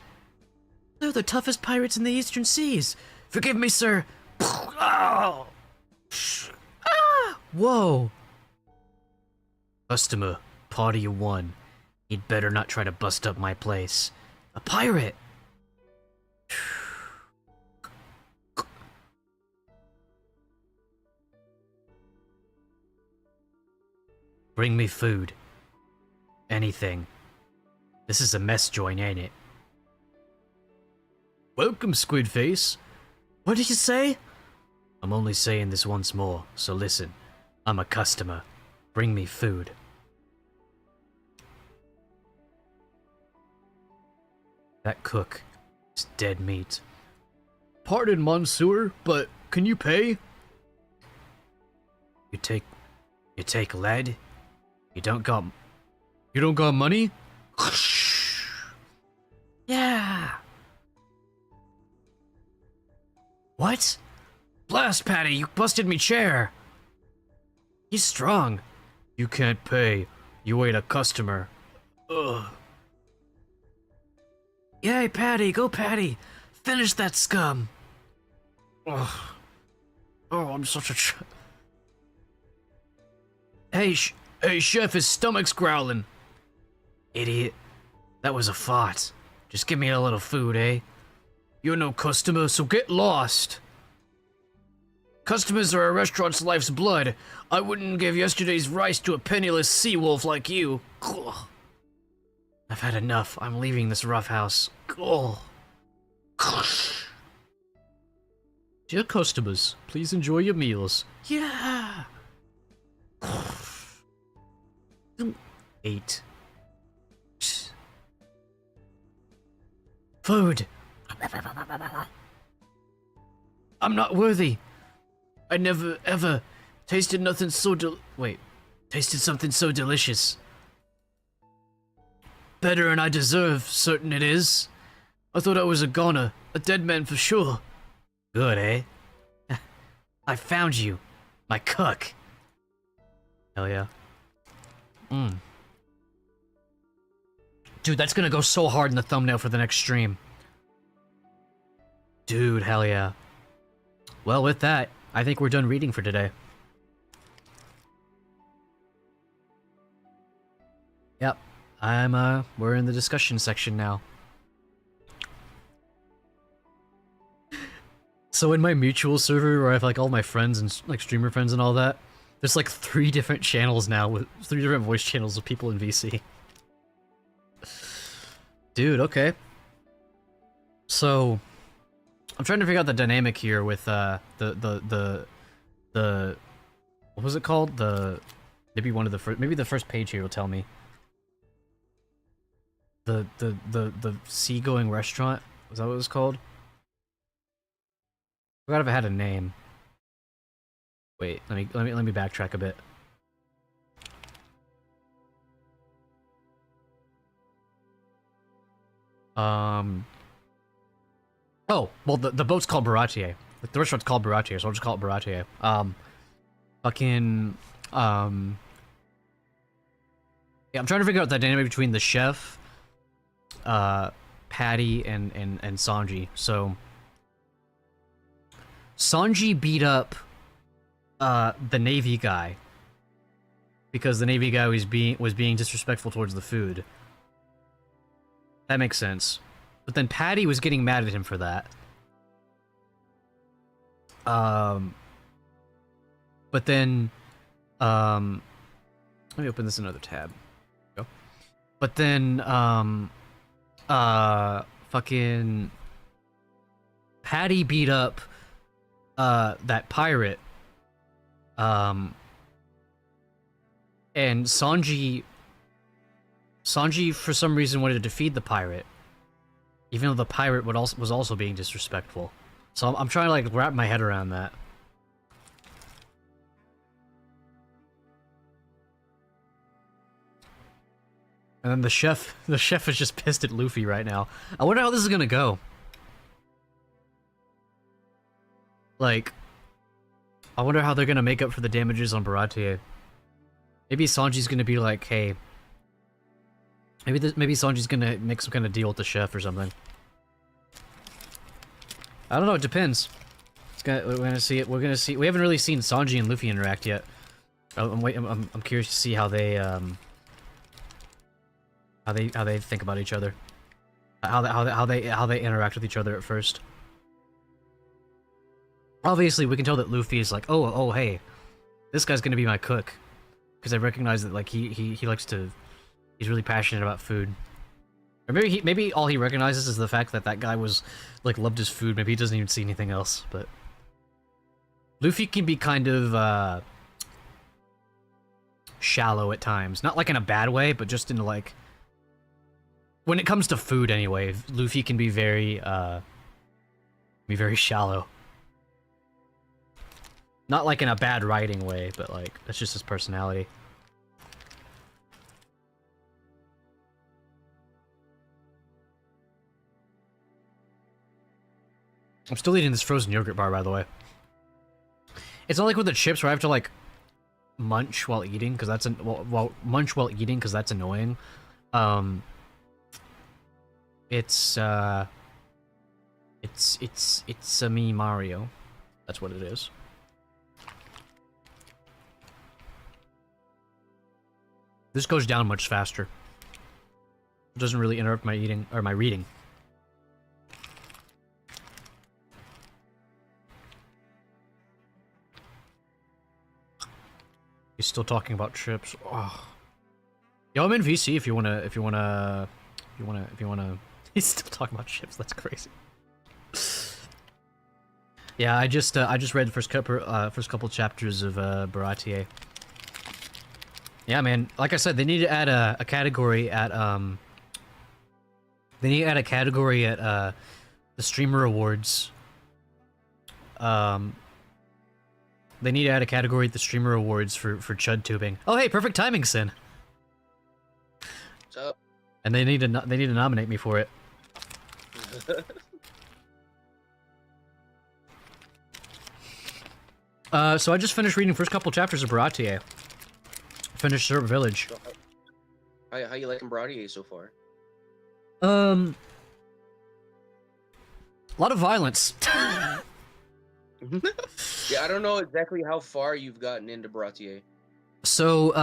They're the toughest pirates in the Eastern Seas. Forgive me, sir. Oh. Whoa. Customer, party of 1. He'd better not try to bust up my place. A pirate! Bring me food. Anything. This is a mess joint, ain't it? Welcome, Squidface. What did you say? I'm only saying this once more, so listen. I'm a customer. Bring me food. That cook is dead meat. Pardon, Monsieur, but can you pay? You take lead? You don't got money? Yeah. What? Blast, Patty, you busted me chair. He's strong. You can't pay. You ain't a customer. Ugh. Yay, Patty, go Patty. Finish that scum. Ugh. Oh, I'm such a Hey, chef, his stomach's growling. Idiot. That was a fart. Just give me a little food, eh? You're no customer, so get lost. Customers are a restaurant's life's blood. I wouldn't give yesterday's rice to a penniless sea wolf like you. Ugh. I've had enough. I'm leaving this rough house. Ugh. Dear customers, please enjoy your meals. Yeah. 8. Food. I'm not worthy. I never ever tasted nothing so tasted something so delicious. Better than I deserve, certain it is. I thought I was a goner, a dead man for sure. Good, eh? I found you, my cook. Hell yeah. Dude, that's gonna go so hard in the thumbnail for the next stream. Dude, hell yeah. Well, with that, I think we're done reading for today. Yep. We're in the discussion section now. So in my mutual server where I have like all my friends and like streamer friends and all that, there's like 3 different channels now with 3 different voice channels of people in VC. Dude, okay. So, I'm trying to figure out the dynamic here with the what was it called? Maybe one of the first, maybe the first page here will tell me. The seagoing restaurant, was that what it was called? I forgot if it had a name. Wait, let me backtrack a bit. Oh, well, the boat's called Baratier. The restaurant's called Baratier, so I'll just call it Baratier. Fucking, yeah, I'm trying to figure out the dynamic between the chef, Patty, and Sanji. So, Sanji beat up, the Navy guy. Because the Navy guy was being disrespectful towards the food. That makes sense. But then Patty was getting mad at him for that. But then, let me open this in another tab. Go. But then, fucking Patty beat up, that pirate. And Sanji for some reason wanted to defeat the pirate. Even though the pirate was also being disrespectful. So I'm trying to like wrap my head around that. And then the chef is just pissed at Luffy right now. I wonder how this is gonna go. Like, I wonder how they're gonna make up for the damages on Baratier. Maybe Sanji's gonna be like, hey, maybe Sanji's gonna make some kind of deal with the chef or something. I don't know. It depends. We're gonna see it. We're gonna see. We haven't really seen Sanji and Luffy interact yet. I'm curious to see how they think about each other. How they interact with each other at first. Obviously, we can tell that Luffy is like, oh, hey, this guy's gonna be my cook, because I recognize that like he likes to. He's really passionate about food. Or maybe all he recognizes is the fact that that guy was, like, loved his food. Maybe he doesn't even see anything else, but... Luffy can be kind of, shallow at times. Not, like, in a bad way, but just in, like... When it comes to food, anyway, Luffy can be very shallow. Not, like, in a bad writing way, but, like, that's just his personality. I'm still eating this frozen yogurt bar, by the way. It's not like with the chips where I have to, like, munch while eating, because that's munch while eating, because that's annoying. It's a me Mario. That's what it is. This goes down much faster. It doesn't really interrupt my eating or my reading. He's still talking about chips. Oh. Yo, I'm in VC if you wanna. He's still talking about chips. That's crazy. Yeah, I just read the first couple chapters of Baratier. Yeah, man. Like I said, they need to add a category at They need to add a category at the streamer awards. They need to add a category at the streamer awards for chud tubing. Oh, hey, perfect timing, Sin. What's up? And they need to nominate me for it. So I just finished reading the first couple chapters of Baratier. Finished Syrup Village. So, how you liking Baratier so far? A lot of violence. Yeah, I don't know exactly how far you've gotten into Baratier. So,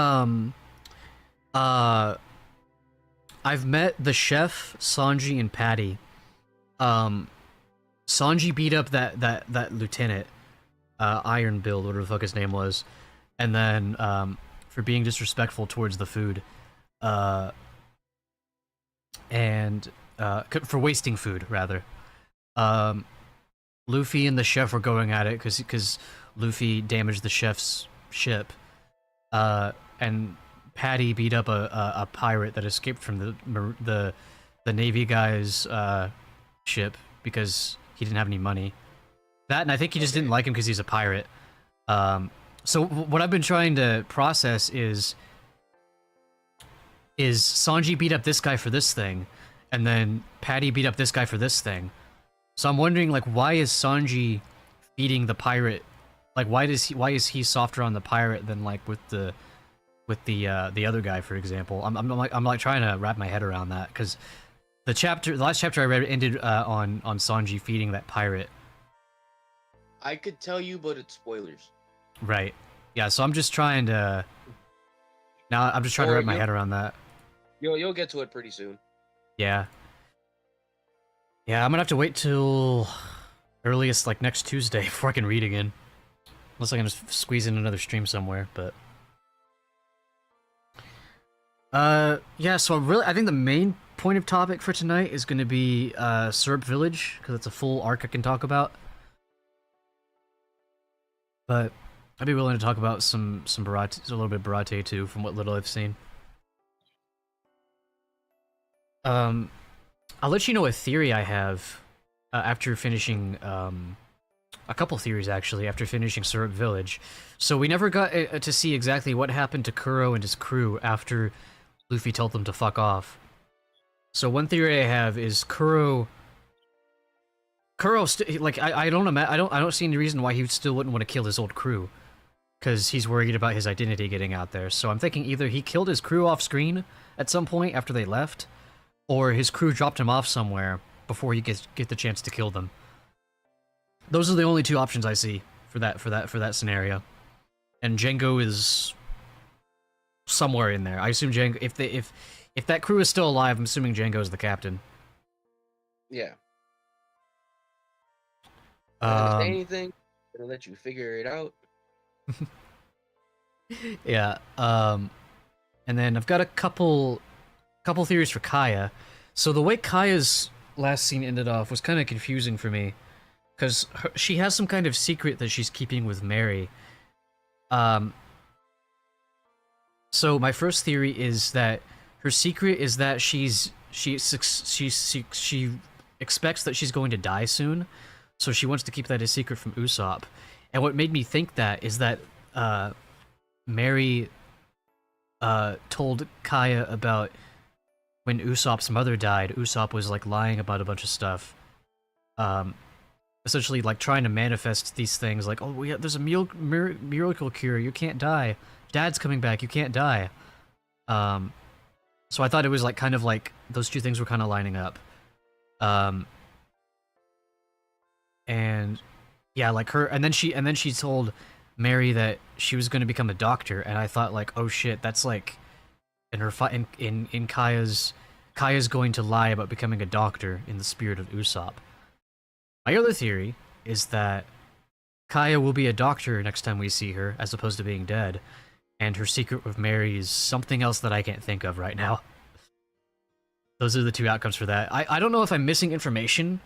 I've met the chef, Sanji, and Patty. Sanji beat up that lieutenant, Iron Build, whatever the fuck his name was, and then, for being disrespectful towards the food. and for wasting food rather. Um, Luffy and the chef were going at it because Luffy damaged the chef's ship, and Patty beat up a pirate that escaped from the Navy guy's ship because he didn't have any money. That, and I think he just didn't like him because he's a pirate. So what I've been trying to process is Sanji beat up this guy for this thing, and then Patty beat up this guy for this thing. So I'm wondering, like, why is Sanji feeding the pirate? Like, why is he softer on the pirate than like with the other guy, for example? I'm like trying to wrap my head around that because the last chapter I read ended on Sanji feeding that pirate. I could tell you, but it's spoilers. Right. Yeah. So I'm just trying to. Now I'm just trying to wrap my head around that. You'll get to it pretty soon. Yeah. Yeah, I'm gonna have to wait till earliest like next Tuesday before I can read again. Unless I can just squeeze in another stream somewhere, but yeah, so I think the main point of topic for tonight is gonna be Syrup Village, because it's a full arc I can talk about. But I'd be willing to talk about some Barate, a little bit of Barate too, from what little I've seen. I'll let you know a theory I have after finishing a couple theories actually after finishing Syrup Village. So we never got to see exactly what happened to Kuro and his crew after Luffy told them to fuck off. So one theory I have is Kuro, like I don't see any reason why he still wouldn't want to kill his old crew, because he's worried about his identity getting out there. So I'm thinking either he killed his crew off screen at some point after they left, or his crew dropped him off somewhere before he get the chance to kill them. Those are the only two options I see for that scenario. And Django is somewhere in there. I assume Django, if that crew is still alive, I'm assuming Django is the captain. Yeah. Say anything? Gonna let you figure it out. Yeah. And then I've got a couple theories for Kaya. So the way Kaya's last scene ended off was kind of confusing for me, because she has some kind of secret that she's keeping with Mary. So my first theory is that her secret is that she expects that she's going to die soon, so she wants to keep that a secret from Usopp. And what made me think that is that Mary told Kaya about when Usopp's mother died. Usopp was like lying about a bunch of stuff, essentially like trying to manifest these things like, oh yeah, there's a miracle cure, you can't die, Dad's coming back, you can't die. So I thought it was like kind of like those two things were kind of lining up. And yeah, like her, and then she told Mary that she was going to become a doctor, and I thought like, oh shit, that's like in her in Kaya's going to lie about becoming a doctor in the spirit of Usopp. My other theory is that Kaya will be a doctor next time we see her, as opposed to being dead, and her secret with Mary is something else that I can't think of right now. Those are the two outcomes for that. I don't know if I'm missing information,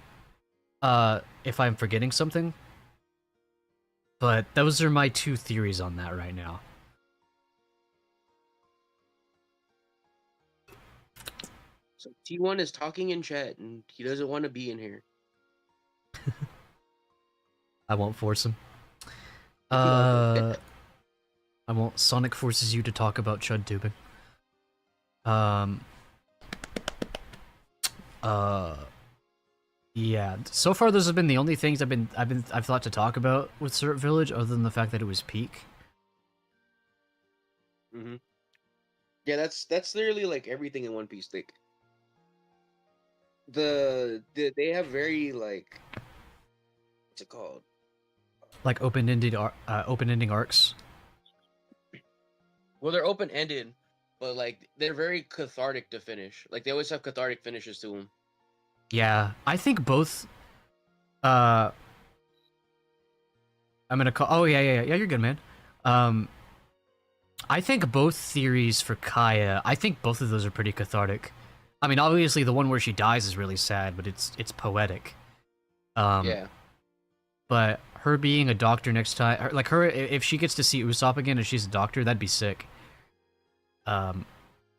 if I'm forgetting something, but those are my two theories on that right now. So T1 is talking in chat, and he doesn't want to be in here. I won't force him. I won't. Sonic forces you to talk about chud tubing. Yeah. So far, those have been the only things I've thought to talk about with Syrup Village, other than the fact that it was peak. Mm-hmm. Yeah, that's literally like everything in One Piece. Like they have very like, what's it called? Like open-ended open-ending arcs. Well, they're open-ended, but like they're very cathartic to finish. Like they always have cathartic finishes to them. Yeah, I think both. I'm gonna call. Oh yeah. You're good, man. I think both theories for Kaya. I think both of those are pretty cathartic. I mean, obviously the one where she dies is really sad, but it's poetic. Um, Yeah. but her being a doctor next time, like her, if she gets to see Usopp again and she's a doctor, that'd be sick. Um,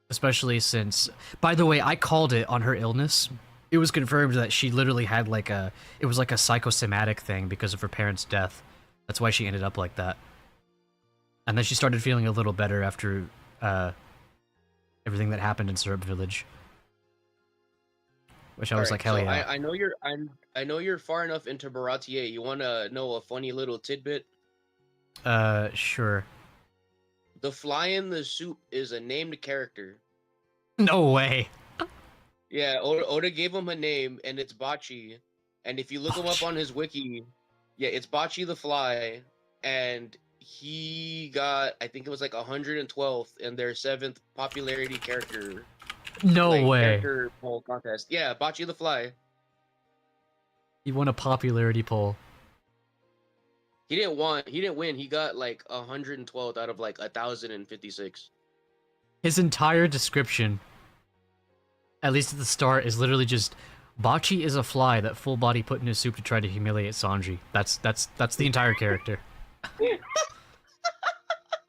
especially since, by the way, I called it on her illness. It was confirmed that she literally had like it was like a psychosomatic thing because of her parents' death. That's why she ended up like that. And then she started feeling a little better after everything that happened in Syrup Village. Which I All was right. like, hell So yeah. I know you're far enough into Baratier. You want to know a funny little tidbit? Sure. The fly in the soup is a named character. No way. Yeah, Oda gave him a name, and it's Bachi. And if you look him up Botch. on his wiki, yeah, it's Bachi the Fly, and he got, I think it was like 112th in their 7th popularity character, No like way. character poll contest. Yeah, Bachi the Fly. He won a popularity poll. He didn't win. He got like 112th out of like 1,056. His entire description, at least at the start, is literally just Bachi is a fly that full body put in his soup to try to humiliate Sanji. That's the entire character.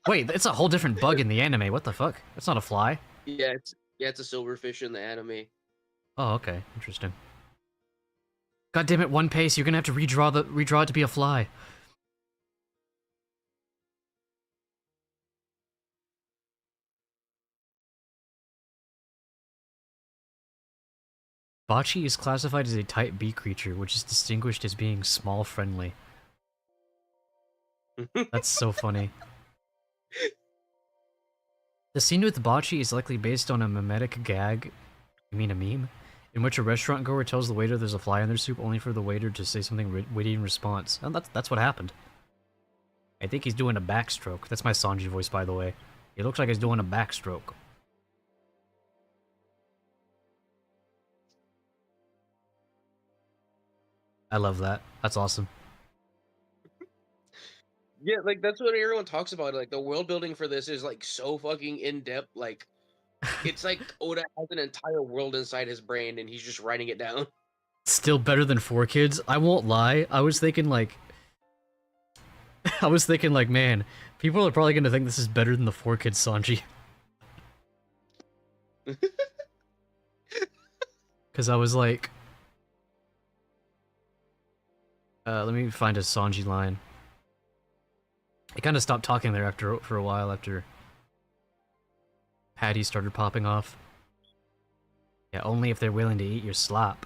Wait, it's a whole different bug in the anime. What the fuck? That's not a fly. It's a silverfish in the anime. Oh, okay. Interesting. God damn it, One Piece, you're gonna have to redraw it to be a fly. Bachi is classified as a Type B creature, which is distinguished as being small friendly. That's so funny. The scene with Bachi is likely based on a mimetic gag, you mean a meme, in which a restaurant goer tells the waiter there's a fly in their soup only for the waiter to say something witty in response. And that's what happened. I think he's doing a backstroke. That's my Sanji voice, by the way. He looks like he's doing a backstroke. I love that. That's awesome. Yeah, like that's what everyone talks about. Like the world building for this is like so fucking in depth. Like it's like Oda has an entire world inside his brain and he's just writing it down. Still better than 4 Kids. I won't lie. I was thinking like, man, people are probably gonna think this is better than the 4 Kids Sanji. Because I was like, let me find a Sanji line. I kind of stopped talking there for a while after Patty started popping off. Yeah, only if they're willing to eat your slop.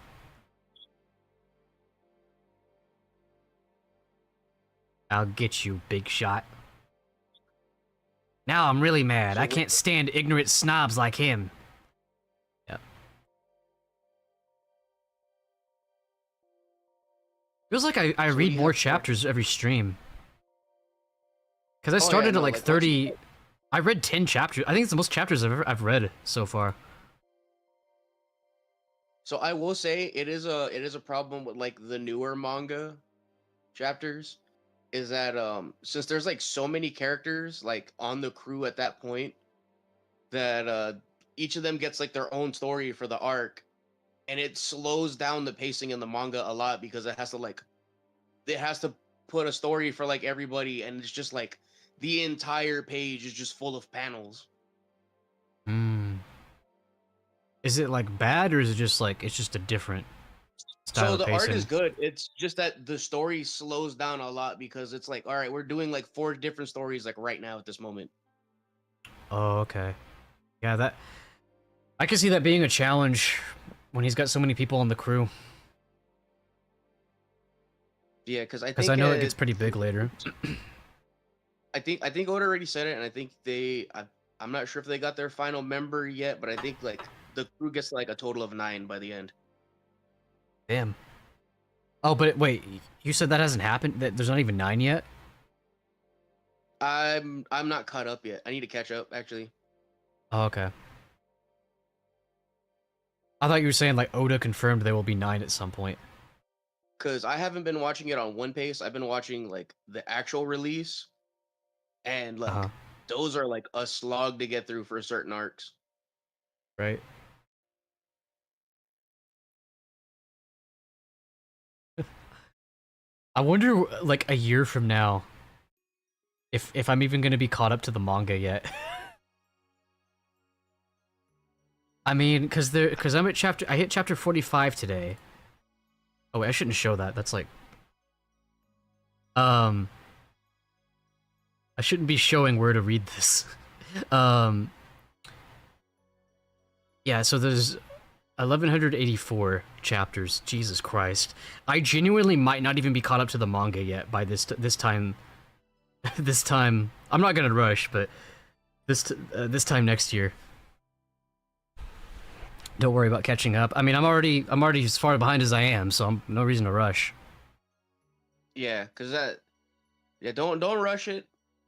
I'll get you, big shot. Now I'm really mad. So I can't stand ignorant snobs like him. Yep. Feels like I so what do read you more have? chapters every stream. Because I Oh yeah, started at no, like like once 30... I read 10 chapters. I think it's the most chapters I've read so far. so I will say it is a problem with like the newer manga chapters is that since there's like so many characters like on the crew at that point that each of them gets like their own story for the arc and it slows down the pacing in the manga a lot because it has to put a story for like everybody and it's just like the entire page is just full of panels. Hmm. Is it like bad or is it just like it's just a different style So of the art is pacing? good. It's just that the story slows down a lot because it's like, all right, we're doing like 4 different stories like right now at this moment. Oh, okay. Yeah, that I can see that being a challenge when he's got so many people on the crew. Yeah, because Because I know it gets pretty big later. I think Oda already said it, and I think I'm not sure if they got their final member yet, but I think like the crew gets like a total of 9 by the end. Damn. Oh, but wait, you said that hasn't happened? That there's not even 9 yet? I'm not caught up yet. I need to catch up actually. Oh, okay. I thought you were saying like Oda confirmed there will be 9 at some point. Because I haven't been watching it on One Pace. I've been watching like the actual release, and Uh-huh. like those are like a slog to get through for certain arcs. Right. I wonder, like, a year from now, if I'm even gonna be caught up to the manga yet. I mean, cause I'm at I hit chapter 45 today. Oh wait, I shouldn't show that. That's like, um, I shouldn't be showing where to read this. um, yeah, so there's 1184 chapters. Jesus Christ. I genuinely might not even be caught up to the manga yet by this time. This time, I'm not gonna rush, but this time next year. Don't worry about catching up. I mean, I'm already as far behind as I am, so I'm no reason to rush. Yeah, cause that. Yeah, don't rush it.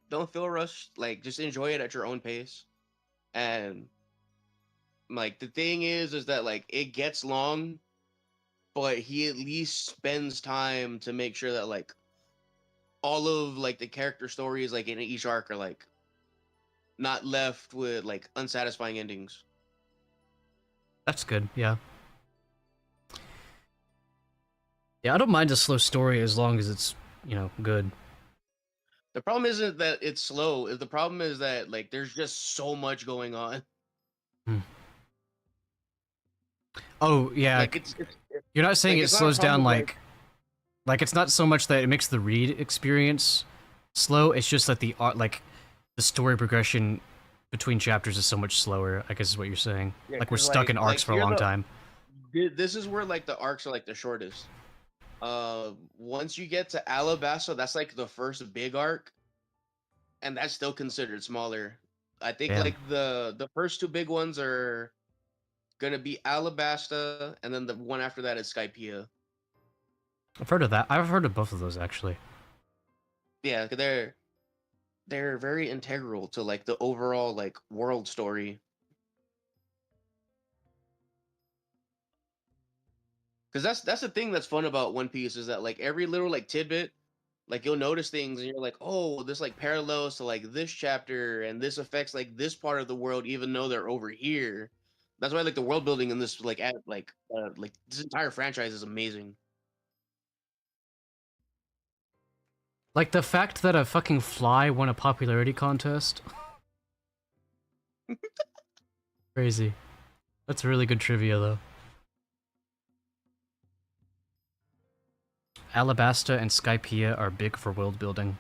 Don't feel rushed. Like just enjoy it at your own pace. And like the thing is that like it gets long, but he at least spends time to make sure that like all of like the character stories like in each arc are like not left with like unsatisfying endings. That's good. Yeah. Yeah, I don't mind a slow story as long as it's, good. The problem isn't that it's slow. The problem is that like there's just so much going on. Hmm. Oh, yeah. Like You're not saying like it it's not a slows problem down with like it's not so much that it makes the read experience slow, it's just that the story progression between chapters is so much slower, I guess is what you're saying. yeah, Like we're because stuck in arcs for a here long time. this is where like the arcs are like the shortest. Once you get to Alabasta, that's like the first big arc, and that's still considered smaller. I think Damn. like the first two big ones are gonna be Alabasta, and then the one after that is Skypiea. I've heard of that. I've heard of both of those actually. Yeah, 'cause they're very integral to like the overall like world story. Because that's the thing that's fun about One Piece is that like every little like tidbit, like you'll notice things and you're like, oh, this like parallels to like this chapter and this affects like this part of the world, even though they're over here. That's why like the world building in this like this entire franchise is amazing. Like the fact that a fucking fly won a popularity contest. Crazy. That's really good trivia though. Alabasta and Skypiea are big for world building.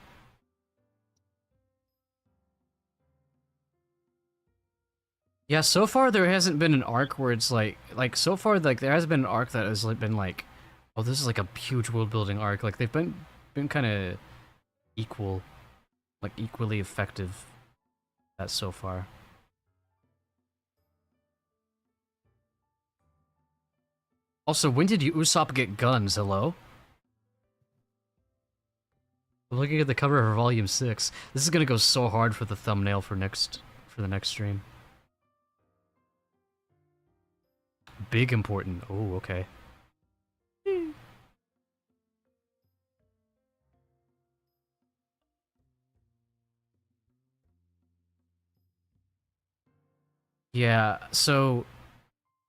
Yeah, so far there hasn't been an arc where it's like so far like there hasn't been an arc that has like been like, oh, this is like a huge world building arc. Like they've been kind of equal, like equally effective. That so far. Also, when did Usopp get guns? Hello. I'm looking at the cover of Volume 6. This is gonna go so hard for the thumbnail for the next stream. Big important. Oh, okay. Yeah, so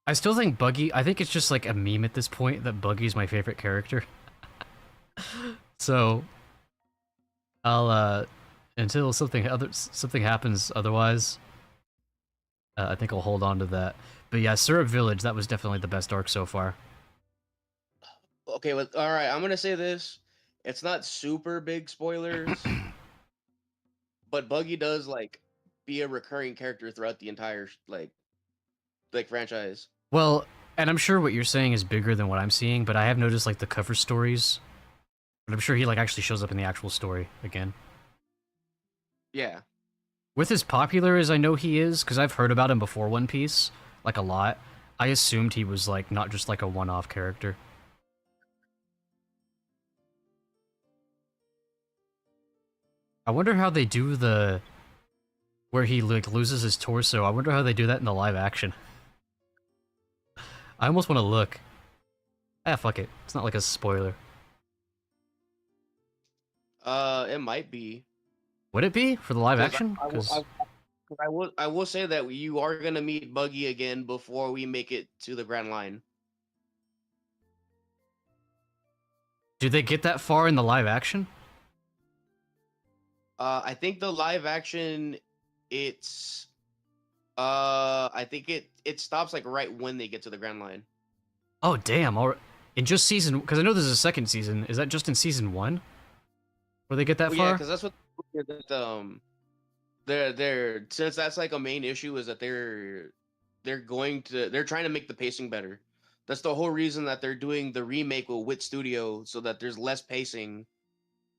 I still think Buggy, I think it's just like a meme at this point that Buggy's my favorite character. So I'll until something happens otherwise, I think I'll hold on to that. But yeah, Syrup Village, that was definitely the best arc so far. Okay, well, all right, I'm gonna say this. It's not super big spoilers, but Buggy does like be a recurring character throughout the entire like franchise. Well, and I'm sure what you're saying is bigger than what I'm seeing, but I have noticed like the cover stories. But I'm sure he like actually shows up in the actual story again. Yeah. With as popular as I know he is, because I've heard about him before One Piece, like a lot, I assumed he was like not just like a one-off character. I wonder how they do the where he like loses his torso. I wonder how they do that in the live action. I almost want to look. Ah, fuck it. It's not like a spoiler. It might be Would it be for the live because action? Because I will say that you are gonna meet Buggy again before we make it to the Grand Line. Do they get that far in the live action? I think the live action, it's I think it stops like right when they get to the Grand Line. Oh damn! In just season, because I know there's a second season. Is that just in season 1 where they get that Well, yeah, far? because that's what they're since that's like a main issue is that they're trying to make the pacing better. That's the whole reason that they're doing the remake with Wit Studio so that there's less pacing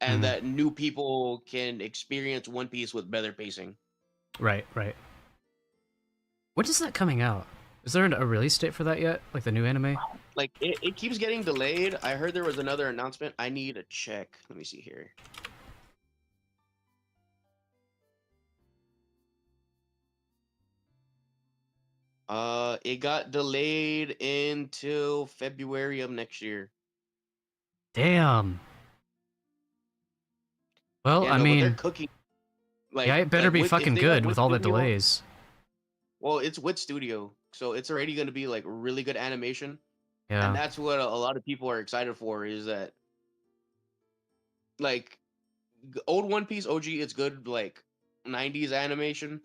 and Mhm. that new people can experience One Piece with better pacing. Right, right. When is that coming out? Is there a release date for that yet? Like the new anime? Like it keeps getting delayed. I heard there was another announcement. I need to check. Let me see here. It got delayed until February of next year. Damn. Well, Yeah, I no, but they're mean, cooking. yeah, it better be With if fucking they got good Wit with all the Studio, delays. well, it's Wit Studio, so it's already going to be like really good animation, and Yeah. that's what a lot of people are excited for. Is that like old One Piece OG? It's good like '90s animation,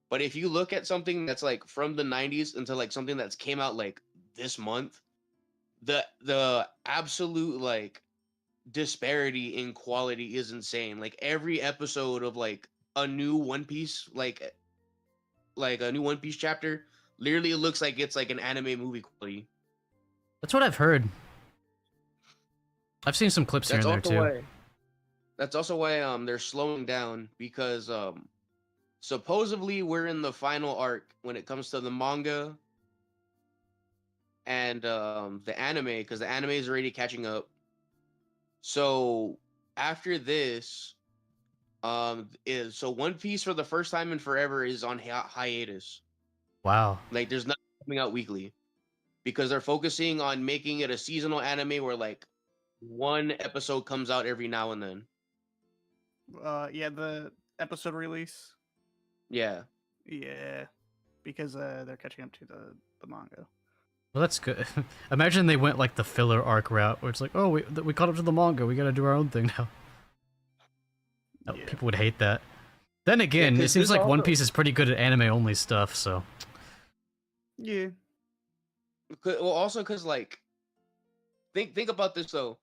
but if you look at something that's like from the '90s into like something that's came out like this month, the absolute like disparity in quality is insane. Like every episode of like a new One Piece, like a new One Piece chapter, literally it looks like it's like an anime movie quality. That's what I've heard. I've seen some clips here That's and there also too. why that's also why they're slowing down because supposedly we're in the final arc when it comes to the manga and the anime because the anime is already catching up. So after this, is so One Piece for the first time in forever is on hiatus. Wow. Like there's nothing coming out weekly because they're focusing on making it a seasonal anime where like one episode comes out every now and then. Yeah, the episode release. Yeah. Yeah, because they're catching up to the manga. Well, that's good. Imagine they went like the filler arc route, where it's like, oh, we caught up to the manga, we gotta do our own thing now. Oh, Yeah. people would hate that. Then Yeah, again, it because seems this like One also Piece is pretty good at anime-only stuff, so... Yeah. well also because like think about this though.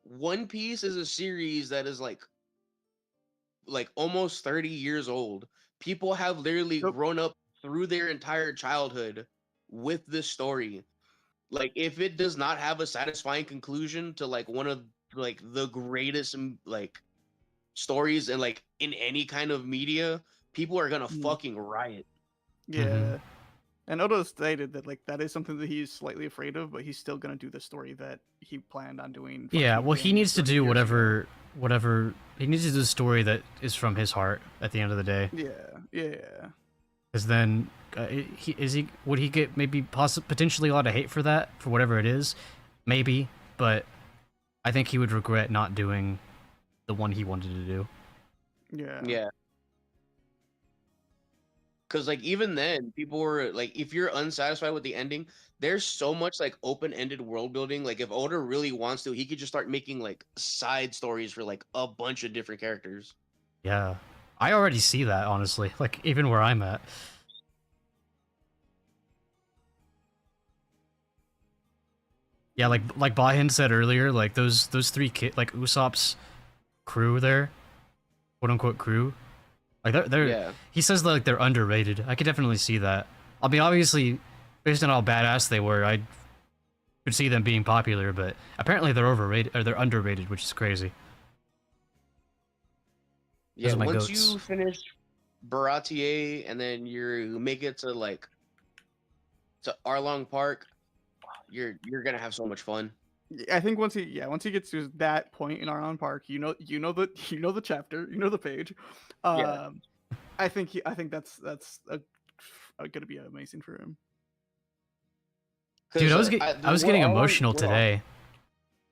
One Piece is a series that is like almost 30 years old. People have literally Nope. grown up through their entire childhood with this story. Like if it does not have a satisfying conclusion to like one of like the greatest like stories and like in any kind of media, people are gonna Mm. fucking riot. Yeah. And Oda stated that like that is something that he's slightly afraid of, but he's still gonna do the story that he planned on doing. From Yeah, the well, he beginning needs to 30 do years ago. whatever... He needs to do the story that is from his heart at the end of the day. Yeah, yeah. Because then, would he get maybe potentially a lot of hate for that, for whatever it is? Maybe, but I think he would regret not doing the one he wanted to do. Yeah. Yeah. Cause like even then, people were like, if you're unsatisfied with the ending, there's so much like open-ended world building. Like if Oda really wants to, he could just start making like side stories for like a bunch of different characters. Yeah. I already see that, honestly. Like, even where I'm at. Yeah, like Bahin said earlier, like those three like Usopp's crew there, quote unquote crew, like they're Yeah. he says that, like they're underrated. I could definitely see that. I mean, obviously, based on how badass they were, I could see them being popular, but apparently they're overrated or they're underrated, which is crazy. Those Yeah. are my Once goats. you finish Baratier and then you make it to like to Arlong Park, you're gonna have so much fun. I think once he gets to that point in Arlong Park, you know the you know the chapter, you know the page. Yeah. I think that's gonna be amazing for him. Dude, Because I was getting emotional we're all, today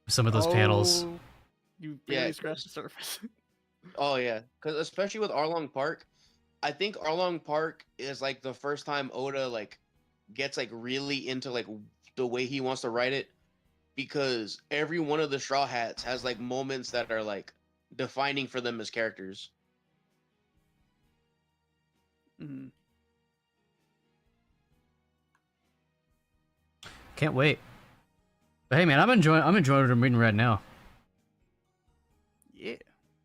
with some of those panels. Oh, you Yeah, barely scratched the surface. oh yeah, because especially with Arlong Park, I think Arlong Park is like the first time Oda like gets like really into like the way he wants to write it. because every one of the Straw Hats has like moments that are like defining for them as characters. Mhm. Can't wait. But hey, man, I'm enjoying what I'm reading right now. Yeah,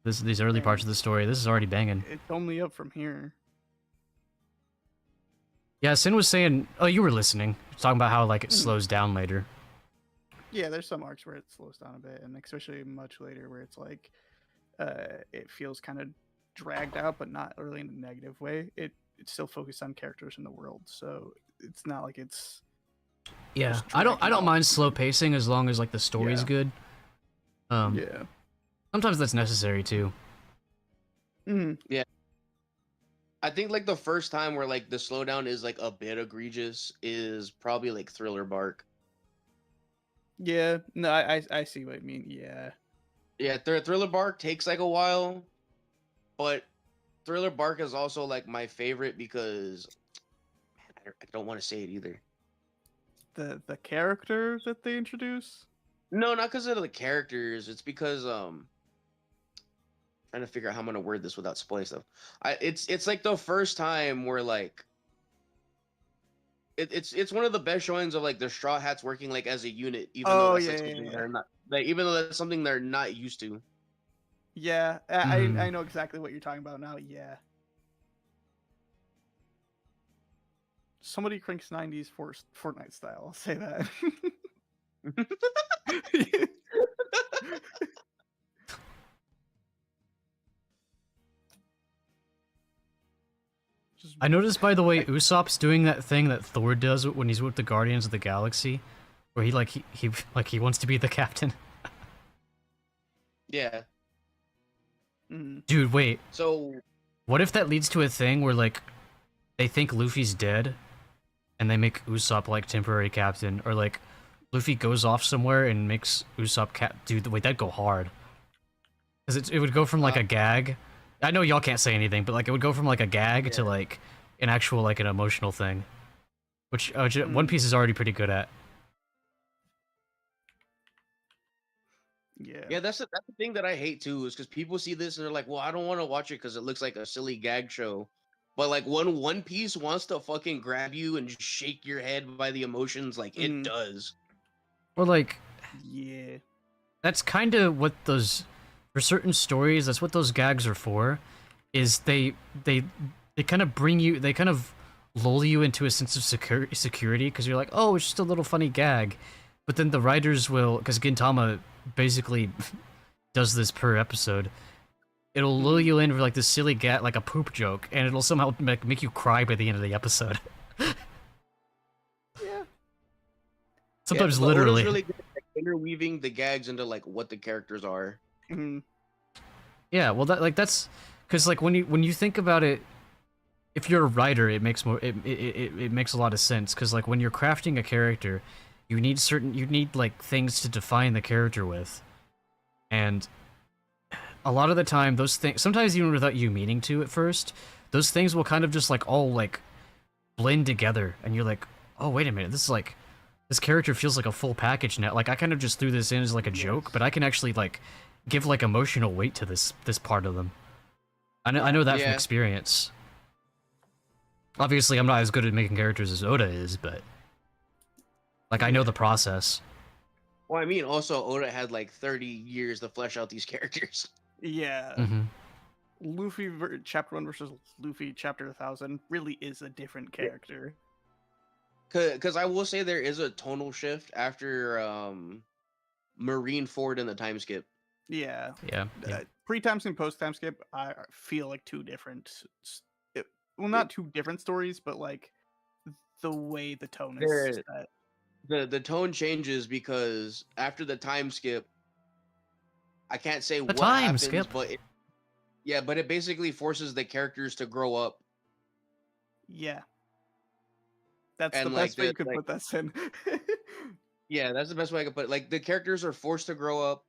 These early parts of the story. This is already banging. it's only up from here. Yeah, Sin was saying. Oh, you were listening. Talking about how like it slows down later. Yeah, there's some arcs where it slows down a bit, and especially much later where it's like, it feels kind of dragged out, but not really in a negative way. It's still focused on characters in the world, so it's not like it's. Yeah, just I dragging don't out. mind slow pacing as long as like the story's Yeah. good. Yeah. Sometimes that's necessary too. Mm. I think like the first time where like the slowdown is like a bit egregious is probably like Thriller Bark. Yeah. No, I see what you mean. Yeah. Yeah, Thriller Bark takes like a while, but Thriller Bark is also like my favorite because man, I don't want to say it either. The character that they introduce. No, not because of the characters. It's because trying to figure out how I'm gonna word this without spoiling stuff. It's like the first time where like it's one of the best showings of like the Straw Hats working like as a unit, even though Oh that's yeah, like yeah, something yeah. they're not like even though that's something they're not used to. Yeah, Mhm. I know exactly what you're talking about now. Yeah. Somebody cranks 90s for Fortnite style. I'll say that. Just I noticed, by the way, Usopp's doing that thing that Thor does when he's with the Guardians of the Galaxy, where he wants to be the captain. Yeah. Mhm. Dude, wait. So What if that leads to a thing where like they think Luffy's dead, and they make Usopp like temporary captain, or like Luffy goes off somewhere and makes Usopp cap. Dude, wait, that'd go hard. Because it would go from like a gag. I know y'all can't say anything, but like it would go from like a gag to Yeah. like an actual like an emotional thing, which One Piece is already pretty good at. Yeah. yeah, that's the thing that I hate too, is because people see this and they're like, "Well, I don't want to watch it because it looks like a silly gag show." But like when One Piece wants to fucking grab you and just shake your head by the emotions, like it Mhm. does. Or like Yeah. that's kind of what those for certain stories. That's what those gags are for. Is they kind of bring you. They kind of lull you into a sense of security because you're like, oh, it's just a little funny gag. But then the writers will, because Gintama basically does this per episode. It'll lull you in for like this silly gag, like a poop joke, and it'll somehow make you cry by the end of the episode. Yeah. Sometimes but Oda's literally. really good at interweaving the gags into like what the characters are. Mhm. Yeah, well, that's because like when you think about it, if you're a writer, it makes it makes a lot of sense because like when you're crafting a character, you need like things to define the character with, and a lot of the time those things, sometimes even without you meaning to at first, those things will kind of just like all like blend together, and you're like, oh wait a minute, this character feels like a full package now. Like I kind of just threw this in as like a joke, but I can actually like give like emotional weight to this part of them. I know that from Yeah. experience. Obviously, I'm not as good at making characters as Oda is, but like I know the process. Well, I mean, also Oda had like 30 years to flesh out these characters. Yeah. Hmm. Luffy Chapter 1 versus Luffy Chapter 1000 really is a different character. Because I will say there is a tonal shift after Marineford and the time skip. Yeah. Yeah. Pre-time skip, post-time skip, I feel like two different. Well, not two different stories, but like the way the tone is There- set. The tone changes because after the time skip, I can't say what time happens, skip. but but it basically forces the characters to grow up. Yeah. That's And, the like, best way the- you could like- put that in. Yeah, that's the best way I could put it. Like the characters are forced to grow up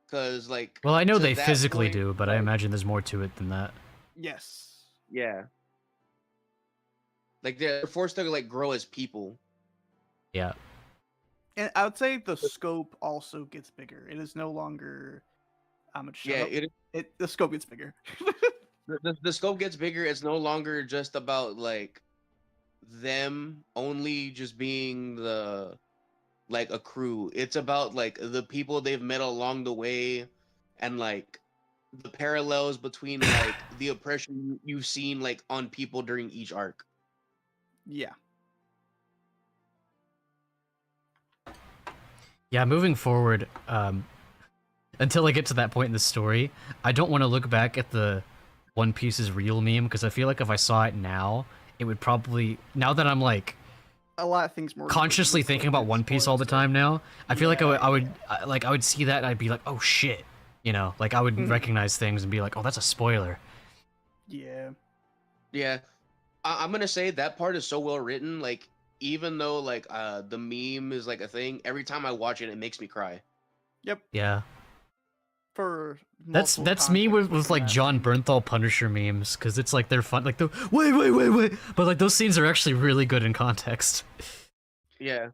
because like Well, I know to they that physically point, do, but I like, imagine there's more to it than that. Yes. yeah. Like they're forced to like grow as people. Yeah. And I would say the scope also gets bigger. It is no longer. I'm gonna shut Yeah, up. The scope gets bigger. the scope gets bigger. It's no longer just about like them only just being the like a crew. It's about like the people they've met along the way, and like the parallels between like the oppression you've seen like on people during each arc. Yeah. Yeah, moving forward, until I get to that point in the story, I don't want to look back at the One Piece is real meme, because I feel like if I saw it now, it would probably, now that I'm like A lot of things more consciously thinking about One Piece all the time now, I feel like I would see that and I'd be like, oh shit, you know, like I would recognize things and be like, oh, that's a spoiler. Yeah. Yeah, I'm gonna say that part is so well written. Like even though like the meme is like a thing, every time I watch it, it makes me cry. Yep. Yeah. For That's multiple me with contexts like within that John meme. Bernthal Punisher memes, because it's like they're fun, like the wait, but like those scenes are actually really good in context. Yeah.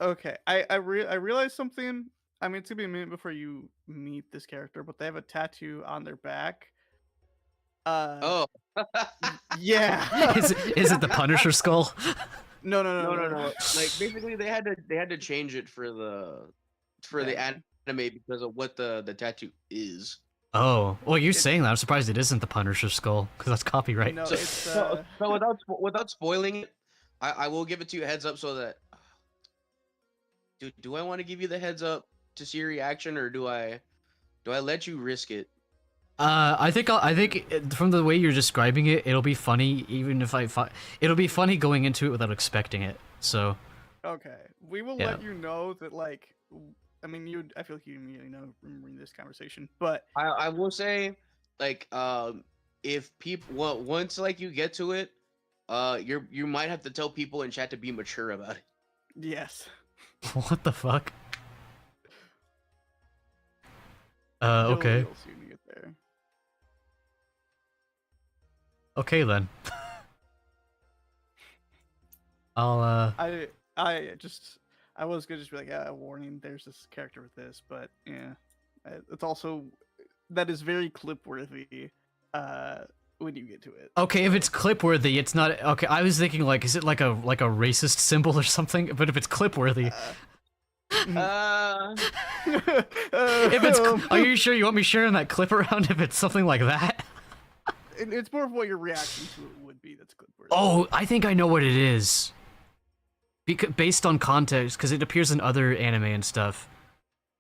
Okay, I realized something. I mean, it's gonna be a minute before you meet this character, but they have a tattoo on their back. Oh. Yeah. Is it the Punisher skull? No. No. Like basically, they had to change it for the anime because of what the tattoo is. Oh, well, you saying that, I'm surprised it isn't the Punisher skull, because that's copyright. No, So, it's so without spoiling it, I will give it to you a heads up so that do I want to give you the heads up to see your reaction, or do I let you risk it? I think from the way you're describing it, it'll be funny even if it'll be funny going into it without expecting it. So okay. We will Yeah. let you know that, like, I mean, I feel like you immediately know remembering this conversation, but I will say, like, if people once like you get to it, you might have to tell people in chat to be mature about it. yes. what the fuck? You'll- Okay. You'll see when you get there. Okay then. I'll I was gonna just be like, yeah, warning, there's this character with this, but yeah, it's also that is very clip worthy when you get to it. Okay, if it's clip worthy, it's not okay. I was thinking like, is it like a racist symbol or something? But if it's clip worthy, if it's, are you sure you want me sharing that clip around? If it's something like that? It's more of what your reaction to it would be. That's clip worthy. Oh, I think I know what it is. Based on context, because it appears in other anime and stuff.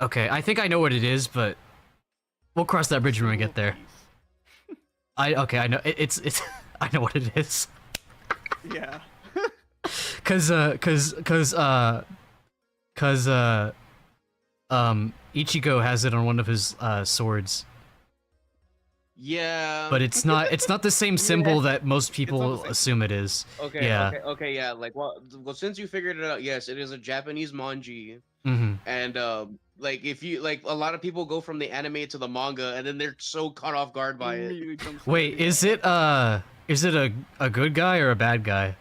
Okay, I think I know what it is, but we'll cross that bridge when we get there. Okay, I know it's I know what it is. Yeah. Cause Ichigo has it on one of his swords. Yeah. But it's not the same symbol that most people same assume it is. Okay. Yeah. Okay. Yeah. Like, well, since you figured it out, yes, it is a Japanese manji, Mm-hmm. and like if you like, a lot of people go from the anime to the manga, and then they're so caught off guard by it. Immediately comes to Wait, the- is it a good guy or a bad guy?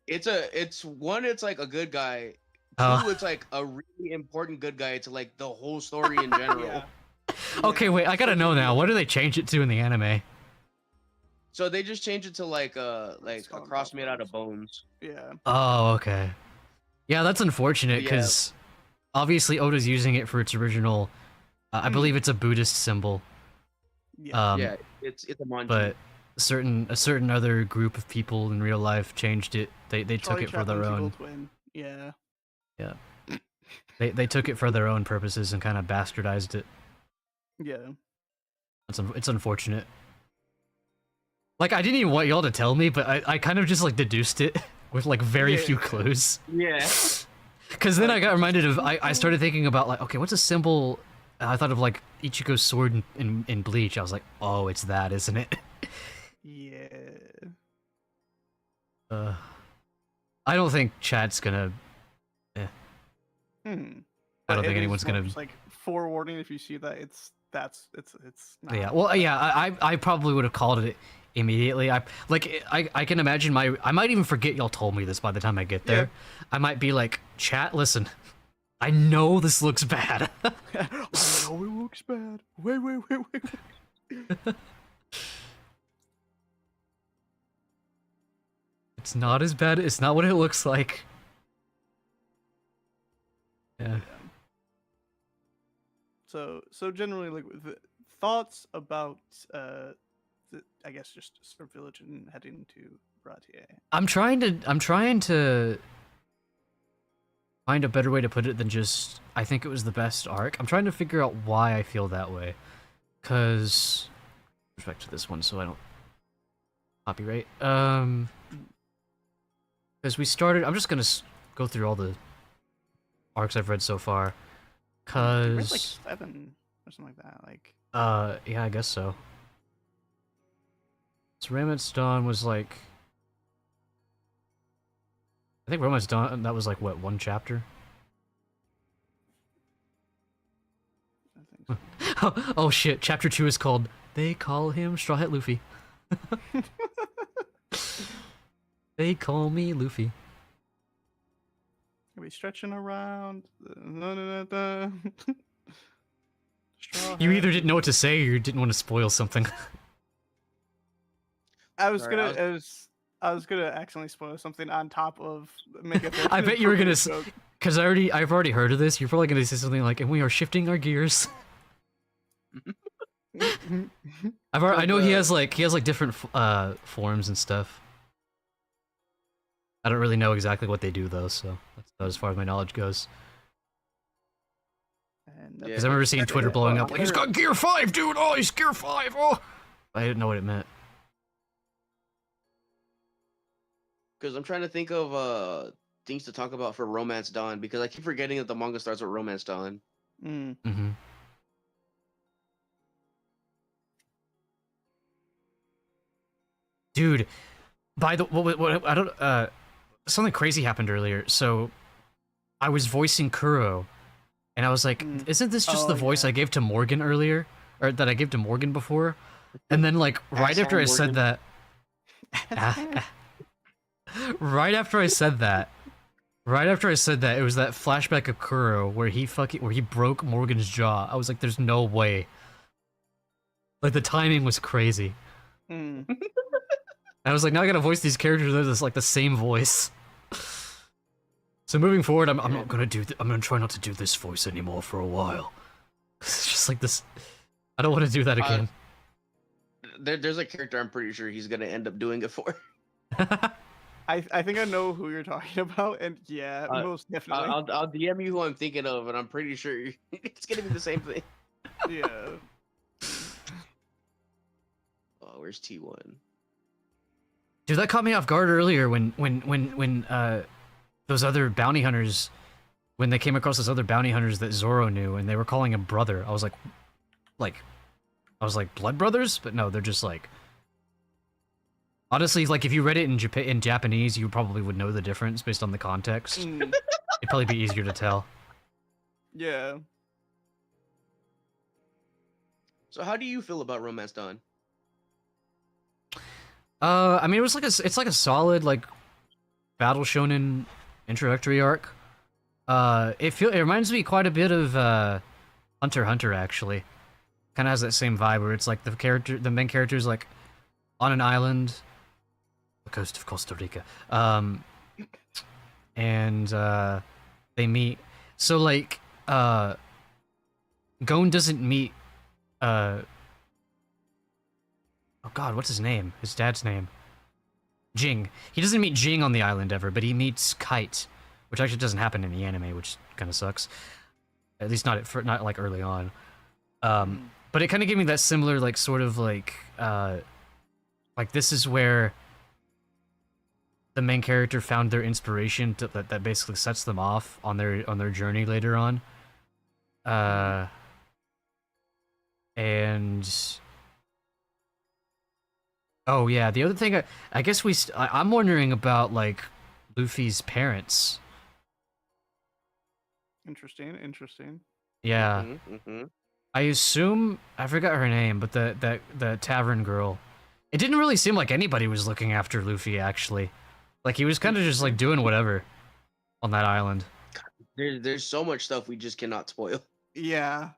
It's one, it's like a good guy. Oh. Two, it's like a really important good guy to like the whole story in general. Yeah. Okay, wait, I gotta know now. What do they change it to in the anime? So they just changed it to like a called cross made out of bones. Yeah. Oh, okay. Yeah, that's unfortunate Yeah. because obviously Oda's using it for its original. I believe it's a Buddhist symbol. Yeah. Yeah, it's a manji. But a certain other group of people in real life changed it. They took Charlie it for their Chaplin's evil own. twin. Yeah. Yeah. They took it for their own purposes and kind of bastardized it. Yeah. It's unfortunate. Like, I didn't even want y'all to tell me, but I kind of just like deduced it with like very few Yeah. clues. Yeah. Because then I got reminded of, I started thinking about like, okay, what's a symbol? I thought of like Ichigo's sword in Bleach. I was like, oh, it's that, isn't it? Yeah. I don't think chat's gonna. Hmm. I don't But think it anyone's is more gonna. just, like, forewarning if you see that it's it's not. Yeah, well, yeah, I probably would have called it immediately. I can imagine I might even forget y'all told me this by the time I get there. Yeah. I might be like, chat, listen, I know this looks bad. I know it looks bad. Wait. It's not as bad. It's not what it looks like. Yeah. So generally, like the thoughts about I guess just Star Village and heading to Bratier. I'm trying to find a better way to put it than just I think it was the best arc. I'm trying to figure out why I feel that way. Cause respect to this one so I don't copyright. Because we started, I'm just gonna go through all the arcs I've read so far. I read like Cause 7 or something like that. Like yeah, I guess so. So Romance Dawn was like, I think Romance Dawn, that was like what, 1 chapter? I think so. Oh shit, chapter 2 is called They Call Him Straw Hat Luffy. They call me Luffy. Are we stretching around? Straw You hat. either didn't know what to say or you didn't want to spoil something. I was Sorry, gonna I was gonna accidentally spoil something on top of make a I bet you were gonna joke. Because I've already heard of this. You're probably gonna say something like, "And we are shifting our gears." I know he has like different forms and stuff. I don't really know exactly what they do though, so that's about as far as my knowledge goes. And Yeah. Because I remember seeing Twitter blowing up like, "He's got Gear 5, dude! Oh, he's Gear 5! Oh!" I didn't know what it meant. Because I'm trying to think of things to talk about for Romance Dawn, because I keep forgetting that the manga starts with Romance Dawn. Mm-hmm. Dude, by the what I don't something crazy happened earlier. So I was voicing Kuro, and I was like, "Isn't this just the voice I gave to Morgan earlier, or that I gave to Morgan before?" And then like right after I said that, right after I said that, it was that flashback of Kuro where he broke Morgan's jaw. I was like, "There's no way." Like the timing was crazy. I was like, now I gotta voice these characters with like the same voice. So moving forward, I'm not gonna I'm gonna try not to do this voice anymore for a while. It's just like this. I don't want to do that again. There's a character I'm pretty sure he's gonna end up doing it for. I think I know who you're talking about, and yeah, most definitely. I'll DM you who I'm thinking of, and I'm pretty sure it's gonna be the same thing. Yeah. Oh, where's T1? Dude, that caught me off guard earlier when those other bounty hunters, when they came across those other bounty hunters that Zoro knew, and they were calling him brother. I was like, blood brothers? But no, they're just like. Honestly, like if you read it in Japanese, you probably would know the difference based on the context. It'd probably be easier to tell. Yeah. So how do you feel about Romance Dawn? I mean, it's like a solid like battle shonen introductory arc. It reminds me quite a bit of Hunter x Hunter actually. Kind of has that same vibe where it's like the main character is like on an island, the coast of Costa Rica, and they meet. So like, Gon doesn't meet. Oh god, what's his name? His dad's name? Jing. He doesn't meet Jing on the island ever, but he meets Kite, which actually doesn't happen in the anime, which kind of sucks. At least not like early on. But it kind of gave me that similar like sort of like this is where the main character found their inspiration that basically sets them off on their journey later on. And oh yeah, the other thing I guess I'm wondering about like Luffy's parents. Interesting. Yeah. Mm-hmm. I assume I forgot her name, but the tavern girl. It didn't really seem like anybody was looking after Luffy actually. Like he was kind of just like doing whatever on that island. There's so much stuff we just cannot spoil. Yeah.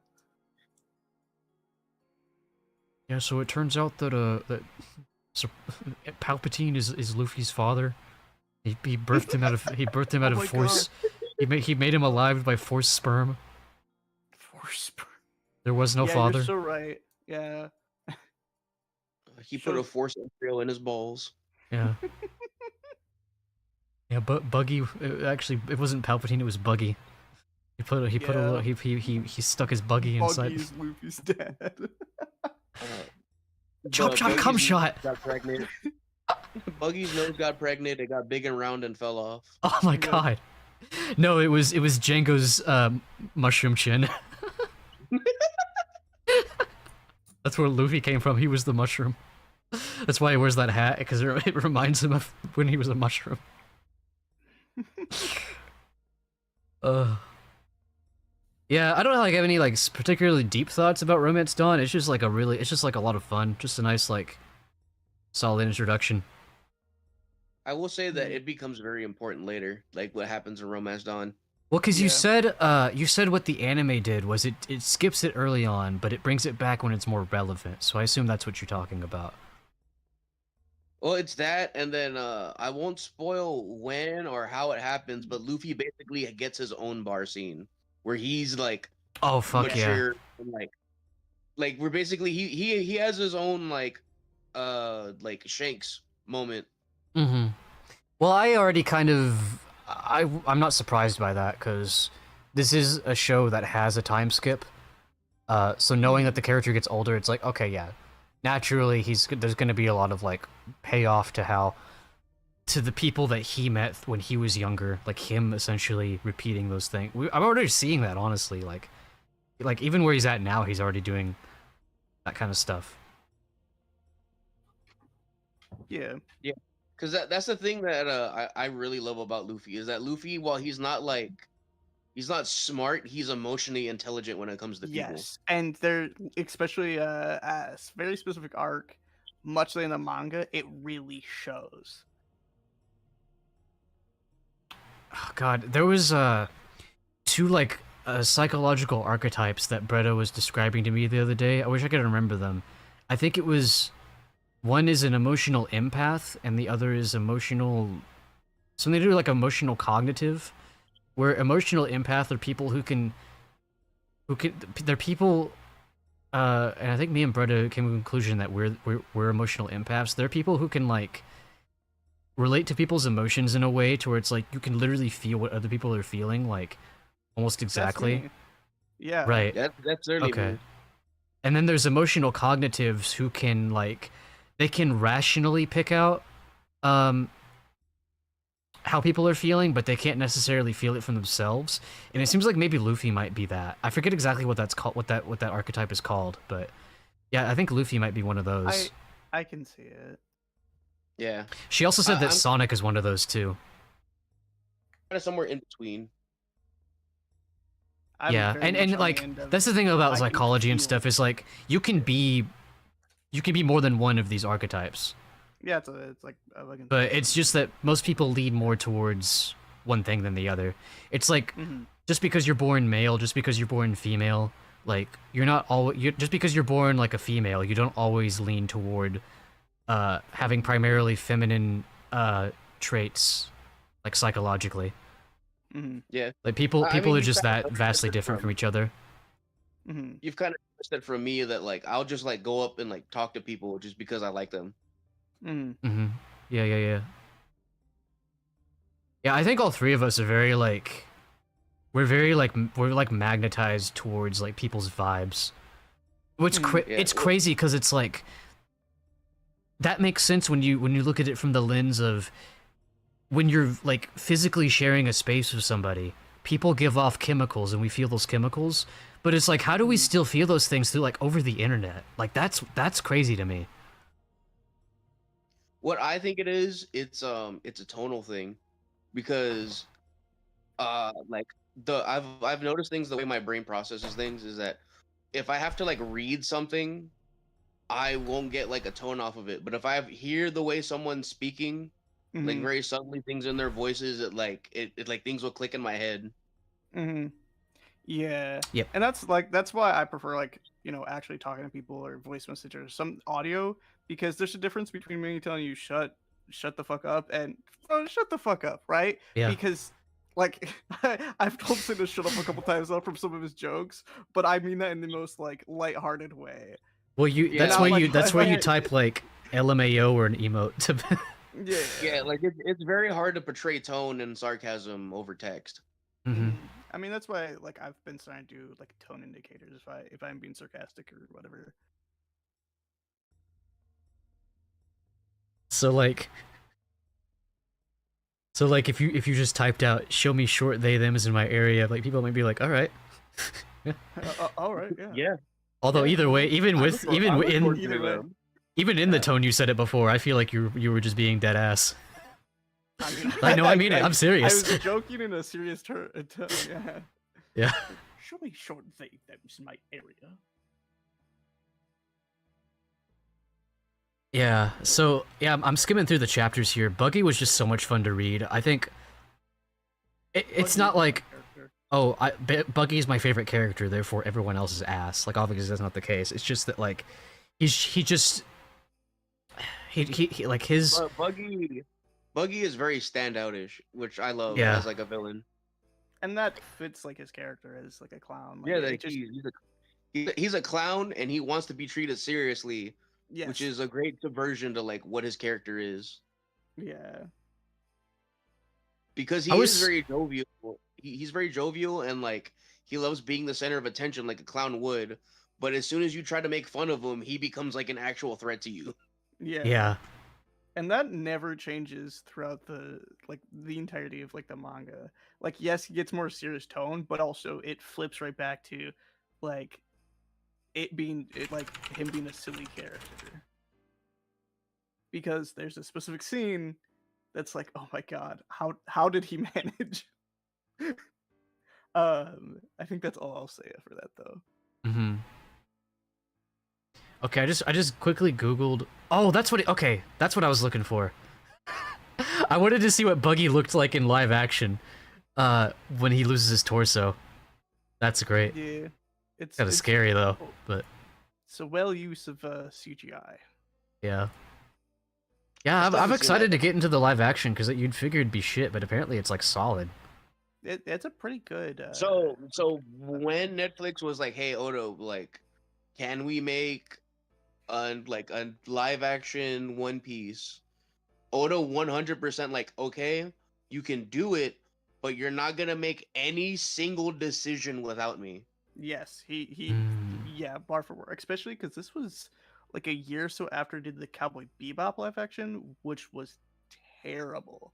Yeah, so it turns out that so, Palpatine is Luffy's father. He birthed him out of Oh my force. He made him alive by force sperm. Force sperm. There was no Yeah, father. you're so right. Yeah. He put a force embryo in his balls. Yeah. Yeah, but Buggy actually it wasn't Palpatine, it was Buggy. He put a little he stuck his buggy inside. Buggy's Luffy's dad. Chop chop Buggy's cum nose shot. Got pregnant. Buggy's nose got pregnant. It got big and round and fell off. Oh my god. No, it was Django's mushroom chin. That's where Luffy came from. He was the mushroom. That's why he wears that hat, because it reminds him of when he was a mushroom. Yeah, I don't like have any like particularly deep thoughts about Romance Dawn. It's just like a lot of fun. Just a nice like solid introduction. I will say that it becomes very important later, like what happens in Romance Dawn. Well, because Yeah. you said what the anime did was it skips it early on, but it brings it back when it's more relevant. So I assume that's what you're talking about. Well, it's that, and then I won't spoil when or how it happens, but Luffy basically gets his own bar scene where he's like Oh fuck yeah! mature and like we're basically he has his own like Shanks moment. Mm-hmm. Well, I already kind of I'm not surprised by that because this is a show that has a time skip. So knowing that the character gets older, it's like okay, yeah, naturally there's going to be a lot of like payoff to the people that he met when he was younger, like him essentially repeating those things. I'm already seeing that honestly, like even where he's at now, he's already doing that kind of stuff. Yeah. Yeah, because that's the thing that I really love about Luffy is that Luffy, while he's not smart, he's emotionally intelligent when it comes to people. Yes, and there, especially a very specific arc, much like in the manga, it really shows. Oh, God, there was two like psychological archetypes that Bretta was describing to me the other day. I wish I could remember them. I think it was one is an emotional empath, and the other is emotional something to do with, like emotional cognitive. Where emotional empath are people who can they're people. And I think me and Bretta came to the conclusion that we're emotional empaths. They're people who can like relate to people's emotions in a way to where it's like you can literally feel what other people are feeling, like almost That's exactly. me. Yeah. Right. That's certainly Okay. me. And then there's emotional cognitives who can like they can rationally pick out how people are feeling, but they can't necessarily feel it from themselves. And it seems like maybe Luffy might be that. I forget exactly what that's called, what that archetype is called, but yeah, I think Luffy might be one of those. I can see it. Yeah, She also said that I'm Sonic is one of those too. kind of somewhere in between. I'm Yeah, very much and on like the end of that's the thing about I can psychology and feel stuff it. is like you can be more than one of these archetypes. Yeah, it's like a fucking. But it's just that most people lead more towards one thing than the other. It's like Mhm. just because you're born male, just because you're born female, like you're not always just because you're born like a female, you don't always lean toward having primarily feminine traits like psychologically. Mhm. Yeah, Like people I people mean, are you've just kind that of vastly noticed different from each other. Mhm. you've kind of noticed from me that like I'll just like go up and like talk to people just because I like them. Mhm. Mhm. Yeah. Yeah, I think all three of us are very like we're like magnetized towards like people's vibes. Which Yeah, it's well, crazy because it's like that makes sense when you look at it from the lens of when you're like physically sharing a space with somebody. People give off chemicals and we feel those chemicals, but it's like how do we still feel those things through like over the internet? Like that's crazy to me. what I think it is, it's a tonal thing because like I've noticed things the way my brain processes things is that if I have to like read something, I won't get like a tone off of it. But if hear the way someone's speaking, like Mm-hmm. very subtly things in their voices, it like things will click in my head. Mm-hmm. Yeah. Yep. And that's why I prefer like, actually talking to people or voice message or some audio, because there's a difference between me telling you shut the fuck up and shut the fuck up, right? Yeah. Because like I've told Sin to shut up a couple times now from some of his jokes, but I mean that in the most like lighthearted way. Well, Yeah, that's Not why like that's where you like type like LMAO or an emote to. yeah. yeah, like it's very hard to portray tone and sarcasm over text. Hmm. I mean that's why like I've been starting to do like tone indicators if I'm being sarcastic or whatever. So like, if you just typed out "show me short they them's in my area," like people might be like, "All right." Yeah. All right, yeah. Yeah, Although Yeah, either way, even I with look for- even I look in forward either to way. them. even in the Yeah. tone you said it before, I feel like you were just being dead ass. I mean, I know, I mean it. I'm I serious. was joking in a serious tone. Yeah. Yeah. Show me short they them's in my area. Yeah. So yeah, I'm skimming through the chapters here. Buggy was just so much fun to read. I think it's Buggy not is my like, character. oh, Buggy is my favorite character, therefore everyone else is ass. Like obviously that's not the case. It's just that like he just he like his But Buggy is very standoutish, which I love Yeah. as like a villain. And that fits like his character as like a clown. Like, Yeah, it like just he's a clown and he wants to be treated seriously, yes. which is a great subversion to like what his character is. Yeah. Because he I is was- very jovial. He's very jovial and like he loves being the center of attention like a clown would. But as soon as you try to make fun of him, he becomes like an actual threat to you. Yeah. yeah. And that never changes throughout the entirety of like the manga. Like yes, he gets more serious tone, but also it flips right back to like like him being a silly character. Because there's a specific scene that's like, oh my god, how did he manage? I think that's all I'll say for that though. Mm-hmm. Okay, I just quickly Googled. Oh, that's what. Okay, that's what I was looking for. I wanted to see what Buggy looked like in live action, when he loses his torso. That's great. Yeah, it's Kind of scary though, but it's a well use of CGI. yeah. Yeah, still I'm haven't seen excited that. to get into the live action because you'd figure it'd be shit, but apparently it's like solid. It's a pretty good. So when Netflix was like, "Hey Odo, like, can we make a live action One Piece?" Odo 100% like, "Okay, you can do it, but you're not gonna make any single decision without me." Yes, he Mm. yeah, bar for word, especially because this was like a year or so after did the Cowboy Bebop live action, which was terrible.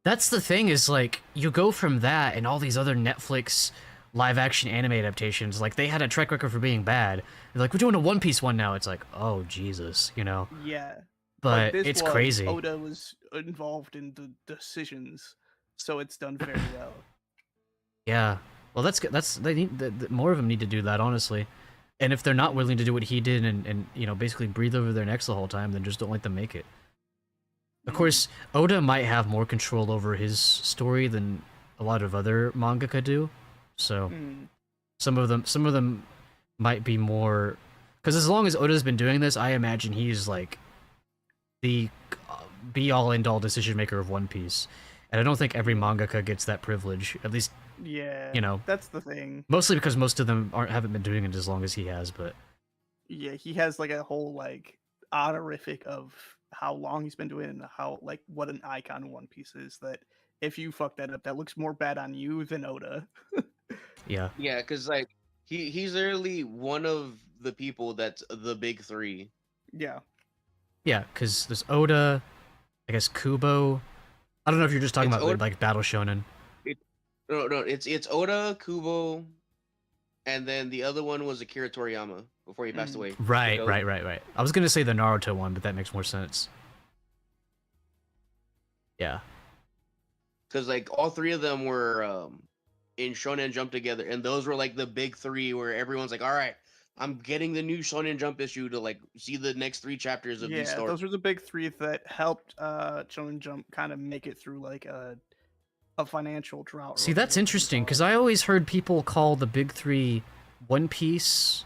That's the thing is like you go from that and all these other Netflix live action anime adaptations, like they had a track record for being bad. They're like, we're doing a One Piece one now. It's like, oh Jesus, you know. Yeah, But this it's one, crazy. Oda was involved in the decisions, so it's done very well. Yeah. Well, that's good. They need more of them need to do that, honestly. And if they're not willing to do what he did and you know basically breathe over their necks the whole time, then just don't let them make it. Of course, Oda might have more control over his story than a lot of other mangaka do. So Mm. some of them might be more, because as long as Oda's been doing this, I imagine he's like the be all end all decision maker of One Piece. And I don't think every mangaka gets that privilege. At least Yeah, you know, that's the thing. mostly because most of them haven't been doing it as long as he has. But Yeah, he has like a whole like honorific of how long he's been doing it and how like what an icon One Piece is. That if you fuck that up, that looks more bad on you than Oda. yeah, Yeah, because like he's literally one of the people that's the big three. Yeah. yeah, because there's Oda, I guess Kubo. I don't know if you're just talking It's about Oda- like Battle Shonen. No, it's Oda, Kubo, and then the other one was Akira Toriyama before he passed Mm. away. Right, goat. right. I was gonna say the Naruto one, but that makes more sense. Yeah. Because like all three of them were in Shonen Jump together, and those were like the big three where everyone's like, all right, I'm getting the new Shonen Jump issue to like see the next 3 chapters of these Yeah, stories. those were the big three that helped Shonen Jump kind of make it through like a financial drought. See, that's interesting because I always heard people call the big three One Piece,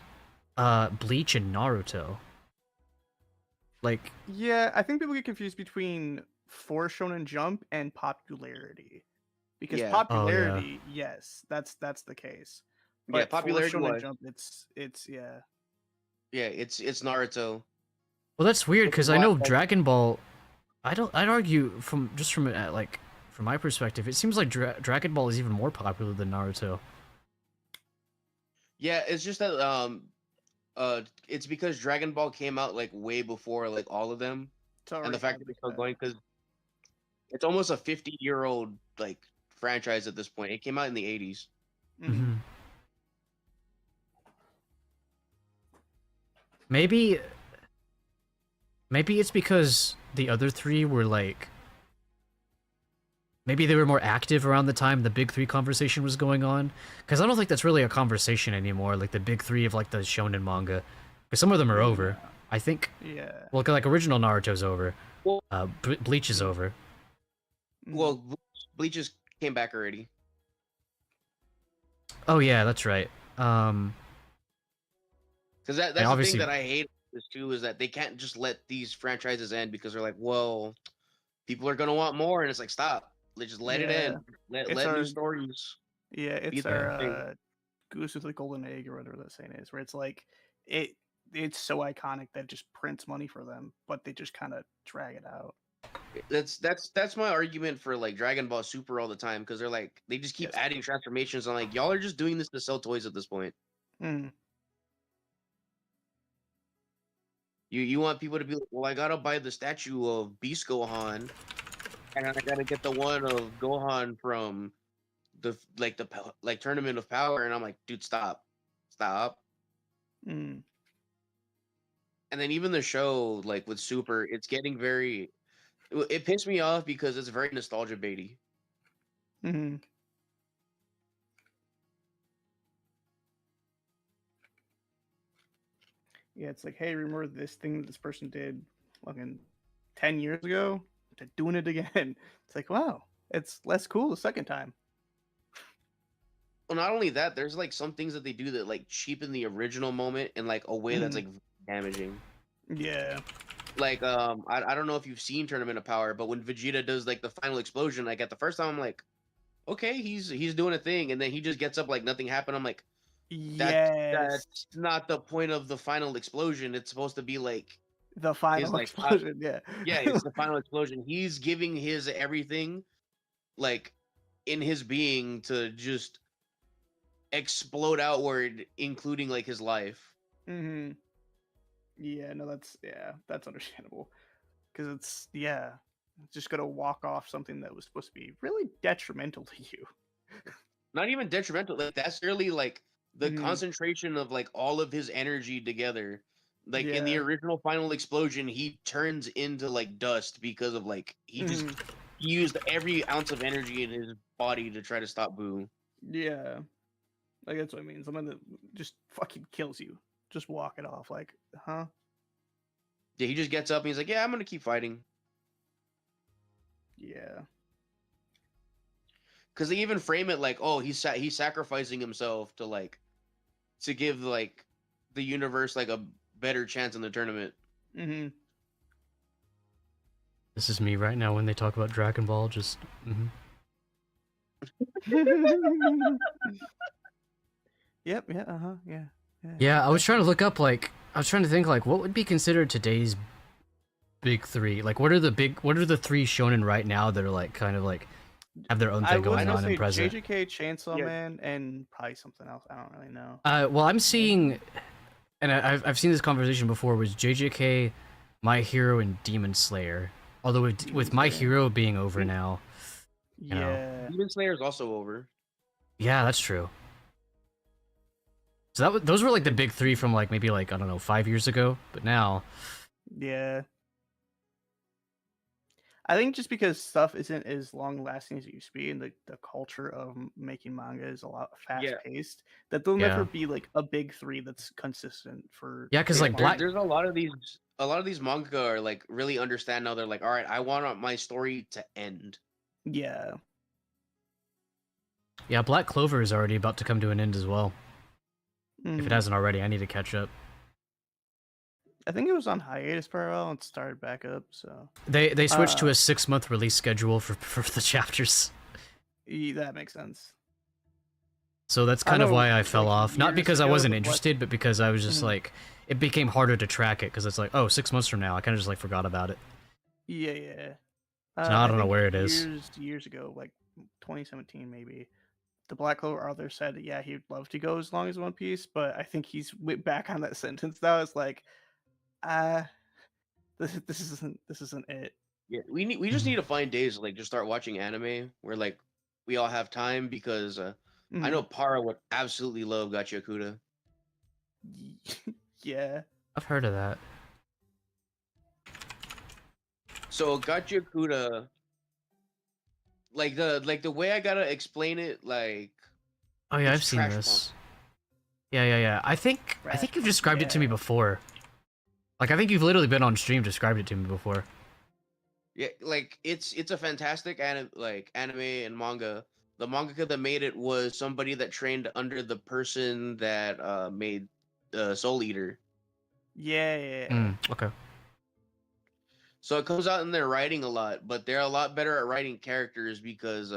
Bleach, and Naruto. Like, yeah, I think people get confused between for Shonen Jump and popularity, because Yeah. popularity, yes, that's the case. Yeah, But for popularity Shonen wise, Jump, it's yeah. yeah, it's Naruto. well, that's weird because I Why- know like- Dragon Ball. I'd argue from like from my perspective, it seems like Dragon Ball is even more popular than Naruto. Yeah, it's just that it's because Dragon Ball came out like way before like all of them, It's and already the fact had, that like, it's still that. going because it's almost a 50-year-old like franchise at this point. It came out in the 80s. Mhm. Maybe it's because the other three were like, maybe they were more active around the time the big three conversation was going on. Because I don't think that's really a conversation anymore. Like the big three of like the shonen manga, because some of them are over. I think. Yeah. Well, like original Naruto's over. Well- Bleach is over. Mhm. Well, Bleach just came back already. Oh yeah, that's right. Because that's the obviously- thing that I hate about this too, is that they can't just let these franchises end because they're like, well, people are gonna want more, and it's like, stop. Just let it Yeah. end. Let It's new our- stories. Yeah, it's the our thing. goose with the golden egg or whatever that saying is, where it's like it's so iconic that it just prints money for them, but they just kind of drag it out. That's my argument for like Dragon Ball Super all the time, because they're like they just keep Yes. adding transformations. I'm like, y'all are just doing this to sell toys at this point. Mm. You want people to be like, well, I gotta buy the statue of Beast Gohan, and I gotta get the one of Gohan from the Tournament of Power, and I'm like, dude, stop. Mm. And then even the show, like with Super, it's getting very. It pissed me off because it's very nostalgia baity. Hmm. Yeah, it's like, hey, remember this thing that this person did fucking 10 years ago? They're doing it again. It's like, wow, it's less cool the second time. Well, not only that, there's like some things that they do that like cheapen the original moment in like a way that's like damaging. Yeah. Like I don't know if you've seen Tournament of Power, but when Vegeta does like the final explosion, like at the first time I'm like, okay, he's doing a thing, and then he just gets up like nothing happened. I'm like, Yes. that's not the point of the final explosion. It's supposed to be like, The final like, explosion, yeah. yeah, it's the final explosion. He's giving his everything, like in his being, to just explode outward, including like his life. Mm-hmm. Yeah, no, that's understandable. Because it's just gonna walk off something that was supposed to be really detrimental to you. Not even detrimental. Like that's really like the Mhm. concentration of like all of his energy together. Like in the Yeah. original final explosion, he turns into like dust because of like he just Mhm. used every ounce of energy in his body to try to stop Boo. Yeah. Like that's what I mean. Someone that just fucking kills you. Just walk it off. Like, huh? Yeah, he just gets up and he's like, "Yeah, I'm gonna keep fighting." Yeah. Because they even frame it like, "Oh, he's sacrificing himself to give like the universe like a better chance in the tournament." Mm-hmm. This is me right now when they talk about Dragon Ball. Just. Yep. Yeah. Uh-huh. Yeah. Yeah, I was trying to look up like I was trying to think like what would be considered today's big three. Like, what are the three shonen right now that are like kind of like have their own I thing was going gonna on say in present? JJK, Chainsaw Yeah. Man, and probably something else. I don't really know. Well, I'm seeing, and I've seen this conversation before. Was JJK, My Hero, and Demon Slayer? Although with My Slayer. Hero being over now, know. Yeah. Demon Slayer is also over. yeah, that's true. So those were like the big three from like maybe like I don't know 5 years ago, but now Yeah. I think just because stuff isn't as long lasting as it used to be, and the culture of making manga is a lot fast Yeah, paced, that there'll never Yeah. be like a big three that's consistent for Yeah, because yeah. like manga. Black There's a lot of these manga are like really understand now. They're like, all right, I want my story to end. Yeah, yeah, Black Clover is already about to come to an end as well. If it Mhm. hasn't already, I need to catch up. I think it was on hiatus for a while and started back up. So They switched to uh, a 6-month release schedule for the chapters. that makes sense. So that's I kind of know, why I fell like off. Not years because I ago, wasn't the Black. interested, but because I was just Mhm. like, it became harder to track it because it's like, oh, 6 months from now, I kind of just like forgot about it. Yeah, yeah. So now I I don't know think where it is. years ago, like 2017 maybe, the Black Clover author said, yeah, he'd love to go as long as One Piece, but I think he's went back on that sentence now. It's like, uh, this isn't it. Yeah, we just Mhm. need to find days to like just start watching anime where like we all have time because I Mhm. know Para would absolutely love Gachiakuda. Yeah. I've heard of that. So Gachiakuda, like the way I gotta explain it, like Oh yeah, it's I've seen trash punk. this. Yeah. I think you've described it to me Yeah. before. Like I think you've literally been on stream described it to me before. Yeah, like it's a fantastic anime and manga. The mangaka that made it was somebody that trained under the person that made Soul Eater. Yeah. Okay. So it comes out in their writing a lot, but they're a lot better at writing characters because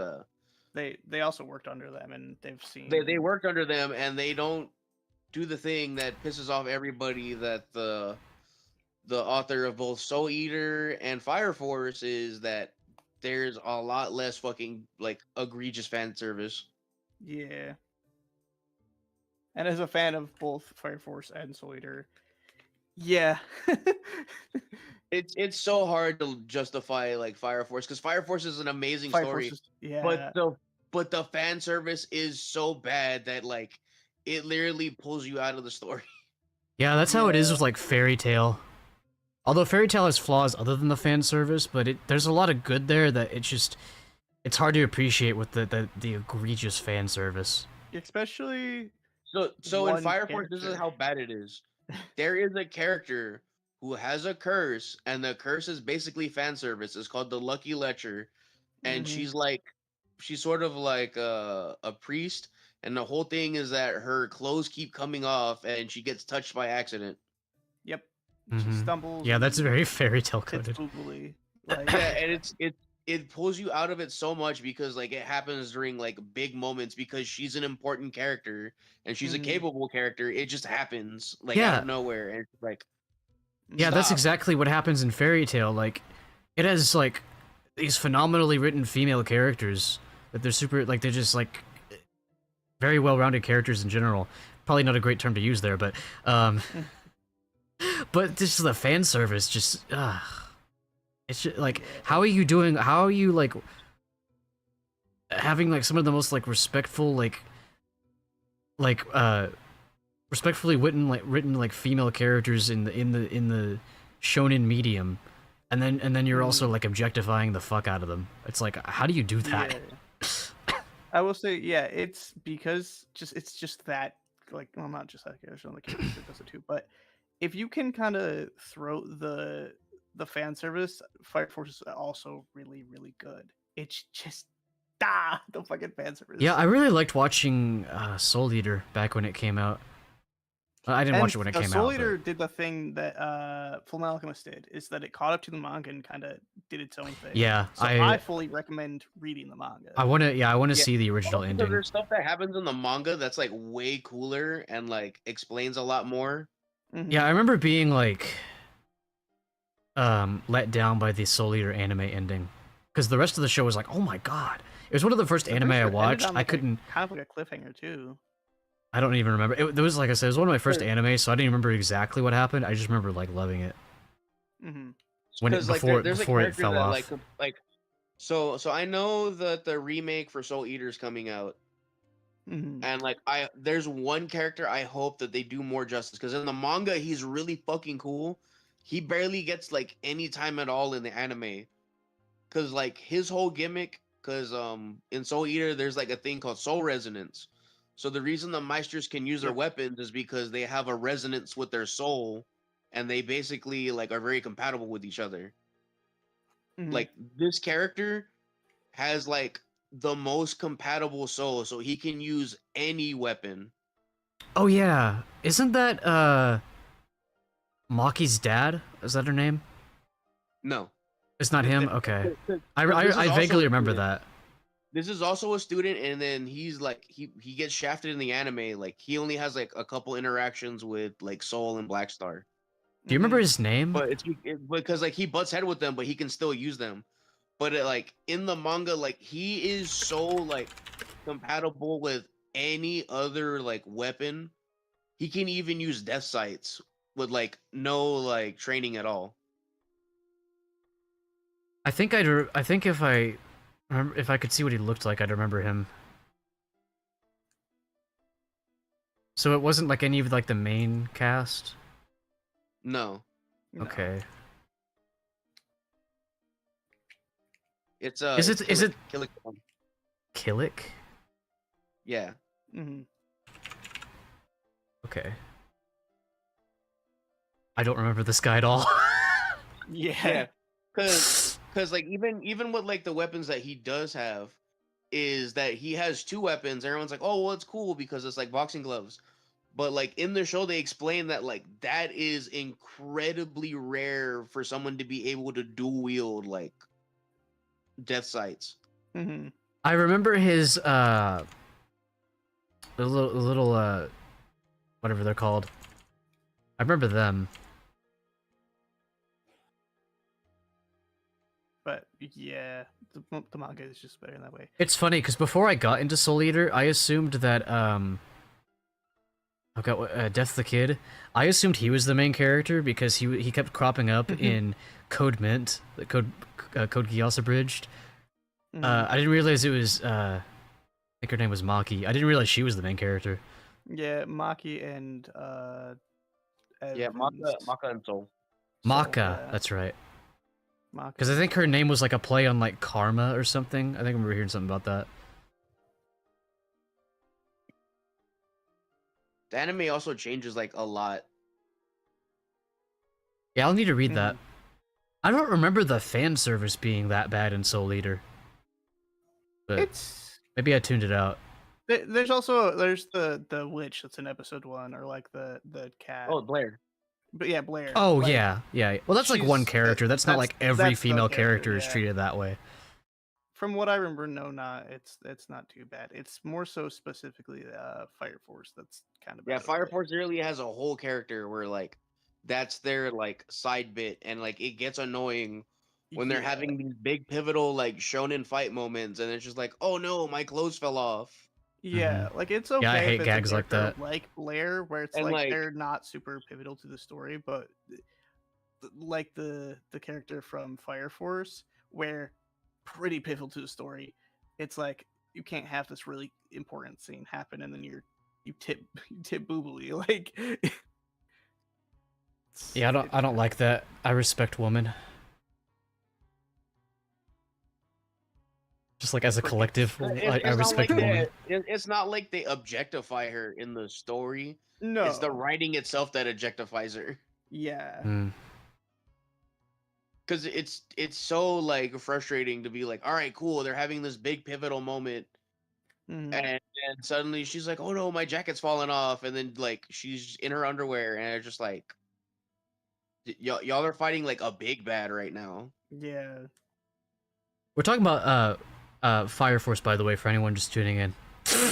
They also worked under them, and they've they seen. worked under them and they don't do the thing that pisses off everybody that the author of both Soul Eater and Fire Force is that there's a lot less fucking like egregious fan service. Yeah. And as a fan of both Fire Force and Soul Eater, yeah. It's so hard to justify like Fire Force because Fire Force is an amazing Fire Force story, is, but yeah. the fan service is so bad that like it literally pulls you out of the story. Yeah, that's how it is Yeah. with like Fairy Tail. Although Fairy Tail has flaws other than the fan service, but there's a lot of good there that it's hard to appreciate with the egregious fan service. Especially So in one Fire Force, this is character. how bad it is. There is a character who has a curse, and the curse is basically fan service. It's called the Lucky Lecher, and Hmm. she's sort of like a priest, and the whole thing is that her clothes keep coming off, and she gets touched by accident. Yep. She Hmm. stumbles Yeah, that's and very Fairy Tail hits coded. boobily. Like, Yeah, and it pulls you out of it so much because like it happens during like big moments because she's an important character and she's a mhm, capable character. It just happens like out Yeah, of nowhere, and it's like yeah, mhm. that's stop. exactly what happens in Fairy Tail. Like, it has like these phenomenally written female characters that they're super like they're just like very well-rounded characters in general. Probably not a great term to use there, Mm, but just the fan service just it's just like yeah. how are you like having like some of the most like respectful like respectfully written like female characters in the shonen medium, and then you're also Mhm. like objectifying the fuck out of them. It's like how do you do that? Yeah. I will say, yeah, it's because it's just that, like, well, not just that character, on the characters that does it too, but if you can kind of throw the fan service, Fire Force is also really really good. It's just the fucking fan Yeah, service. I really liked watching Soul Eater back when it came out. I didn't And watch it when it came Soul out, but Eater did the thing that Full Alchemist did, is that it caught up to the manga and kind of did its own thing. yeah, So I fully recommend reading the manga. I want to Yeah. see the original Also, because ending. there's stuff that happens in the manga that's like way cooler and like explains a lot more. Hmm. Yeah, I remember being like let down by the Soul Eater anime ending because the rest of the show was like, oh my god, it was one of the first I'm anime pretty I sure it ended watched. on I like couldn't. kind of like a cliffhanger too. I don't even remember. It was like I said, it was one of my first Sure. anime, so I didn't remember exactly what happened. I just remember like loving it Hmm. when it Because like before there's a before it character fell that off. so I know that the remake for Soul Eater is coming out, Hmm. and like I there's one character I hope that they do more justice because in the manga he's really fucking cool. He barely gets like any time at all in the anime. because like his whole gimmick, because in Soul Eater there's like a thing called soul resonance. So the reason the Meisters can use their Yep. weapons is because they have a resonance with their soul, and they basically like are very compatible with each other. Mhm. Like this character has like the most compatible soul, so he can use any weapon. Oh yeah, isn't that Maki's dad? Is that her name? No, It's not It's him. different. Okay, 'cause this is I also vaguely a remember student. that. This is also a student, and then he's like he gets shafted in the anime. Like he only has like a couple interactions with like Soul and Blackstar, Do you remember Mhm. his name? but because like he butts head with them, but he can still use them. But like in the manga, like he is so like compatible with any other like weapon. He can even use death sights with like no like training at all. I think I think if I remember, if I could see what he looked like, I'd remember him. So it wasn't like any of like the main cast. No, No. Okay. it's Is it's it Killick. Killick? Yeah. Mhm. Okay. I don't remember this guy at all. Yeah, because like even with like the weapons that he does have, is that he has two weapons. Everyone's like, oh well, it's cool because it's like boxing gloves. But like in the show, they explain that like that is incredibly rare for someone to be able to dual wield like death sights. Mhm. I remember his the little whatever they're called. I remember them. But yeah, the manga is just better in that way. It's funny because before I got into Soul Eater, I assumed that I've got Death the Kid. I assumed he was the main character because he kept cropping up in Code Mint, the Code Geass Abridged. Mhm. I didn't realize it was I think her name was Maki. I didn't realize she was the main character. Yeah, Maki and Yeah, Evans. Maka and Soul. Maka, yeah. that's right. Maka. Because I think her name was like a play on like Karma or something. I think I remember hearing something about that. The anime also changes like a lot. Yeah, I'll need to read Mhm. that. I don't remember the fan service being that bad in Soul Eater. But It's maybe I tuned it out. there's the witch that's in episode 1, or like the cat. Oh, Blair. But yeah, Blair. Oh like, yeah, yeah. Well, that's like one she's character. That's not like every that's the female character, character is yeah. treated that way. From what I remember, no, not it's not too bad. It's more so specifically Fire Force that's kind of Yeah, bad Fire about it. Force really has a whole character where like that's their like side bit, and like it gets annoying when they're Yeah. having these big pivotal like shonen fight moments, and it's just like, oh no, my clothes fell off, Yeah, like it's okay Yeah, I if hate it's a gags like character that. like Blair, where it's and like like they're not super pivotal to the story, but like the character from Fire Force, where pretty pivotal to the story. It's like you can't have this really important scene happen and then you tip you tip boobily like. Yeah, I it's don't like that. I respect women. Just like as a collective, I it's not like respect women. it's not like they objectify her in the story. No. It's the writing itself that objectifies her. Yeah. Mm. Because it's so like frustrating to be like, all right, cool, they're having this big pivotal moment, Mhm. and then suddenly she's like, oh no, my jacket's falling off, and then like she's in her underwear, and it's just like, y'all are fighting like a big bad right now. Yeah. We're talking about Fire Force, by the way, for anyone just tuning in.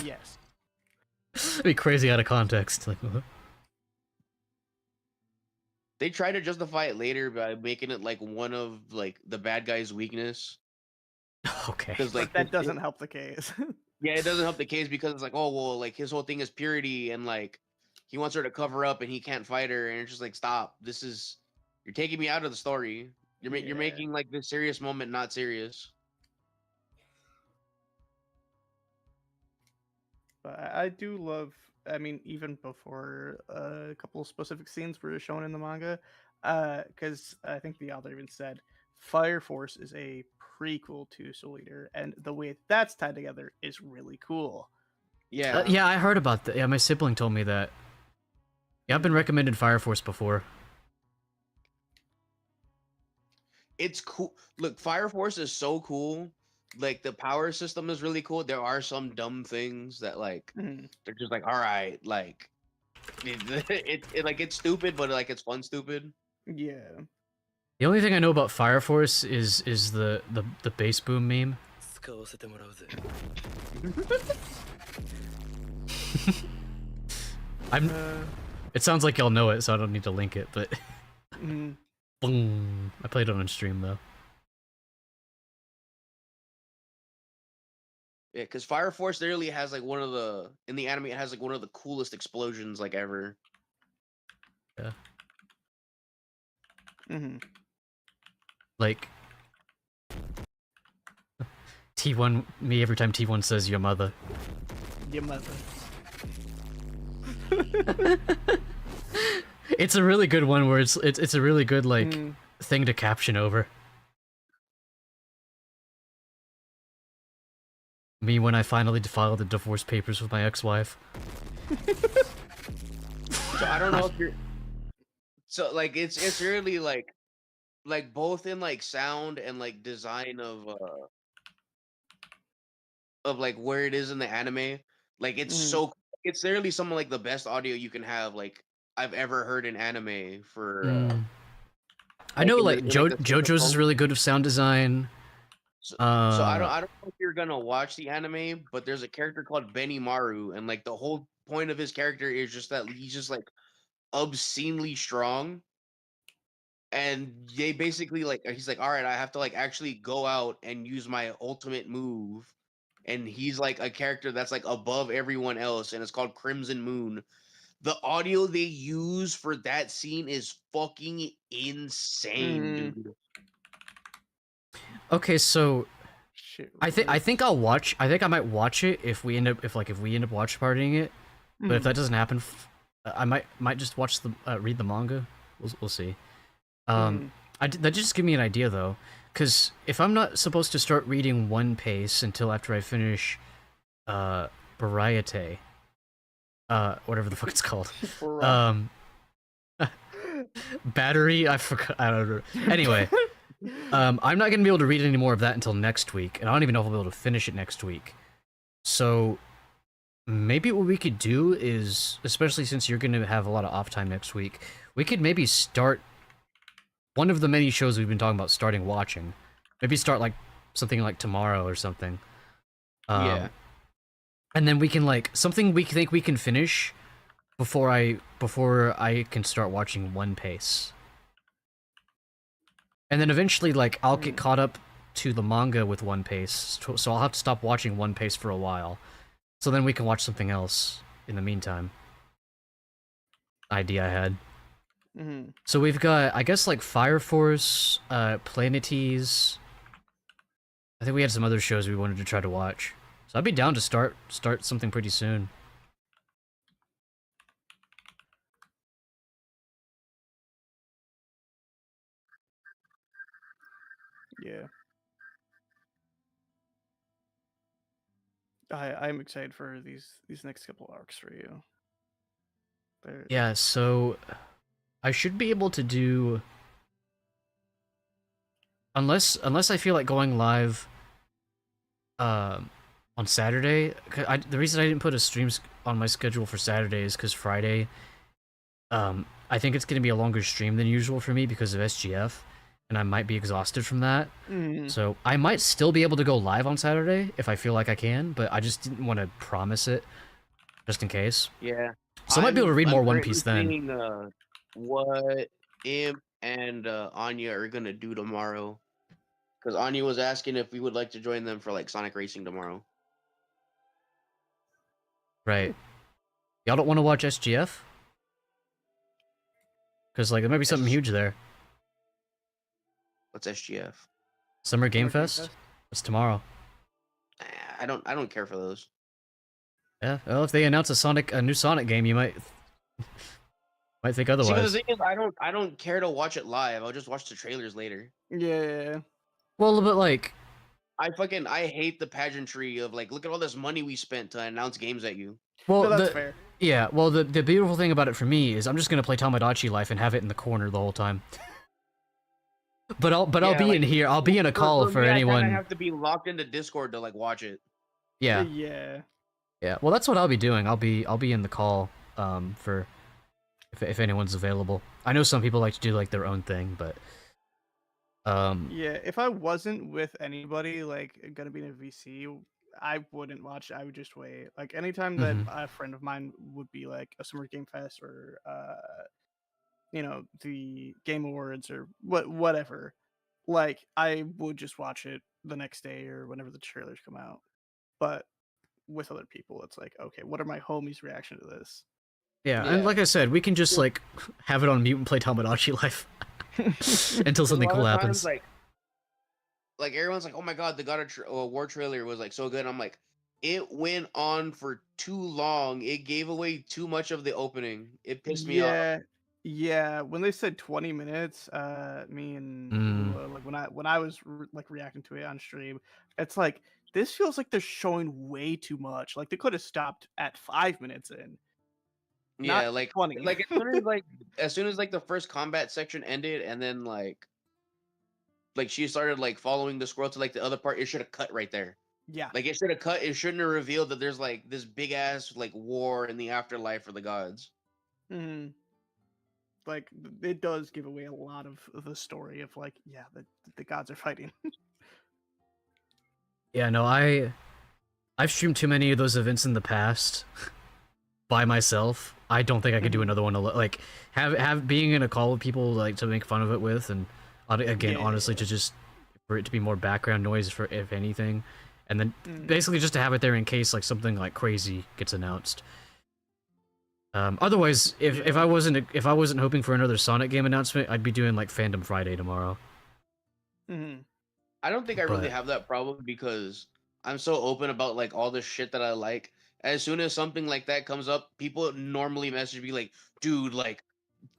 Yes. It'd be crazy out of context. Like, They try to justify it later by making it like one of like the bad guy's weakness, okay. because like But that doesn't help the case. yeah, it doesn't help the case because it's like, oh well, like his whole thing is purity, and like he wants her to cover up, and he can't fight her, and it's just like, stop. This is you're taking me out of the story. You're Yeah. making like this serious moment not serious. But I do love. I mean, even before a couple of specific scenes were shown in the manga, because I think the author even said Fire Force is a prequel to Soul Eater, and the way that's tied together is really cool. Yeah. Yeah, I heard about that. Yeah, my sibling told me that. Yeah, I've been recommended Fire Force before. It's cool. Look, Fire Force is so cool. Like the power system is really cool. There are some dumb things that like Mhm. they're just like, all right, like like it's stupid, but like it's fun stupid. Yeah. The only thing I know about Fire Force is the bass boom meme. I'm. It sounds like y'all know it, so I don't need to link it. But boom! I played it on stream though. Yeah, because Fire Force literally has like one of the in the anime it has like one of the coolest explosions like ever. Yeah. Like T1 me every time T1 says your mother. Your mother. It's a really good one where it's a really good like thing to caption over. Me when I finally filed the divorce papers with my ex-wife. So I don't know if you're so like it's really like both in like sound and like design of like where it is in the anime. Like it's so it's literally some of like the best audio you can have like I've ever heard in anime for I know in like the JoJo's is really good with sound design. So I don't know if you're gonna watch the anime, but there's a character called Benimaru, and like the whole point of his character is just that he's just like obscenely strong. And they basically like he's like, all right, I have to like actually go out and use my ultimate move. And he's like a character that's like above everyone else, and it's called Crimson Moon. The audio they use for that scene is fucking insane, dude. Okay, so Shit, I think I'll watch. I think I might watch it if we end up watch partying it. But if that doesn't happen, I might just watch the read the manga. We'll see. That just give me an idea though, because if I'm not supposed to start reading One Piece until after I finish, Variete, whatever the fuck it's called, Battery. I forgot. I don't know. Anyway, I'm not gonna be able to read any more of that until next week, and I don't even know if I'll be able to finish it next week. So maybe what we could do is, especially since you're gonna have a lot of off time next week, we could maybe start one of the many shows we've been talking about starting watching. Maybe start like something like tomorrow or something. Yeah. And then we can like something we think we can finish before I can start watching One Piece. And then eventually like I'll get caught up to the manga with One Piece, so I'll have to stop watching One Piece for a while. So then we can watch something else in the meantime. Idea I had. So we've got, I guess, like Fire Force, Planetes. I think we had some other shows we wanted to try to watch. So I'd be down to start something pretty soon. Yeah. I'm excited for these next couple arcs for you. Yeah, so I should be able to do, unless I feel like going live on Saturday. The reason I didn't put a stream on my schedule for Saturday is because Friday, I think it's going to be a longer stream than usual for me because of SGF, and I might be exhausted from that. So I might still be able to go live on Saturday if I feel like I can, but I just didn't want to promise it, just in case. Yeah. So I might be able to read more One Piece then. Seeing, what Imp and Anya are gonna do tomorrow, because Anya was asking if we would like to join them for like Sonic Racing tomorrow. Right. Y'all don't want to watch SGF? Because like there might be something huge there. What's SGF? Summer Game Fest? It's tomorrow. I don't care for those. Yeah. Well, if they announce a new Sonic game, you might. Might think See, but the otherwise. thing is, I don't care to watch it live. I'll just watch the trailers later. Yeah. Well, but like, I hate the pageantry of like, look at all this money we spent to announce games at you. well, No, that's fair. yeah, well, the beautiful thing about it for me is I'm just gonna play Tamagotchi Life and have it in the corner the whole time. But I'll be like, in here. I'll be in a call for me, anyone. I have to be locked into Discord to like watch it. Yeah. Yeah. Yeah. Well, that's what I'll be doing. I'll be in the call for if anyone's available. I know some people like to do like their own thing, but Yeah, if I wasn't with anybody like gonna be in a VC, I wouldn't watch. I would just wait. Like anytime that Mhm. a friend of mine would be like a summer game fest or the Game Awards or whatever, like I would just watch it the next day or whenever the trailers come out. But with other people, it's like, okay, what are my homies' reaction to this? Yeah, and Yeah. like I said, we can just like have it on mute and play Tamagotchi Life until something A lot cool of happens. times, like everyone's like, oh my god, the God of War trailer was like so good. I'm like, it went on for too long. It gave away too much of the opening. It pissed me off. Yeah. When they said 20 minutes, me and Lua, like when I was like reacting to it on stream, it's like this feels like they're showing way too much. Like they could have stopped at 5 minutes in, not Yeah, like 20. as soon as like the first combat section ended, and then like she started like following the scroll to like the other part, it should have cut right there. Yeah. Like it should have cut. It shouldn't have revealed that there's like this big ass like war in the afterlife for the gods. hmm Like it does give away a lot of the story of like, yeah, the gods are fighting. Yeah, no, I've streamed too many of those events in the past by myself. I don't think I could do another one like have being in a call with people like to make fun of it with, and again, honestly, to just for it to be more background noise for if anything, and then basically just to have it there in case like something like crazy gets announced. Otherwise, if I wasn't hoping for another Sonic game announcement, I'd be doing like Fandom Friday tomorrow. I don't think I really have that problem because I'm so open about like all the shit that I like. As soon as something like that comes up, people normally message me like, "Dude, like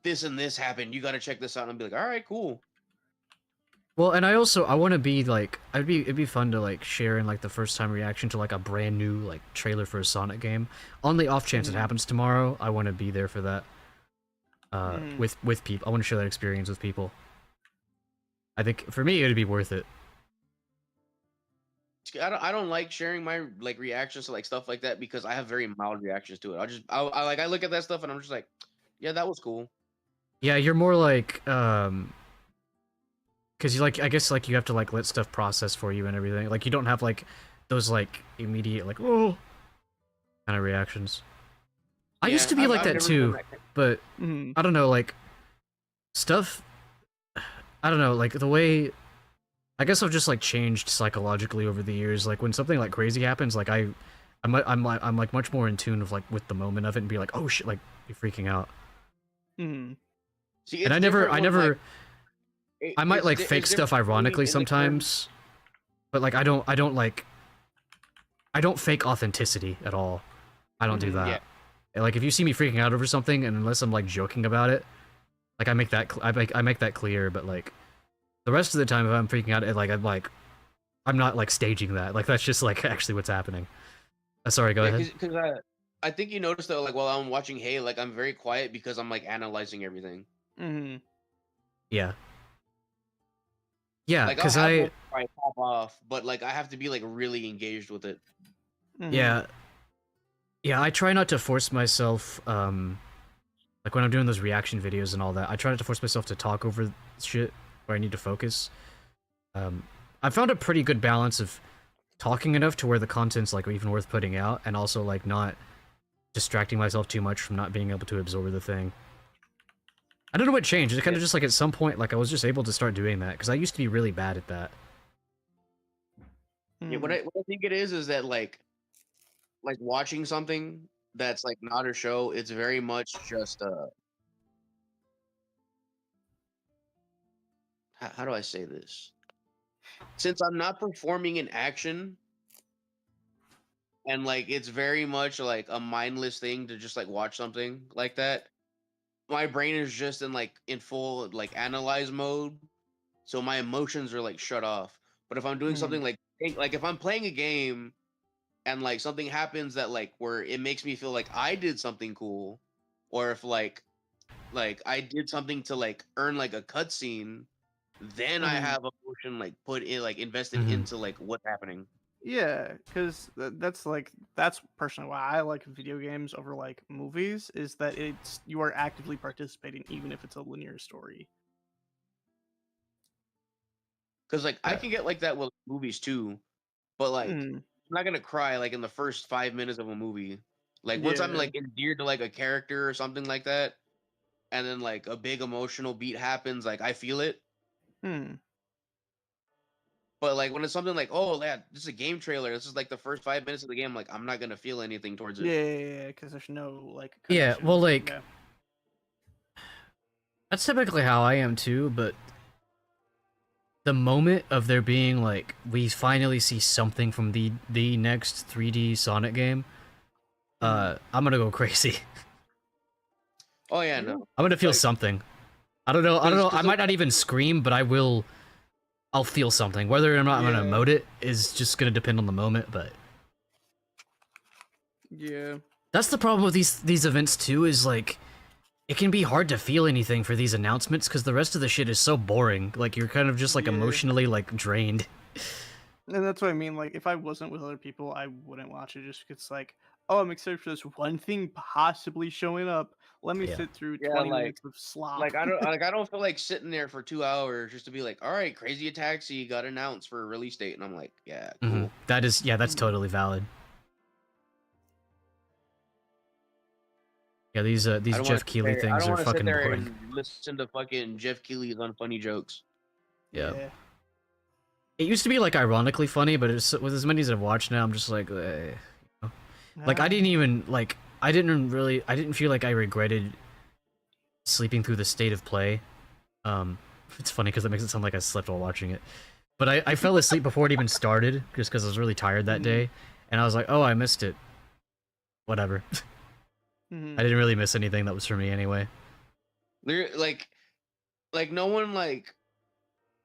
this and this happened. You got to check this out." And I'll be like, "All right, cool." Well, and I want to be like, it'd be fun to like share in like the first time reaction to like a brand new like trailer for a Sonic game. On the off chance it happens tomorrow, I want to be there for that. With people, I want to share that experience with people. I think for me it'd be worth it. I don't like sharing my like reactions to like stuff like that because I have very mild reactions to it. I look at that stuff and I'm just like, yeah, that was cool. Yeah, you're more like because you like I guess like you have to like let stuff process for you and everything. Like you don't have like those like immediate like oh kind of reactions. I used to be like that too, but I don't know, like stuff. I don't know, like the way. I guess I've just like changed psychologically over the years. Like when something like crazy happens, like I'm like much more in tune of like with the moment of it and be like, oh shit, like be freaking out. See, and I never. I might like fake stuff ironically sometimes, but like I don't fake authenticity at all. I don't do that. Yeah. Like if you see me freaking out over something, and unless I'm like joking about it, like I make that clear. But like the rest of the time, if I'm freaking out, I'm not like staging that. Like that's just like actually what's happening. Sorry, go ahead. Because I think you noticed that like while I'm watching Hey, like I'm very quiet because I'm like analyzing everything. Yeah. Yeah, like, because I pop off, but like I have to be like really engaged with it. Yeah. Yeah, I try not to force myself, like when I'm doing those reaction videos and all that, I try not to force myself to talk over shit where I need to focus. I found a pretty good balance of talking enough to where the content's like even worth putting out, and also like not distracting myself too much from not being able to absorb the thing. I don't know what changed. It kind of just like at some point, like I was just able to start doing that because I used to be really bad at that. Yeah, what I think it is that like watching something that's like not a show, it's very much just how do I say this? Since I'm not performing an action, and like it's very much like a mindless thing to just like watch something like that. my brain is just in full like analyze mode, so my emotions are like shut off. But if I'm doing something like if I'm playing a game and like something happens that like where it makes me feel like I did something cool, or if like I did something to like earn like a cutscene, then I have emotion like put in like invested Mhm. into like what's happening. Yeah, because that's personally why I like video games over like movies, is that you are actively participating even if it's a linear story. Because like I Yeah. can get like that with movies too, but like Mm, I'm not gonna cry like in the first 5 minutes of a movie. Like once I'm yeah. like endeared to like a character or something like that, and then like a big emotional beat happens, like I feel it. Hmm. But like when it's something like, oh yeah, this is a game trailer. This is like the first 5 minutes of the game. Like I'm not gonna feel anything towards it. Yeah, because there's no like Yeah, connection. well, like, Yeah. that's typically how I am too, but the moment of there being like we finally see something from the next 3D Sonic game, I'm gonna go crazy. Oh yeah, Yeah. no, I'm gonna feel like something. I don't know. I don't know. I because might not even scream, but I will. I'll feel something. Whether or not I'm gonna Yeah. emote it is just gonna depend on the moment. But Yeah. that's the problem with these events too. Is like it can be hard to feel anything for these announcements because the rest of the shit is so boring. Like you're kind of just like Yeah. emotionally like drained. And that's what I mean. Like, if I wasn't with other people, I wouldn't watch it just because, like, oh, I'm excited for this one thing possibly showing up. Let me Yeah. sit through yeah, 20 minutes of slop. I don't feel like sitting there for 2 hours just to be like, all right, Crazy Taxi got announced for a release date, and I'm like, yeah, cool. That is, yeah, that's Mm. totally valid. Yeah, I these don't want Jeff to sit Keighley there. I things don't are want to sit fucking there boring. and listen to fucking Jeff Keighley's unfunny jokes. Yeah. Yeah. It used to be like ironically funny, but it's, with as many as I've watched now, I'm just like, like I didn't even like I didn't feel like I regretted sleeping through the state of play. Um, it's funny because it makes it sound like I slept while watching it, but I fell asleep before it even started just because I was really tired that day, and I was like, oh, I missed it. Whatever. I didn't really miss anything that was for me anyway. Like, no one like.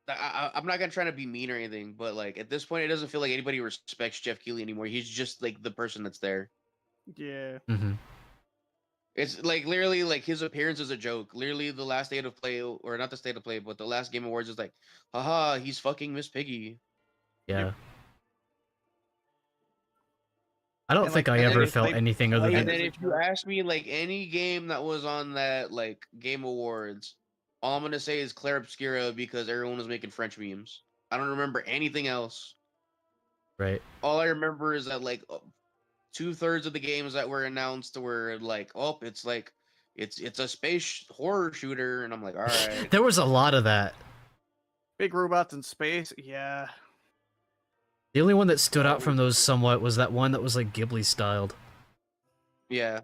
I'm not gonna try to be mean or anything, but like at this point, it doesn't feel like anybody respects Jeff Keighley anymore. He's just like the person that's there. Yeah. Mm-hmm. It's like literally like his appearance is a joke. Literally, the last state of play, or not the state of play, but the last Game Awards is like, haha, he's fucking Miss Piggy. Yeah. Yep. I don't And think like, I And then ever if felt they anything other play and it than then as a if you joke. ask me like any game that was on that like Game Awards, all I'm gonna say is Claire Obscura because everyone was making French memes. I don't remember anything else. right. All I remember is that like 2/3 of the games that were announced were like, oh, it's like it's a space horror shooter, and I'm like, all right, There was a lot of that. Big robots in space. Yeah. The only one that stood out oh from those somewhat was that one that was like Ghibli styled. yeah,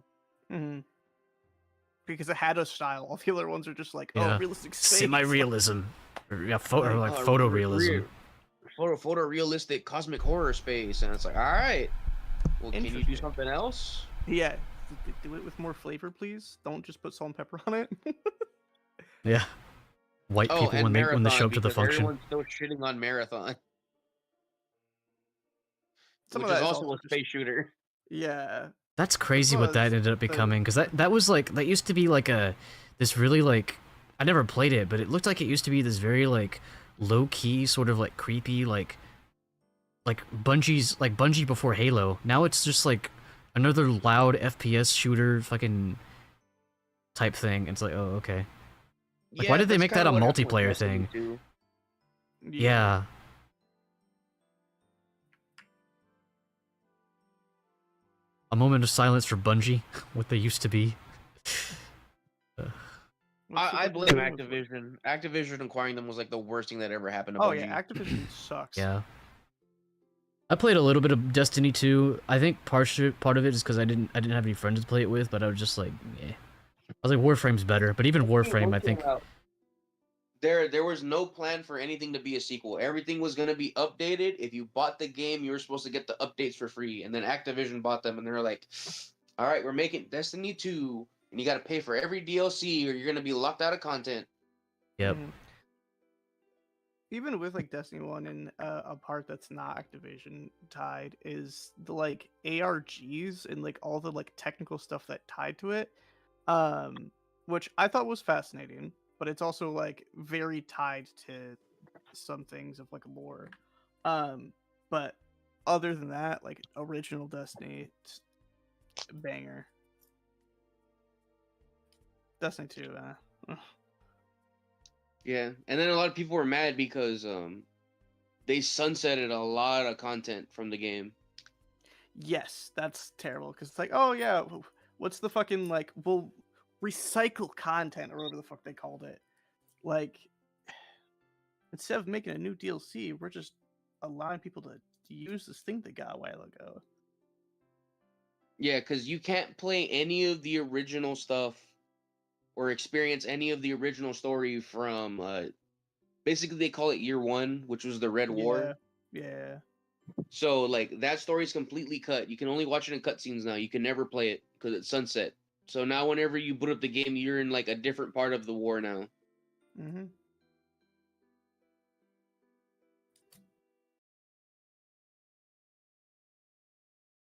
hmm Because it had a style. All the other ones are just like, oh, Yeah. realistic space. Semi-realism. Or, yeah, or like uh, photorealism. photorealistic cosmic horror space, and it's like, all right, well, can you do Interesting. something else? Yeah. Do it with more flavor, please. Don't just put salt and pepper on it. Yeah. White Oh, people and when they show Marathon up to the because function. everyone's still shitting on Marathon, Some of which is that is also also a just space shooter. yeah. That's crazy what that ended up the becoming, because that was like that used to be like this really like I never played it, but it looked like it used to be this very like low key sort of like creepy like Bungie before Halo. Now it's just like another loud FPS shooter fucking type thing. It's like, oh, okay. Like, why Yeah, did they that's make kind that of a what happened with multiplayer Destiny thing? 2. Yeah. A moment of silence for Bungie, what they used to be. I blame Activision. Activision acquiring them was like the worst thing that ever happened to Oh Bungie. yeah, Activision sucks. Yeah. I played a little bit of Destiny 2. I think part of it is because I didn't have any friends to play it with, but I was just like, eh. I was like, Warframe's better, but even Warframe, I think. There was no plan for anything to be a sequel. Everything was gonna be updated. If you bought the game, you were supposed to get the updates for free. And then Activision bought them, and they were like, "All right, we're making Destiny 2. and you got to pay for every DLC, or you're gonna be locked out of content. Yep. Even with like Destiny 1 and a part that's not Activision tied is the like ARGs and like all the like technical stuff that tied to it, which I thought was fascinating, but it's also like very tied to some things of like lore. But other than that, like original Destiny, banger. Destiny 2, Yeah, and then a lot of people were mad because they sunsetted a lot of content from the game. yes, that's terrible because it's like, oh yeah, what's the fucking like? We'll recycle content or whatever the fuck they called it. Like, instead of making a new DLC, we're just allowing people to use this thing they got a while ago. Yeah, because you can't play any of the original stuff or experience any of the original story from basically they call it Year One, which was the Red War. Yeah. So like that story's completely cut. You can only watch it in cutscenes now. You can never play it because it's sunset. So now whenever you boot up the game, you're in like a different part of the war now. Mm-hmm.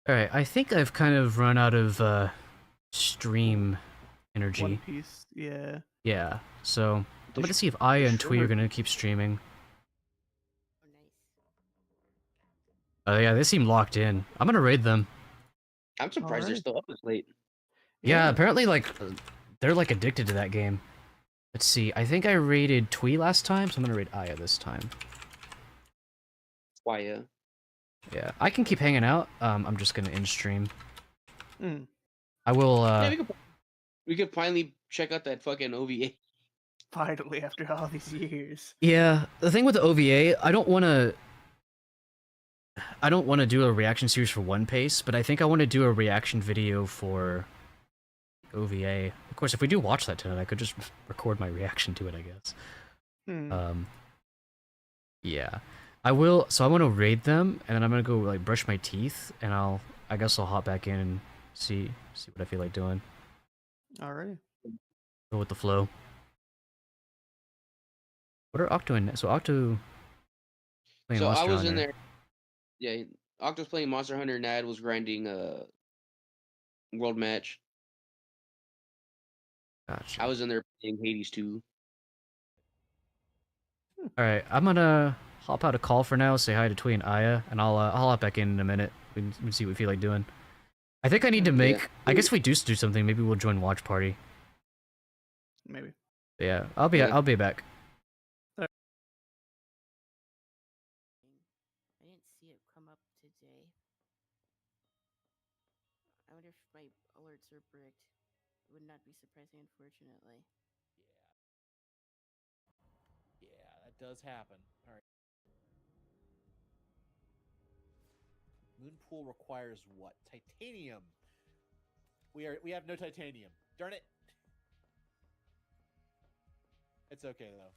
All right, I think I've kind of run out of stream energy. One Piece, yeah. Yeah, so I'm gonna see if Aya and Twee are gonna keep streaming. Oh yeah, they seem locked in. I'm gonna raid them. I'm surprised they're still up this late. Yeah, apparently like they're like addicted to that game. Let's see. I think I raided Twee last time, so I'm gonna raid Aya this time. Why? Yeah. Yeah, I can keep hanging out. I'm just gonna end stream. Mm. I will. Yeah, we could finally check out that fucking OVA. Finally, after all these years. Yeah, the thing with the OVA, I don't want to do a reaction series for One Piece, but I think I want to do a reaction video for OVA. Of course, if we do watch that tonight, I could just record my reaction to it, I guess. Yeah. I will, so I want to raid them, and then I'm gonna go, like, brush my teeth, and I guess I'll hop back in and see what I feel like doing. Alright. Go with the flow. What are Octo and... So Octo... So Monster I was Hunter. in there. Yeah, Octo's playing Monster Hunter, Nad was grinding World Match. Gotcha. I was in there playing Hades 2. Alright, I'm gonna hop out a call for now, say hi to Twee and Aya, and I'll hop back in a minute. We can see what we feel like doing. I think I need to make... I guess if we do something, maybe we'll join Watch Party. Maybe. But yeah, I'll be back. I didn't see it come up today. I wonder if my alerts are bricked. It would not be surprising, unfortunately. Yeah, that does happen. All right. Moonpool requires what? Titanium. We have no titanium. Darn it. It's okay though.